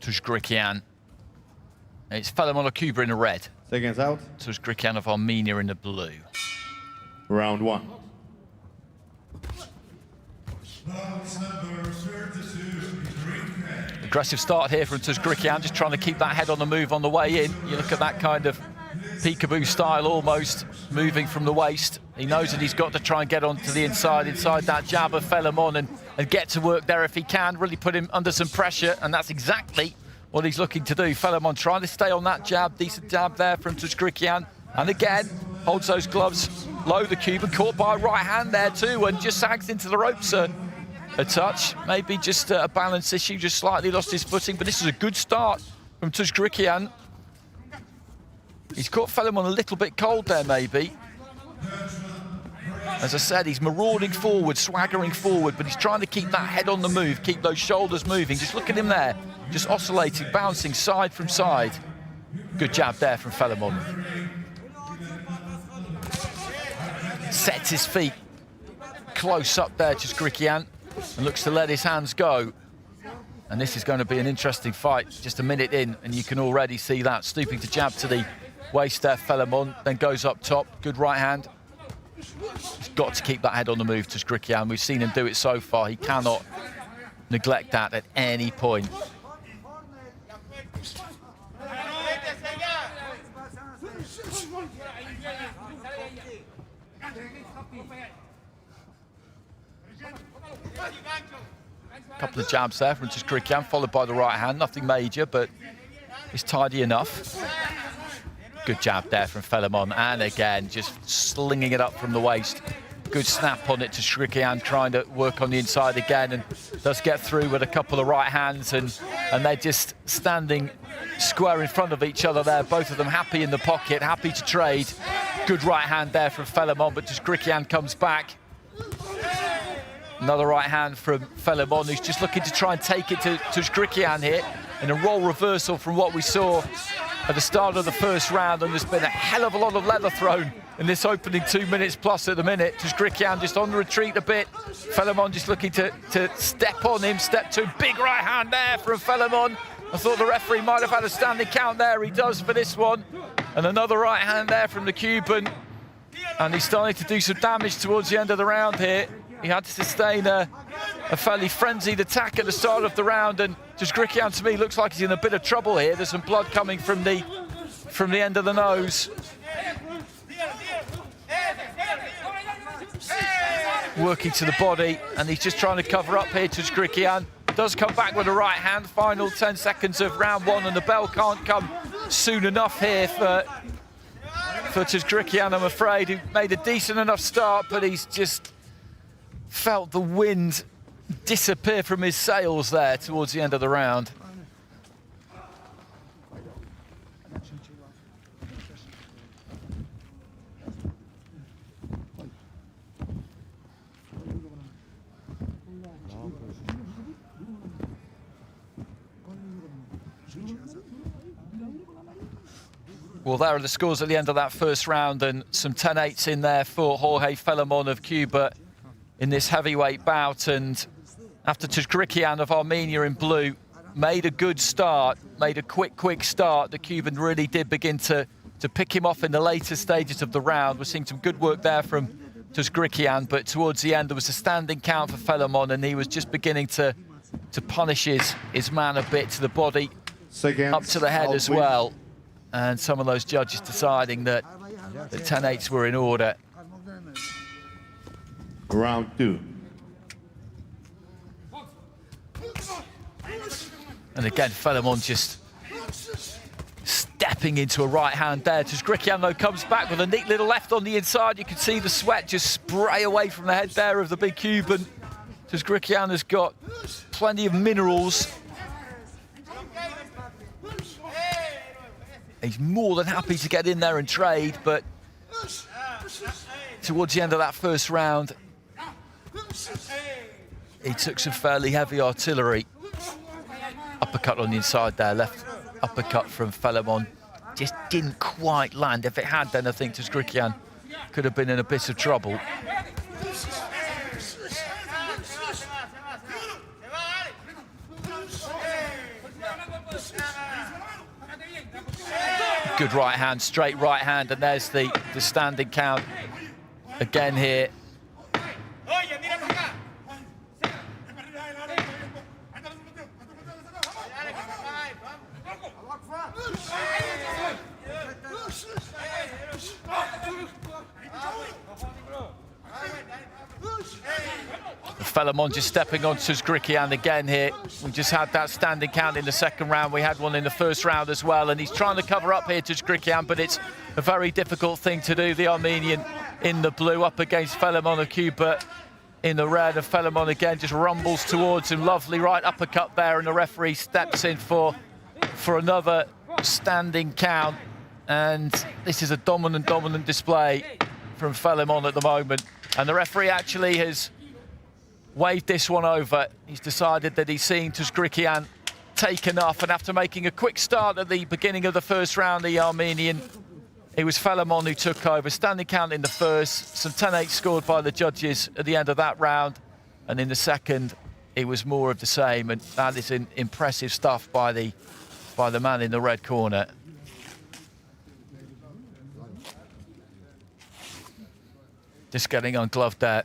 Teshrikian. It's FELIMON of Cuba in the red. Seconds out. Teshrikian of Armenia in the blue. Round 1. Box number 32, Green. Aggressive start here from Tuzgrikian, just trying to keep that head on the move on the way in. You look at that kind of peekaboo style almost, moving from the waist. He knows that he's got to try and get onto the inside that jab of FELIMON and get to work there if he can, really put him under some pressure, and that's exactly what he's looking to do. FELIMON trying to stay on that jab, decent jab there from Tuzgrikian, and again, holds those gloves low, the Cuban, caught by a right hand there too, and just sags into the ropes a touch, maybe just a balance issue, just slightly lost his footing, but this is a good start from Tuzgrikian. He's caught FELIMON a little bit cold there, maybe. As I said, he's marauding forward, swaggering forward, but he's trying to keep that head on the move, keep those shoulders moving. Just look at him there, just oscillating, bouncing side from side. Good jab there from FELIMON. Sets his feet close up there, Tuzgrikian, and looks to let his hands go. And this is going to be an interesting fight, just a minute in, and you can already see that. Stooping to jab to the waist there, FELIMON, then goes up top. Good right hand. He's got to keep that head on the move, Tuzgrikian. We've seen him do it so far. He cannot neglect that at any point. Couple of jabs there from Tuzgrikian, followed by the right hand. Nothing major, but it's tidy enough. Good jab there from FELIMON, and again, just slinging it up from the waist. Good snap on it, Tuzgrikian trying to work on the inside again, and does get through with a couple of right hands, and they're just standing square in front of each other there, both of them happy in the pocket, happy to trade. Good right hand there from FELIMON, but Tuzgrikian comes back. Another right hand from FELIMON, who's just looking to try and take it to Tuzgrikian here in a role reversal from what we saw at the start of the first round, and there's been a hell of a lot of leather thrown in this opening 2 minutes plus at the minute. Tuzgrikian just on the retreat a bit. FELIMON just looking to step on him, step to him. Big right hand there from FELIMON. I thought the referee might have had a standing count there. He does for this one. And another right hand there from the Cuban. And he's starting to do some damage towards the end of the round here. He had to sustain a fairly frenzied attack at the start of the round, and Tuzgrikian to me looks like he's in a bit of trouble here. There's some blood coming from the end of the nose. Working to the body, and he's just trying to cover up here. Tuzgrikian does come back with a right hand. Final 10 seconds of round one, and the bell can't come soon enough here for Tuzgrikian, I'm afraid. He made a decent enough start, but he's just felt the wind disappear from his sails there towards the end of the round. Well, there are the scores at the end of that first round, and some 10-8s in there for Jorge FELIMON of Cuba in this heavyweight bout. And after Tuzgrikian of Armenia in blue made a good start, made a quick start, the Cuban really did begin to pick him off in the later stages of the round. We're seeing some good work there from Tuzgrikian, but towards the end there was a standing count for FELIMON, and he was just beginning to punish his man a bit to the body, up to the head as well. And some of those judges deciding that the 10-8s were in order. Round 2. And again, FELIMON just stepping into a right hand there. Tuzgrikian, though, comes back with a neat little left on the inside. You can see the sweat just spray away from the head there of the big Cuban. Tuzgrikian has got plenty of minerals. He's more than happy to get in there and trade, but towards the end of that first round, he took some fairly heavy artillery. Uppercut on the inside there, left uppercut from FELIMON. Just didn't quite land. If it had, then I think Tuzgrikian could have been in a bit of trouble. Good right hand, straight right hand, and there's the standing count again here. FELIMON just stepping on Tuzgrikian again here. We just had that standing count in the second round. We had one in the first round as well, and he's trying to cover up here, Tuzgrikian, but it's a very difficult thing to do. The Armenian in the blue up against FELIMON of Cuba in the red, and FELIMON again just rumbles towards him. Lovely right uppercut there, and the referee steps in for another standing count. And this is a dominant display from FELIMON at the moment. And the referee actually has waved this one over. He's decided that he's seeing Tuzgrikian take enough, and after making a quick start at the beginning of the first round, the Armenian, it was FELIMON who took over. Standing count in the first, some 10-8 scored by the judges at the end of that round, and in the second it was more of the same, and that is impressive stuff by the man in the red corner. Just getting ungloved there,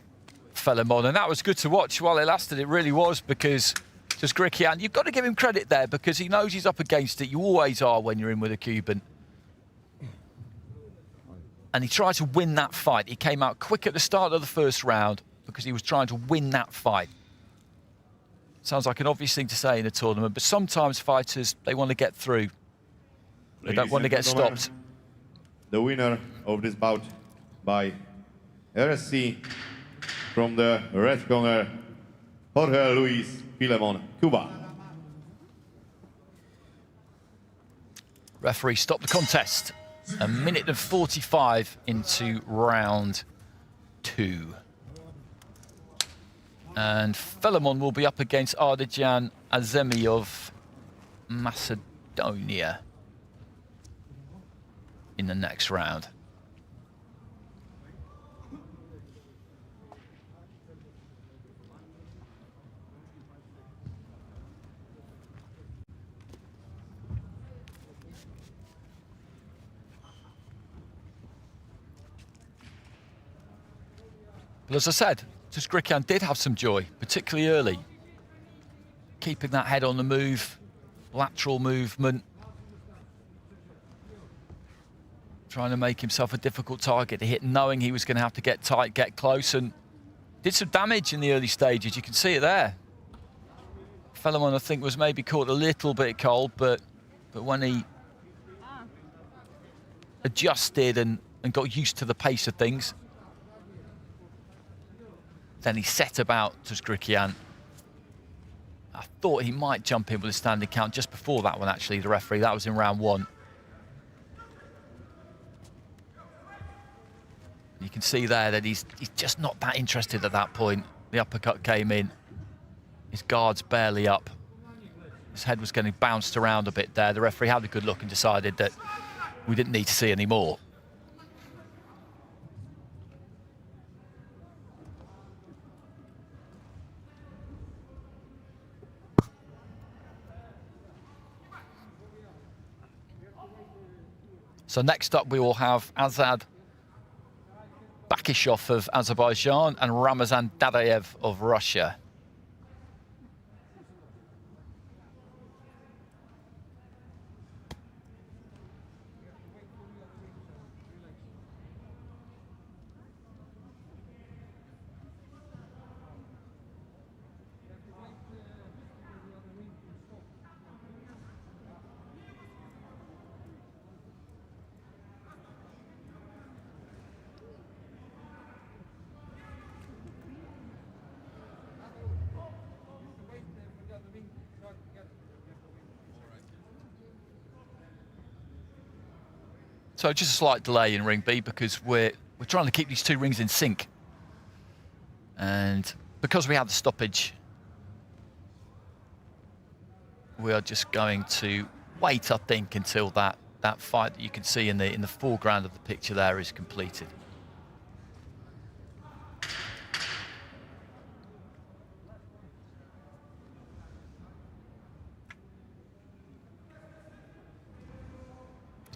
FELIMON, and that was good to watch while it lasted. It really was, because Tuzgrikian, you've got to give him credit there, because he knows he's up against it. You always are when you're in with a Cuban. And he tried to win that fight. He came out quick at the start of the first round because he was trying to win that fight. Sounds like an obvious thing to say in a tournament, but sometimes fighters, they want to get through. They don't want to get stopped. The winner of this bout by RSC from the red corner, Jorge Luis Filemon, Cuba. Referee stopped the contest. A minute and 45 into round 2. And FELIMON will be up against Ardijan Azemi of Macedonia in the next round. But as I said, Tuzgrikian did have some joy, particularly early. Keeping that head on the move, lateral movement. Trying to make himself a difficult target to hit, knowing he was going to have to get tight, get close, and did some damage in the early stages. You can see it there. FELIMON, I think, was maybe caught a little bit cold, but when he adjusted and got used to the pace of things, then he set about Tuzgrikian. I thought he might jump in with a standing count just before that one, actually, the referee. That was in round 1. You can see there that he's just not that interested at that point. The uppercut came in. His guard's barely up. His head was getting bounced around a bit there. The referee had a good look and decided that we didn't need to see any more. So next up we will have Azad Bakishov of Azerbaijan and Ramazan Dadayev of Russia. So just a slight delay in ring B because we're trying to keep these two rings in sync. And because we have the stoppage, we are just going to wait, I think, until that fight that you can see in the foreground of the picture there is completed.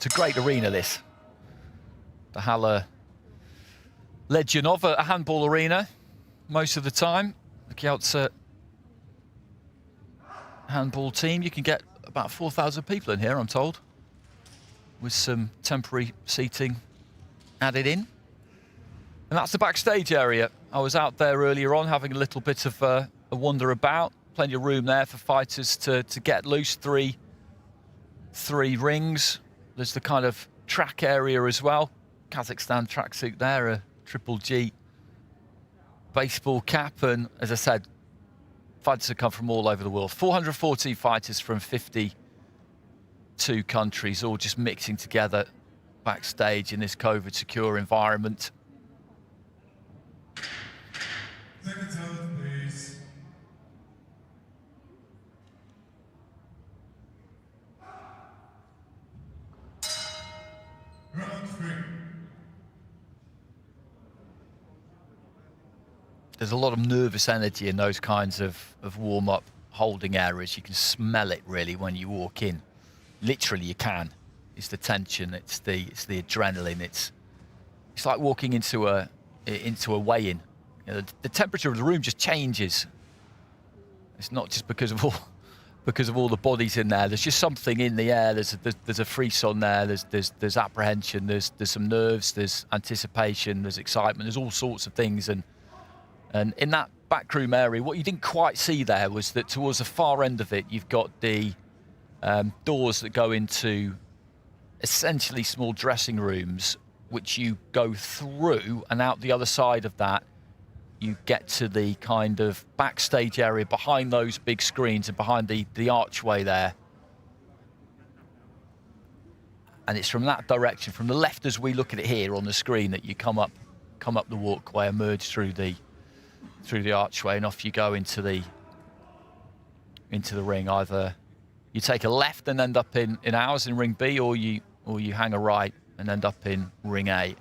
It's a great arena, this. The Halle legend of a handball arena most of the time. The Kielce handball team. You can get about 4,000 people in here, I'm told, with some temporary seating added in. And that's the backstage area. I was out there earlier on having a little bit of a wander about. Plenty of room there for fighters to get loose. Three rings. There's the kind of track area as well. Kazakhstan tracksuit there, a Triple G baseball cap. And as I said, fighters have come from all over the world. 414 fighters from 52 countries, all just mixing together backstage in this COVID secure environment. Seconds out, please. Round 3. There's a lot of nervous energy in those kinds of warm-up holding areas. You can smell it really when you walk in. Literally, you can. It's the tension. It's the adrenaline. It's like walking into a weigh-in. You know, the temperature of the room just changes. It's not just because of all the bodies in there. There's just something in the air. There's a frisson there. There's apprehension. There's some nerves. There's anticipation. There's excitement. There's all sorts of things. And in that backroom area, what you didn't quite see there was that towards the far end of it, you've got the doors that go into essentially small dressing rooms, which you go through, and out the other side of that, you get to the kind of backstage area behind those big screens and behind the archway there. And it's from that direction, from the left as we look at it here on the screen, that you come up the walkway, emerge through the archway, and off you go into the ring. Either you take a left and end up in ours in ring B, or you hang a right and end up in ring A.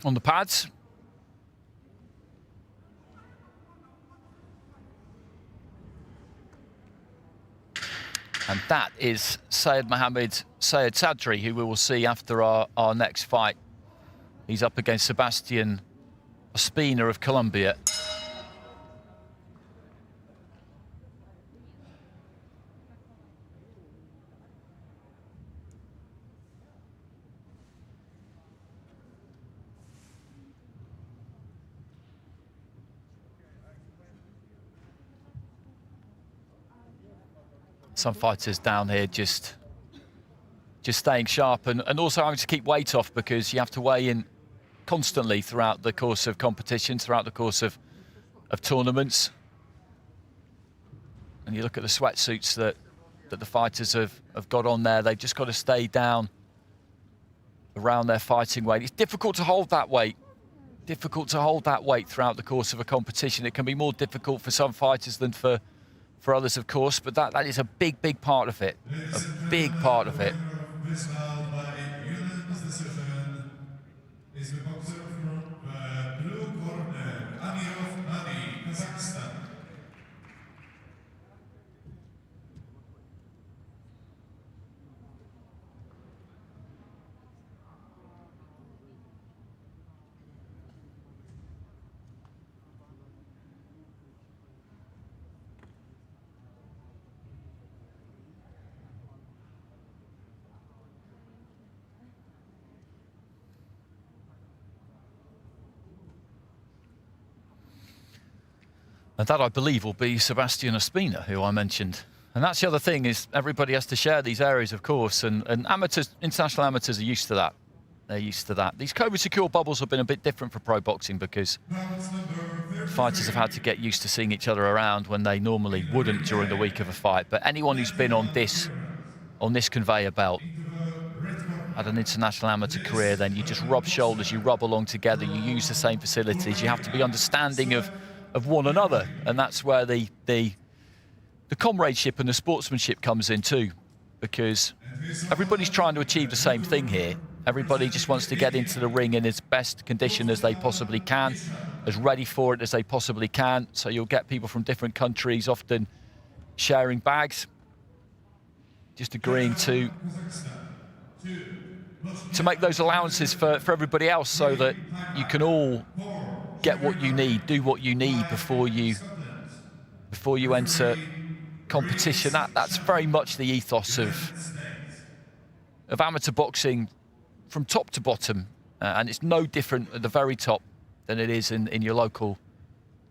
On the pads. And that is Sayed Mohammed Sayed Sadri, who we will see after our next fight. He's up against Sebastian Ospina of Colombia. Some fighters down here just staying sharp and also having to keep weight off, because you have to weigh in constantly throughout the course of competitions, throughout the course of tournaments. And you look at the sweatsuits that the fighters have got on there. They've just got to stay down around their fighting weight. It's difficult to hold that weight. Difficult to hold that weight throughout the course of a competition. It can be more difficult for some fighters than for others, of course, but that is a big part of it. A big part of it. This bout by unanimous decision is the boxer from the blue corner, MESSINEO, Kazakhstan. And that, I believe, will be Sebastian Ospina, who I mentioned. And that's the other thing, is everybody has to share these areas, of course, and amateurs, international amateurs are used to that. They're used to that. These COVID-secure bubbles have been a bit different for pro boxing because fighters have had to get used to seeing each other around when they normally wouldn't during the week of a fight. But anyone who's been on this conveyor belt at an international amateur career, then you just rub shoulders, you rub along together, you use the same facilities, you have to be understanding of one another, and that's where the comradeship and the sportsmanship comes in too, because everybody's trying to achieve the same thing here. Everybody just wants to get into the ring in as best condition as they possibly can, as ready for it as they possibly can. So you'll get people from different countries often sharing bags, just agreeing to make those allowances for everybody else so that you can all get what you need, do what you need before you enter competition. That's very much the ethos of amateur boxing from top to bottom, and it's no different at the very top than it is in your local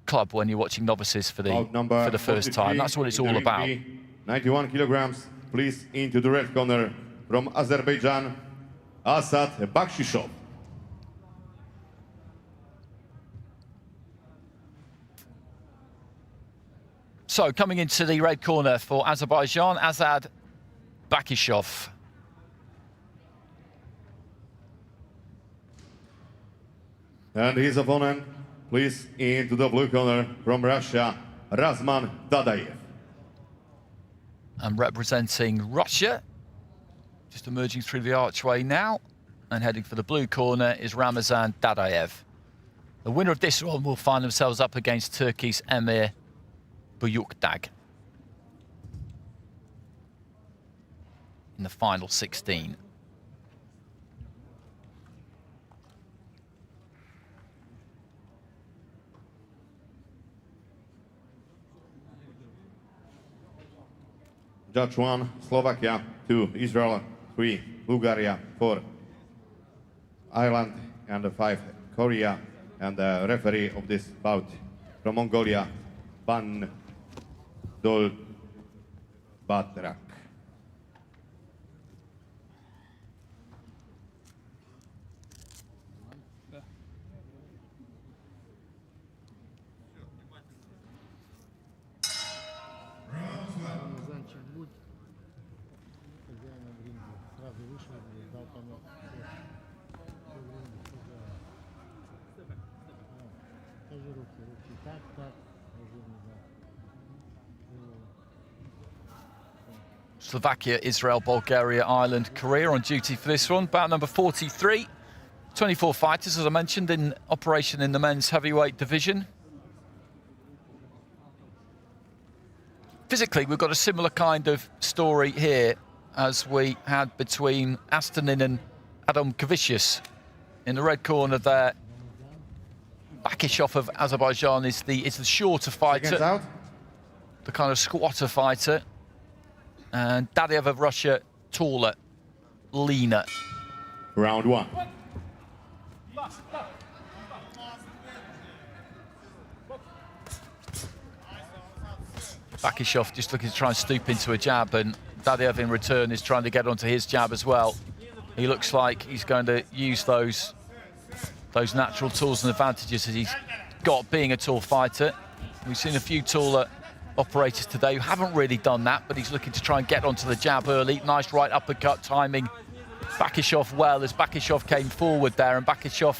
club when you're watching novices for the first time. That's what it's all about. 91 kilograms, please, into the red corner from Azerbaijan, Asad Bakshishov. So coming into the red corner for Azerbaijan, Asad Bakshishov. And his opponent, please, into the blue corner from Russia, Razman Dadayev. And representing Russia, just emerging through the archway now, and heading for the blue corner is Ramazan Dadayev. The winner of this one will find themselves up against Turkey's Emir Buyukdag in the final 16. Judge 1, Slovakia, 2, Israel, 3, Bulgaria, 4, Ireland, and 5, Korea, and the referee of this bout from Mongolia, Ban Dolbatrak. Замчик будет. Хозяина в ринге. Сразу вышел и дал понять. Скажи руки. Так. Slovakia, Israel, Bulgaria, Ireland, Korea on duty for this one. Bout number 43. 24 fighters, as I mentioned, in operation in the men's heavyweight division. Physically, we've got a similar kind of story here as we had between ASTANIN and ADOMKEVICIUS. In the red corner there, Bakshishov of Azerbaijan is the shorter fighter, the kind of squatter fighter. And Dadayev of Russia, taller, leaner. Round 1. Bakshishov just looking to try and stoop into a jab, and Dadayev in return is trying to get onto his jab as well. He looks like he's going to use those natural tools and advantages that he's got being a tall fighter. We've seen a few taller operators today who haven't really done that, but he's looking to try and get onto the jab early. Nice right uppercut timing Bakshishov well as Bakshishov came forward there, and Bakshishov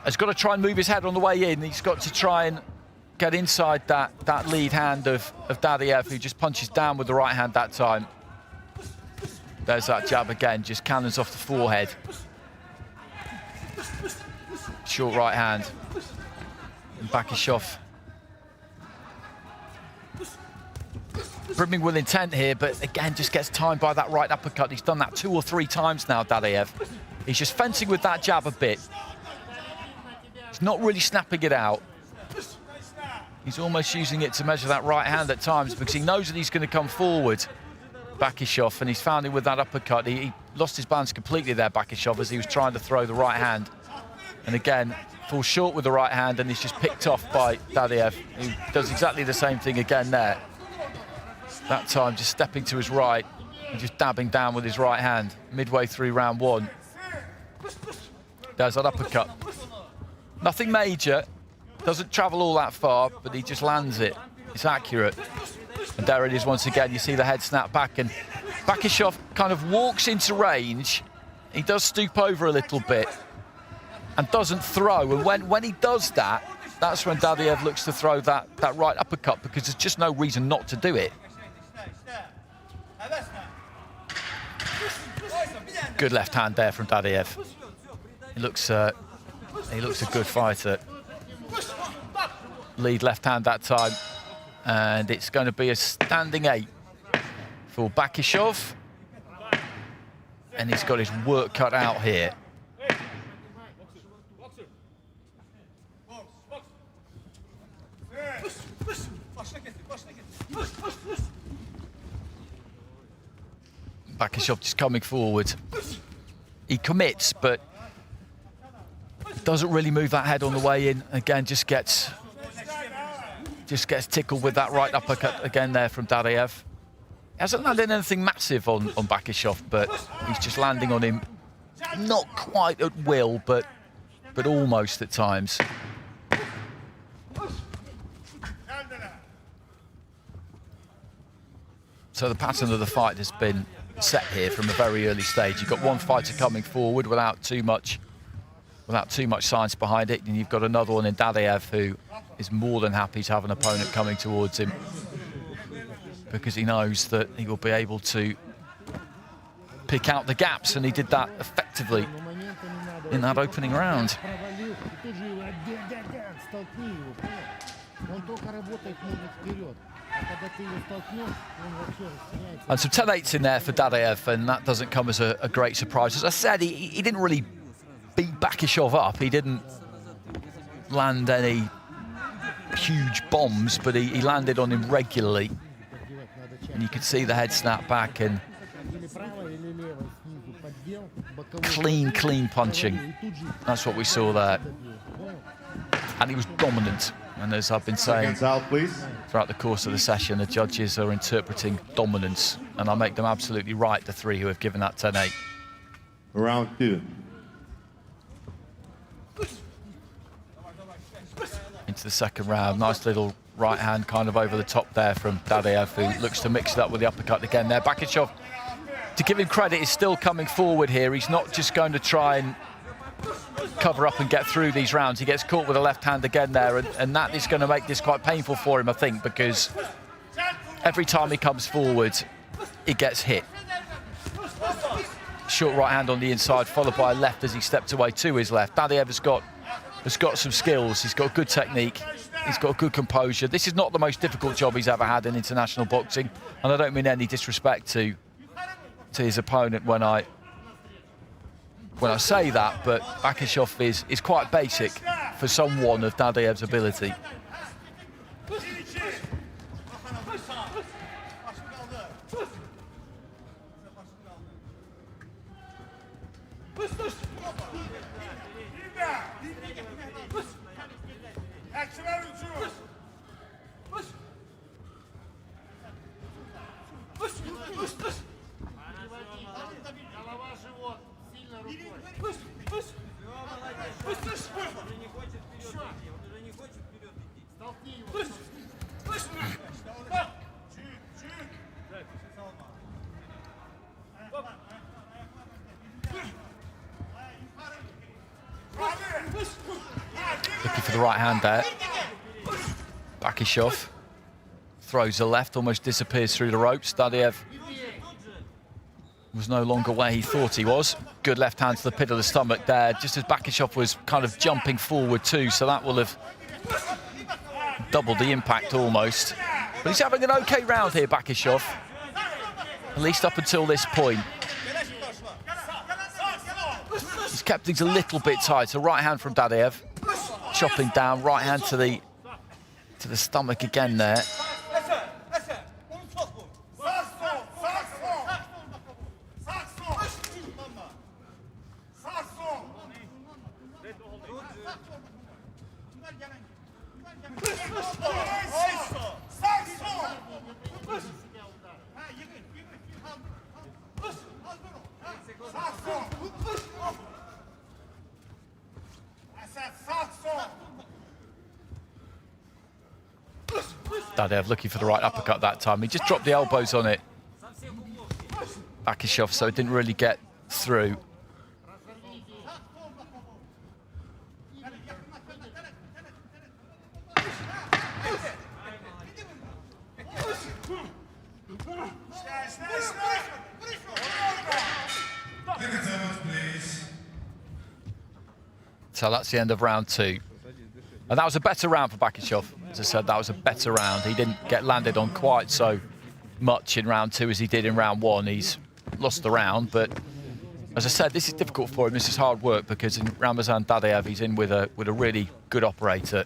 has got to try and move his head on the way in. He's got to try and get inside that lead hand of Dadayev, who just punches down with the right hand that time. There's that jab again, just cannons off the forehead. Short right hand. And Bakshishov brimming with intent here, but again, just gets timed by that right uppercut. He's done that 2 or 3 times now, Dadayev. He's just fencing with that jab a bit. He's not really snapping it out. He's almost using it to measure that right hand at times because he knows that he's going to come forward, Bakshishov, and he's found him with that uppercut. He lost his balance completely there, Bakshishov, as he was trying to throw the right hand. And again, falls short with the right hand, and he's just picked off by Dadiev, who does exactly the same thing again there. That time just stepping to his right and just dabbing down with his right hand midway through round one. There's that uppercut. Nothing major, doesn't travel all that far, but he just lands it. It's accurate. And there it is once again. You see the head snap back, and Bakishov kind of walks into range. He does stoop over a little bit and doesn't throw. And when he does that, that's when Dadiev looks to throw that right uppercut, because there's just no reason not to do it. Good left hand there from Dadiev. He looks a good fighter. Lead left hand that time. And it's going to be a standing 8 for Bakishov. And he's got his work cut out here. Bakishov just coming forward. He commits, but doesn't really move that head on the way in. Again, just gets tickled with that right uppercut again there from Dadiev. Hasn't landed anything massive on Bakishov, but he's just landing on him, not quite at will, but almost at times. So the pattern of the fight has been set here from a very early stage. You've got one fighter coming forward without too much science behind it, and you've got another one in Dadiev who is more than happy to have an opponent coming towards him, because he knows that he will be able to pick out the gaps, and he did that effectively in that opening round. And some 10-8s in there for Dadiev, and that doesn't come as a great surprise. As I said, he didn't really beat Bakishov up. He didn't land any huge bombs, but he landed on him regularly. And you can see the head snap back and clean punching. That's what we saw there. And he was dominant. And as I've been saying throughout the course of the session, the judges are interpreting dominance. And I make them absolutely right, the three who have given that 10-8. Round 2. Into the second round. Nice little right hand kind of over the top there from Dadiev, who looks to mix it up with the uppercut again there. Bakishov, to give him credit, is still coming forward here. He's not just going to try and cover up and get through these rounds. He gets caught with a left hand again there, and that is going to make this quite painful for him, I think, because every time he comes forward, he gets hit. Short right hand on the inside, followed by a left as he stepped away to his left. Dadiev has got some skills. He's got good technique. He's got good composure. This is not the most difficult job he's ever had in international boxing, and I don't mean any disrespect to his opponent when I say that, but Bakishov is quite basic for someone of Dadiev's ability. Looking for the right hand there. Bakishov throws a left, almost disappears through the ropes. Dadiev was no longer where he thought he was. Good left hand to the pit of the stomach there, just as Bakishov was kind of jumping forward too, so that will have doubled the impact almost. But he's having an okay round here, Bakishov, at least up until this point. He's kept things a little bit tight. So right hand from Dadiev, chopping down, right hand to the stomach again there. Dadev looking for the right uppercut that time. He just dropped the elbows on it. Bakishov, so it didn't really get through. So that's the end of round 2. And that was a better round for Bakishov. As I said, that was a better round. He didn't get landed on quite so much in round 2 as he did in round 1. He's lost the round, but as I said, this is difficult for him. This is hard work because in Ramazan Dadev, he's in with a really good operator.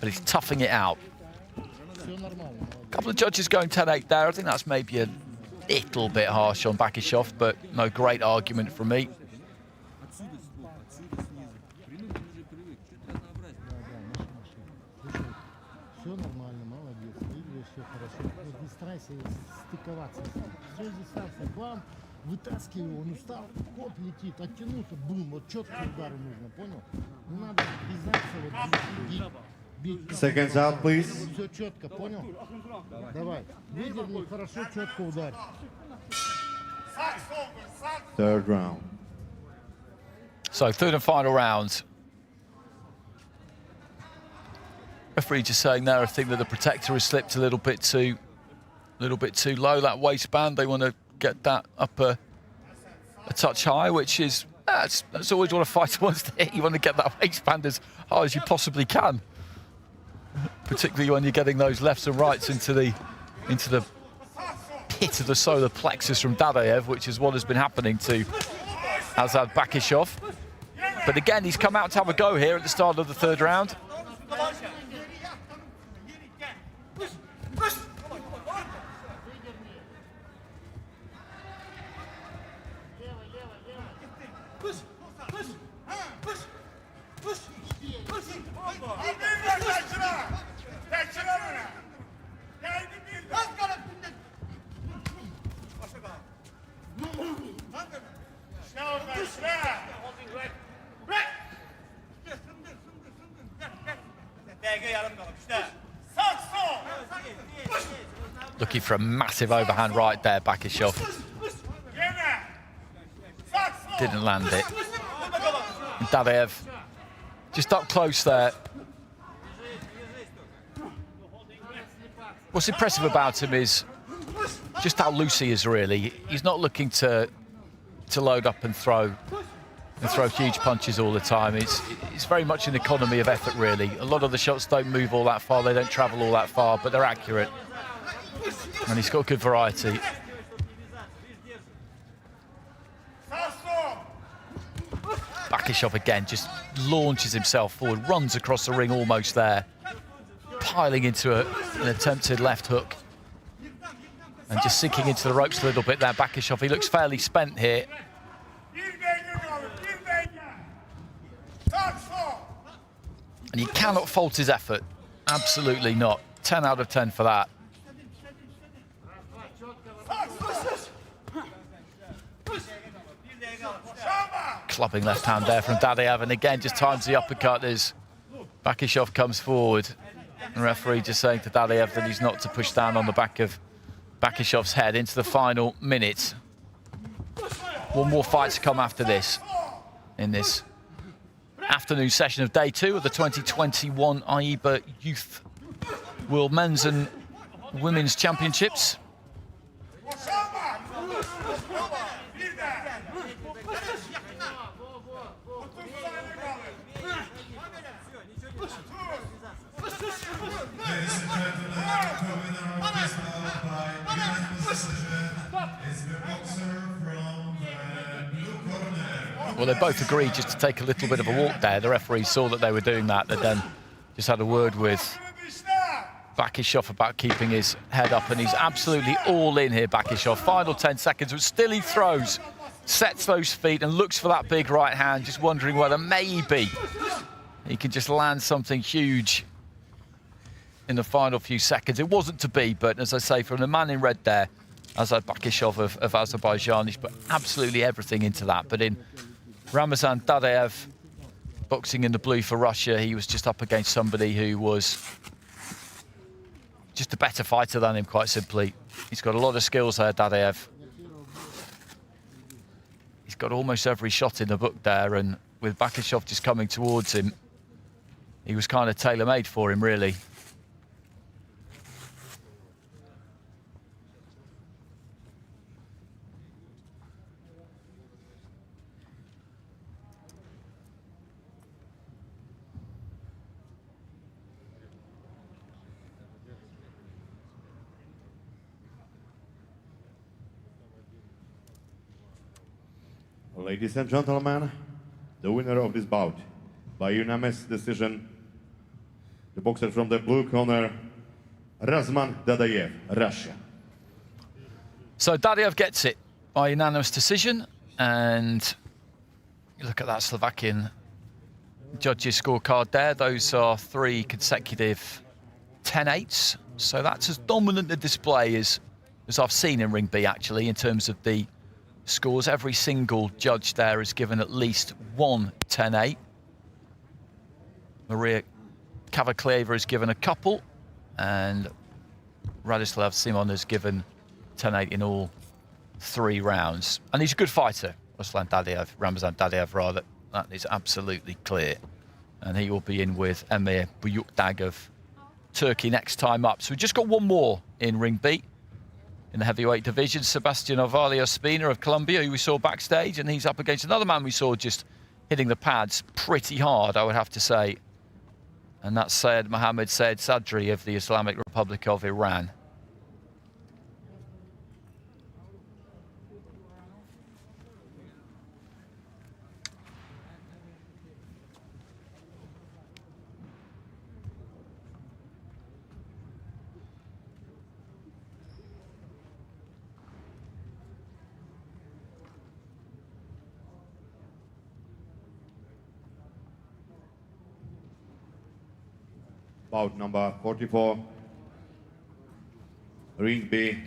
But he's toughing it out. A couple of judges going 10-8 there. I think that's maybe a little bit harsh on Bakishov, but no great argument from me. Все нормально, молодец, двигаешь, все хорошо. Не старайся стыковаться. Все дистанция, бам, вытаскивай его, он устал, хоп, летит, оттянуться, бум, вот четкие удары нужно, понял? Не надо без бить. Seconds out, please. Все четко, понял? Давай, выдерни, хорошо, четко ударь. Third round. So third and final round. Referee just saying there, I think that the protector has slipped a little bit too low, that waistband. They want to get that up a touch high, which is, that's always what a fighter wants to hit. You want to get that waistband as high as you possibly can, particularly when you're getting those lefts and rights into the pit of the solar plexus from Dadev, which is what has been happening to Azad Bakishov. But again, he's come out to have a go here at the start of the third round. Looking for a massive overhand right there, Bakishov. Didn't land it. Dadev just up close there. What's impressive about him is just how loose he is, really. He's not looking to load up and throw huge punches all the time. It's very much an economy of effort, really. A lot of the shots don't move all that far, they don't travel all that far, but they're accurate. And he's got good variety. Bakishov again just launches himself forward, runs across the ring almost there, piling into an attempted left hook. And just sinking into the ropes a little bit there, Bakishov. He looks fairly spent here. And you cannot fault his effort. Absolutely not. 10 out of 10 for that. Clubbing left hand there from Dadev, and again just times the uppercut as Bakishov comes forward. The referee just saying to Dadev that he's not to push down on the back of Bakishov's head into the final minute. One more fight to come after this in this afternoon session of day 2 of the 2021 AIBA Youth World Men's and Women's Championships. Ladies and gentlemen, the winner of this bout by unanimous decision is the boxer from the blue corner. Well, they both agreed just to take a little bit of a walk there. The referee saw that they were doing that. They then just had a word with Bakishov about keeping his head up, and he's absolutely all in here, Bakishov. Final 10 seconds, but still he throws, sets those feet and looks for that big right hand, just wondering whether maybe he can just land something huge in the final few seconds. It wasn't to be, but as I say, from the man in red there, Azad Bakishov of Azerbaijan, he's put absolutely everything into that. But in Ramazan Dadaev, boxing in the blue for Russia, he was just up against somebody who was just a better fighter than him, quite simply. He's got a lot of skills there, Dadaev. He's got almost every shot in the book there, and with Bakishov just coming towards him, he was kind of tailor-made for him, really. Ladies and gentlemen, the winner of this bout by unanimous decision, the boxer from the blue corner, Razman Dadaev, Russia. So Dadaev gets it by unanimous decision, and you look at that Slovakian judges' scorecard there. Those are 3 consecutive 10-8s. So that's as dominant a display as I've seen in Ring B, actually, in terms of the scores. Every single judge there has given at least one 10-8. Maria Kavaklieva has given a couple, and Radislav Simon has given 10-8 in all 3 rounds. And he's a good fighter, Ramazan Dadaev, rather. That is absolutely clear. And he will be in with Emir Buyukdag of Turkey next time up. So we've just got one more in Ring B. In the heavyweight division, Sebastian Ali Ospina of Colombia, who we saw backstage, and he's up against another man we saw just hitting the pads pretty hard, I would have to say. And that's Syed Mohammed Sehzade of the Islamic Republic of Iran. Bout number 44, Ring B,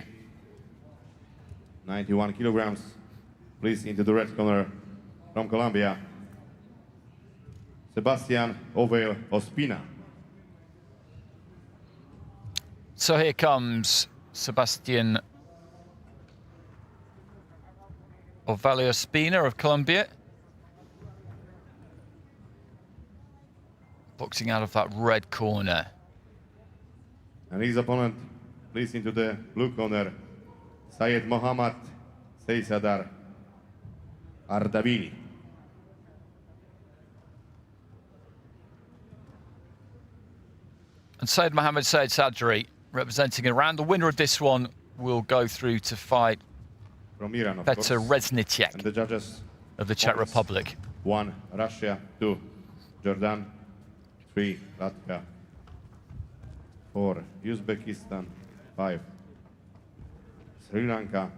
91 kilograms. Please into the red corner from Colombia, Sebastian Oveil Ospina. So here comes Sebastian Oveil Ospina of Colombia. Boxing out of that red corner. And his opponent, please into the blue corner, Syed Mohammad Sehzade Ardavini. And Syed Mohammed Sehzade, representing Iran. The winner of this one will go through to fight From Iran, of Petr course. Reznicek And the judges, of the Czech Republic. 1 Russia, 2 Jordan, 3 Latvia, 4 Uzbekistan, 5 Sri Lanka,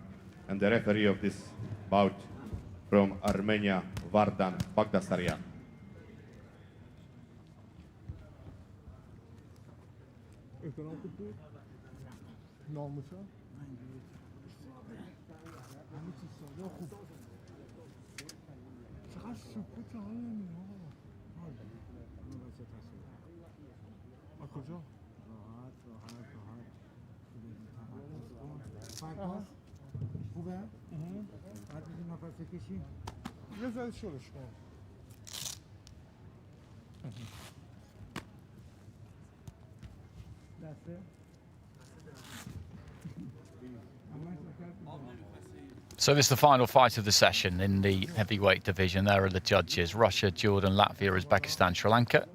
and the referee of this bout from Armenia, Vardan Bagdasaryan. So this is the final fight of the session in the heavyweight division. There are the judges: Russia, Jordan, Latvia, Uzbekistan, Sri Lanka.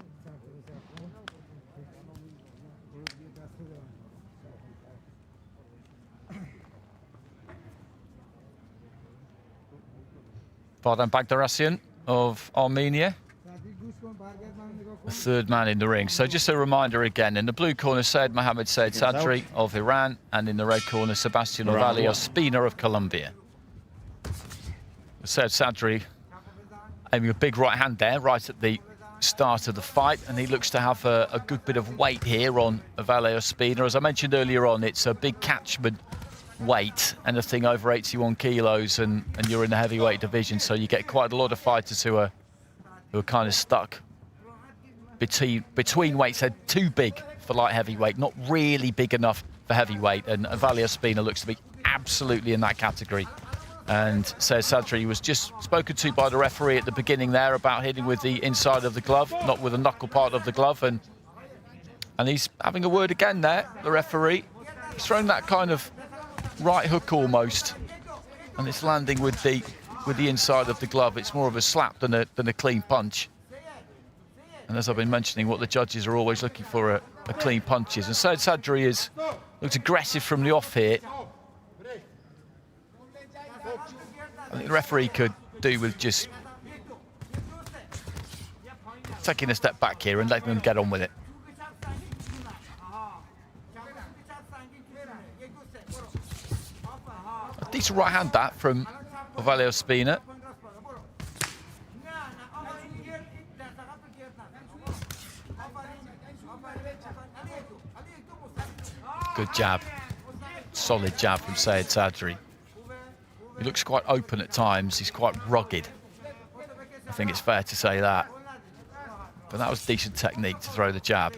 Vardan Bagdasaryan of Armenia, the 3rd man in the ring. So just a reminder again, in the blue corner, Syed Mohammed Sehzade of Iran, and in the red corner, Sebastian Oveil Ospina of Colombia. Sehzade aiming a big right hand there, right at the start of the fight, and he looks to have a good bit of weight here on Vale Ospina. As I mentioned earlier on, it's a big catchment weight, anything over 81 kilos, and you're in the heavyweight division, so you get quite a lot of fighters who are kind of stuck between weights. They're too big for light heavyweight, not really big enough for heavyweight, and Vale Ospina looks to be absolutely in that category. And Sehzade was just spoken to by the referee at the beginning there about hitting with the inside of the glove, not with the knuckle part of the glove, and he's having a word again there, the referee. He's thrown that kind of right hook almost, and it's landing with the inside of the glove. It's more of a slap than a clean punch. And as I've been mentioning, what the judges are always looking for are clean punches. And Sehzade looks aggressive from the off here. I think the referee could do with just taking a step back here and letting them get on with it. A decent right hand that from Vale Ospina. Good jab, solid jab from Sehzade. He looks quite open at times, he's quite rugged. I think it's fair to say that. But that was decent technique to throw the jab.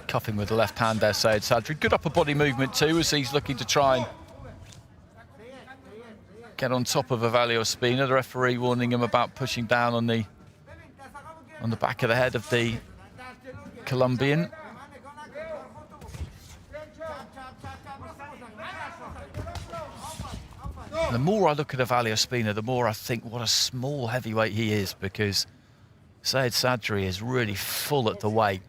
Cuffing with the left hand there, Sehzade. Good upper body movement too, as he's looking to try and get on top of Vale Ospina. The referee warning him about pushing down on the back of the head of the Colombian. And the more I look at Vale Ospina, the more I think what a small heavyweight he is, because Sehzade is really full at the weight.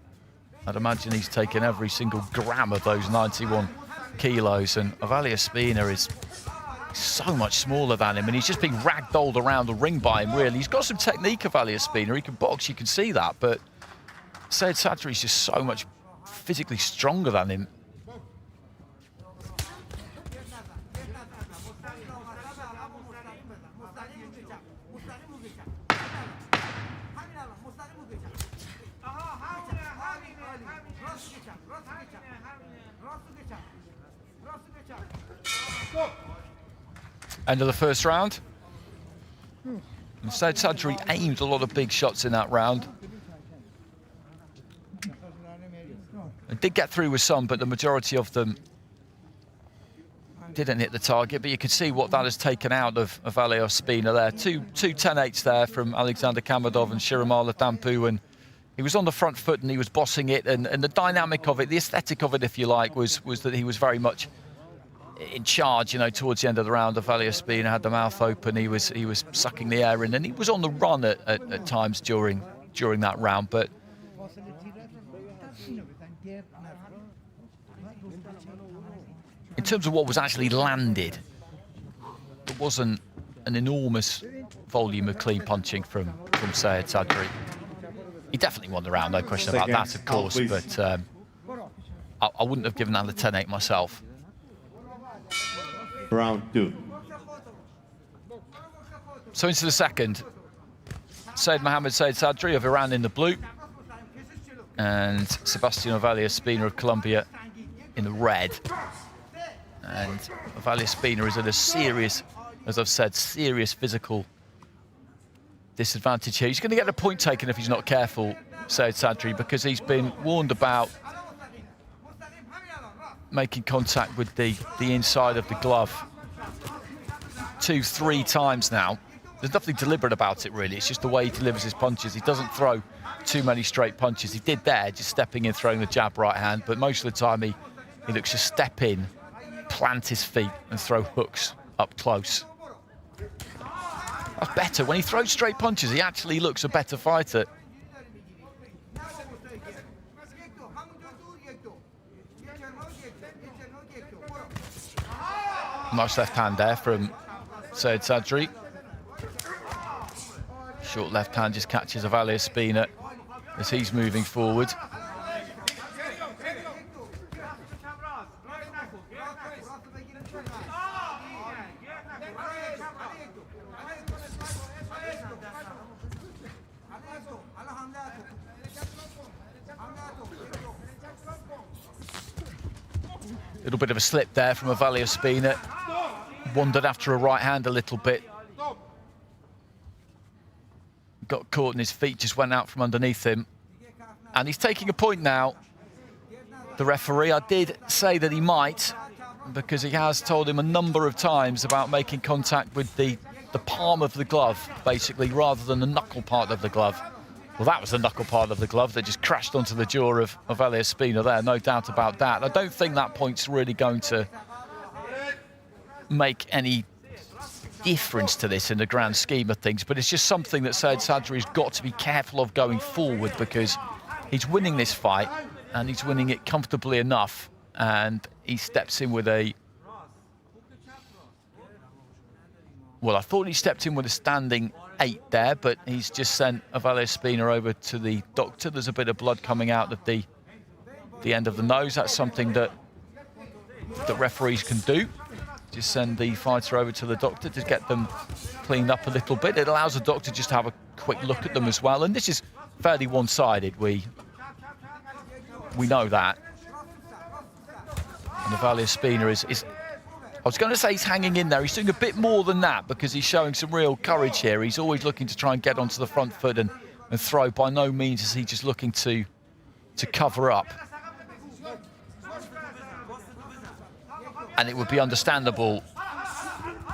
I'd imagine he's taken every single gram of those 91 kilos, and Vale Ospina is so much smaller than him, and he's just being ragdolled around the ring by him, really. He's got some technique of Vale Ospina. He can box, you can see that, but Sehzade is just so much physically stronger than him. End of the first round. And Sehzade aimed a lot of big shots in that round. And did get through with some, but the majority of them didn't hit the target. But you can see what that has taken out of Vale Ospina there. Two 10-8s there from Alexander Kamadov and Shiromala Dampu, and he was on the front foot and he was bossing it. And the dynamic of it, the aesthetic of it, if you like, was that he was very much in charge, you know, towards the end of the round. Vale Ospina had the mouth open, he was sucking the air in, and he was on the run at times during that round. But in terms of what was actually landed, there wasn't an enormous volume of clean punching from Sehzade. He definitely won the round, no question about that, of course, but I wouldn't have given that a 10-8 myself. Round 2. So into the second. Said Mohammed Sehzade of Iran in the blue, and Sebastiano Vale Ospina of Colombia in the red. And Vale Ospina is at a serious, as I've said, serious physical disadvantage here. He's going to get a point taken if he's not careful, Sehzade, because he's been warned about making contact with the inside of the glove 2-3 times now. There's nothing deliberate about it, really. It's just the way he delivers his punches. He doesn't throw too many straight punches. He did there, just stepping in, throwing the jab right hand, but most of the time he looks to step in, plant his feet and throw hooks up close. That's better. When he throws straight punches, he actually looks a better fighter. Nice left hand there from Sehzade. Short left hand just catches Avalia Spina as he's moving forward. Little bit of a slip there from Avalia Spina. Wandered after a right hand a little bit. Got caught in his feet, just went out from underneath him. And he's taking a point now. The referee, I did say that he might, because he has told him a number of times about making contact with the palm of the glove, basically, rather than the knuckle part of the glove. Well, that was the knuckle part of the glove that just crashed onto the jaw of Avalia Spina there, no doubt about that. I don't think that point's really going to make any difference to this in the grand scheme of things, but it's just something that Sehzade Sadri's got to be careful of going forward, because he's winning this fight and he's winning it comfortably enough, and he steps in with a... Well, I thought he stepped in with a standing 8 there, but he's just sent Avalia Spina over to the doctor. There's a bit of blood coming out of the end of the nose. That's something that referees can do. Just send the fighter over to the doctor to get them cleaned up a little bit. It allows the doctor just to have a quick look at them as well. And this is fairly one-sided. We know that. And Avalia Spina is... I was going to say he's hanging in there. He's doing a bit more than that, because he's showing some real courage here. He's always looking to try and get onto the front foot and throw. By no means is he just looking to cover up. And it would be understandable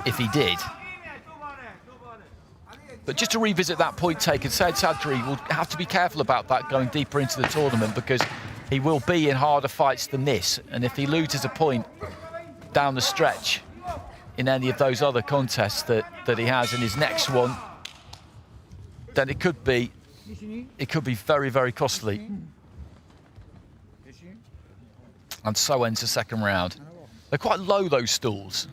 if he did. But just to revisit that point taken, Sehzade Sadri will have to be careful about that going deeper into the tournament, because he will be in harder fights than this. And if he loses a point down the stretch in any of those other contests that he has in his next one, then it could be very, very costly. And so ends the second round. They're quite low, those stools.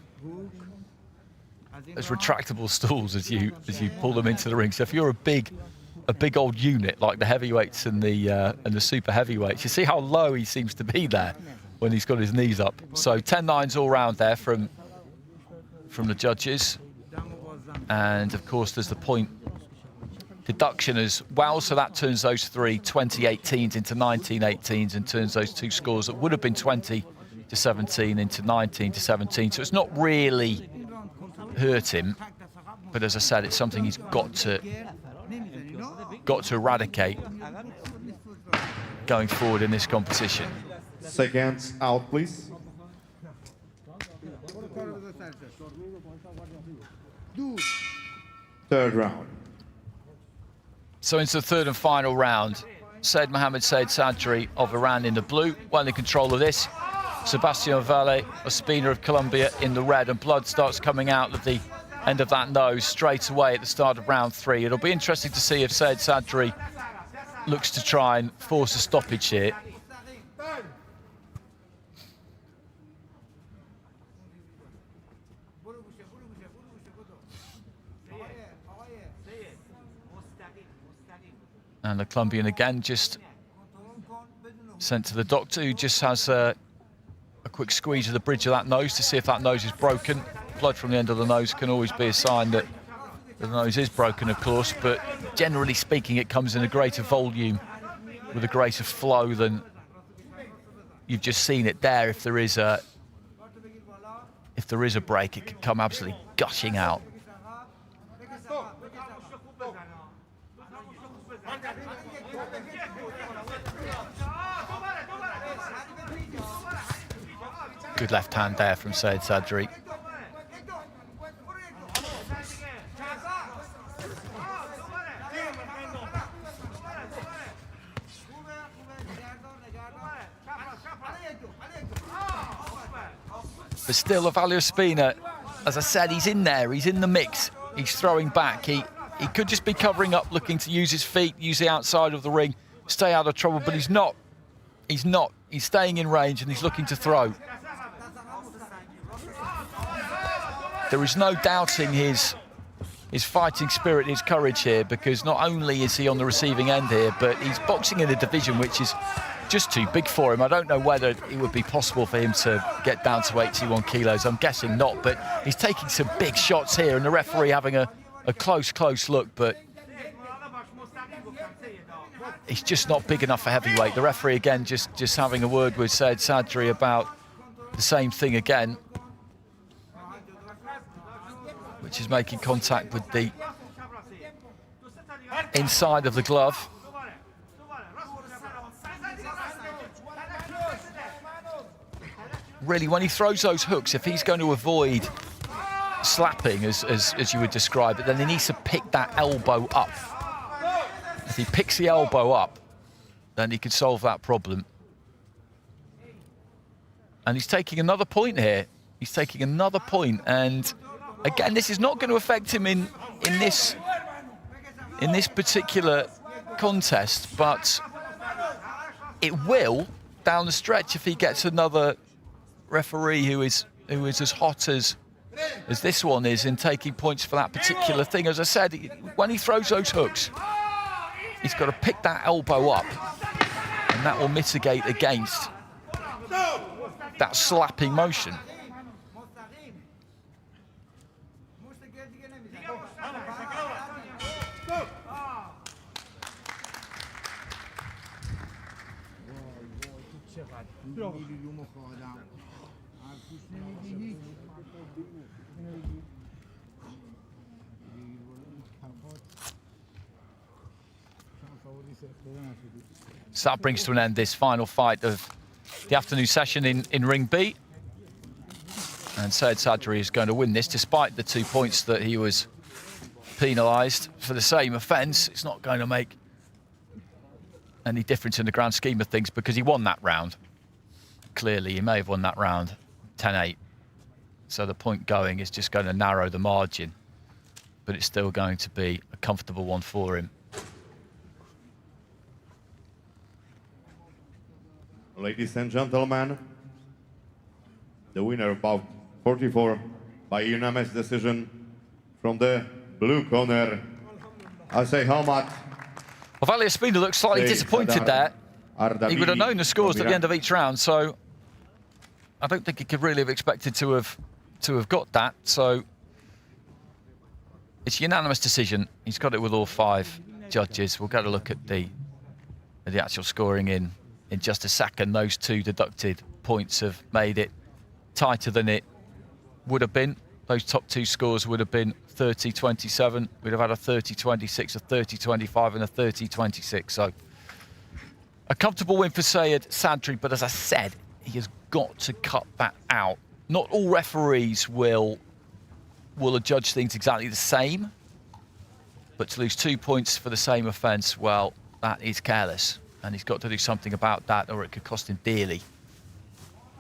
Those retractable stools as you pull them into the ring. So if you're a big old unit like the heavyweights and the super heavyweights, you see how low he seems to be there when he's got his knees up. So 10-9s all round there from the judges. And of course there's the point deduction as well, so that turns those 3 20-18s into 19-18s and turns those 2 scores that would have been 20-17 into 19-17. So it's not really hurt him, but as I said, it's something he's got to eradicate going forward in this competition. Seconds out, please. Third round. So into the third and final round. Said Mohammed Sehzade Sadri of Iran in the blue, well in control of this. Sebastian Valle Ospina of Colombia in the red, and blood starts coming out of the end of that nose straight away at the start of round 3. It'll be interesting to see if Sehzade Sadri looks to try and force a stoppage here. And the Colombian again just sent to the doctor, who just has a quick squeeze of the bridge of that nose to see if that nose is broken. Blood from the end of the nose can always be a sign that the nose is broken, of course, but generally speaking, it comes in a greater volume with a greater flow than you've just seen it there. If there is a break, it can come absolutely gushing out. Good left hand there from Sehzade Sadri. But still, Avalia Spina, as I said, he's in there, he's in the mix, he's throwing back. He could just be covering up, looking to use his feet, use the outside of the ring, stay out of trouble, but he's not. He's not. He's staying in range and he's looking to throw. There is no doubting his his fighting spirit, his courage here, because not only is he on the receiving end here, but he's boxing in a division which is just too big for him. I don't know whether it would be possible for him to get down to 81 kilos. I'm guessing not, but he's taking some big shots here, and the referee having a close look, but he's just not big enough for heavyweight. The referee again just having a word with Sehzade TUR about the same thing again, which is making contact with the inside of the glove. Really, when he throws those hooks, if he's going to avoid slapping, as you would describe it, then he needs to pick that elbow up. If he picks the elbow up, then he could solve that problem. And he's taking another point here. He's taking another point, and again, this is not going to affect him in this particular contest, but it will down the stretch if he gets another referee who is as hot as this one is in taking points for that particular thing. As I said, when he throws those hooks, he's got to pick that elbow up, and that will mitigate against that slapping motion. So that brings to an end this final fight of the afternoon session in Ring B. And Sehzade TUR is going to win this, despite the 2 points that he was penalised for the same offence. It's not going to make any difference in the grand scheme of things because he won that round. Clearly, he may have won that round 10-8. So the point going is just going to narrow the margin, but it's still going to be a comfortable one for him. Ladies and gentlemen, the winner of bout 44 by unanimous decision from the blue corner, I say how much. Well, Vali Espina looks slightly disappointed there. He would have known the scores at the end of each round, so I don't think he could really have expected to have got that. So it's a unanimous decision. He's got it with all 5 judges. We'll get a look at the actual scoring in just a second. Those 2 deducted points have made it tighter than it would have been. Those top 2 scores would have been 30-27. We'd have had a 30-26, a 30-25, and a 30-26. So a comfortable win for Sehzade TUR, but as I said, he has got to cut that out. Not all referees will adjudge things exactly the same, but to lose 2 points for the same offence, well, that is careless. And he's got to do something about that, or it could cost him dearly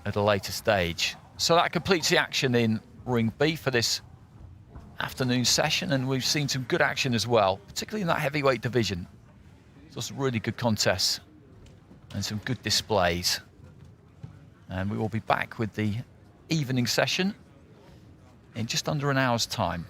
at a later stage. So that completes the action in Ring B for this afternoon session, and we've seen some good action as well, particularly in that heavyweight division. So some really good contests and some good displays. And we will be back with the evening session in just under an hour's time.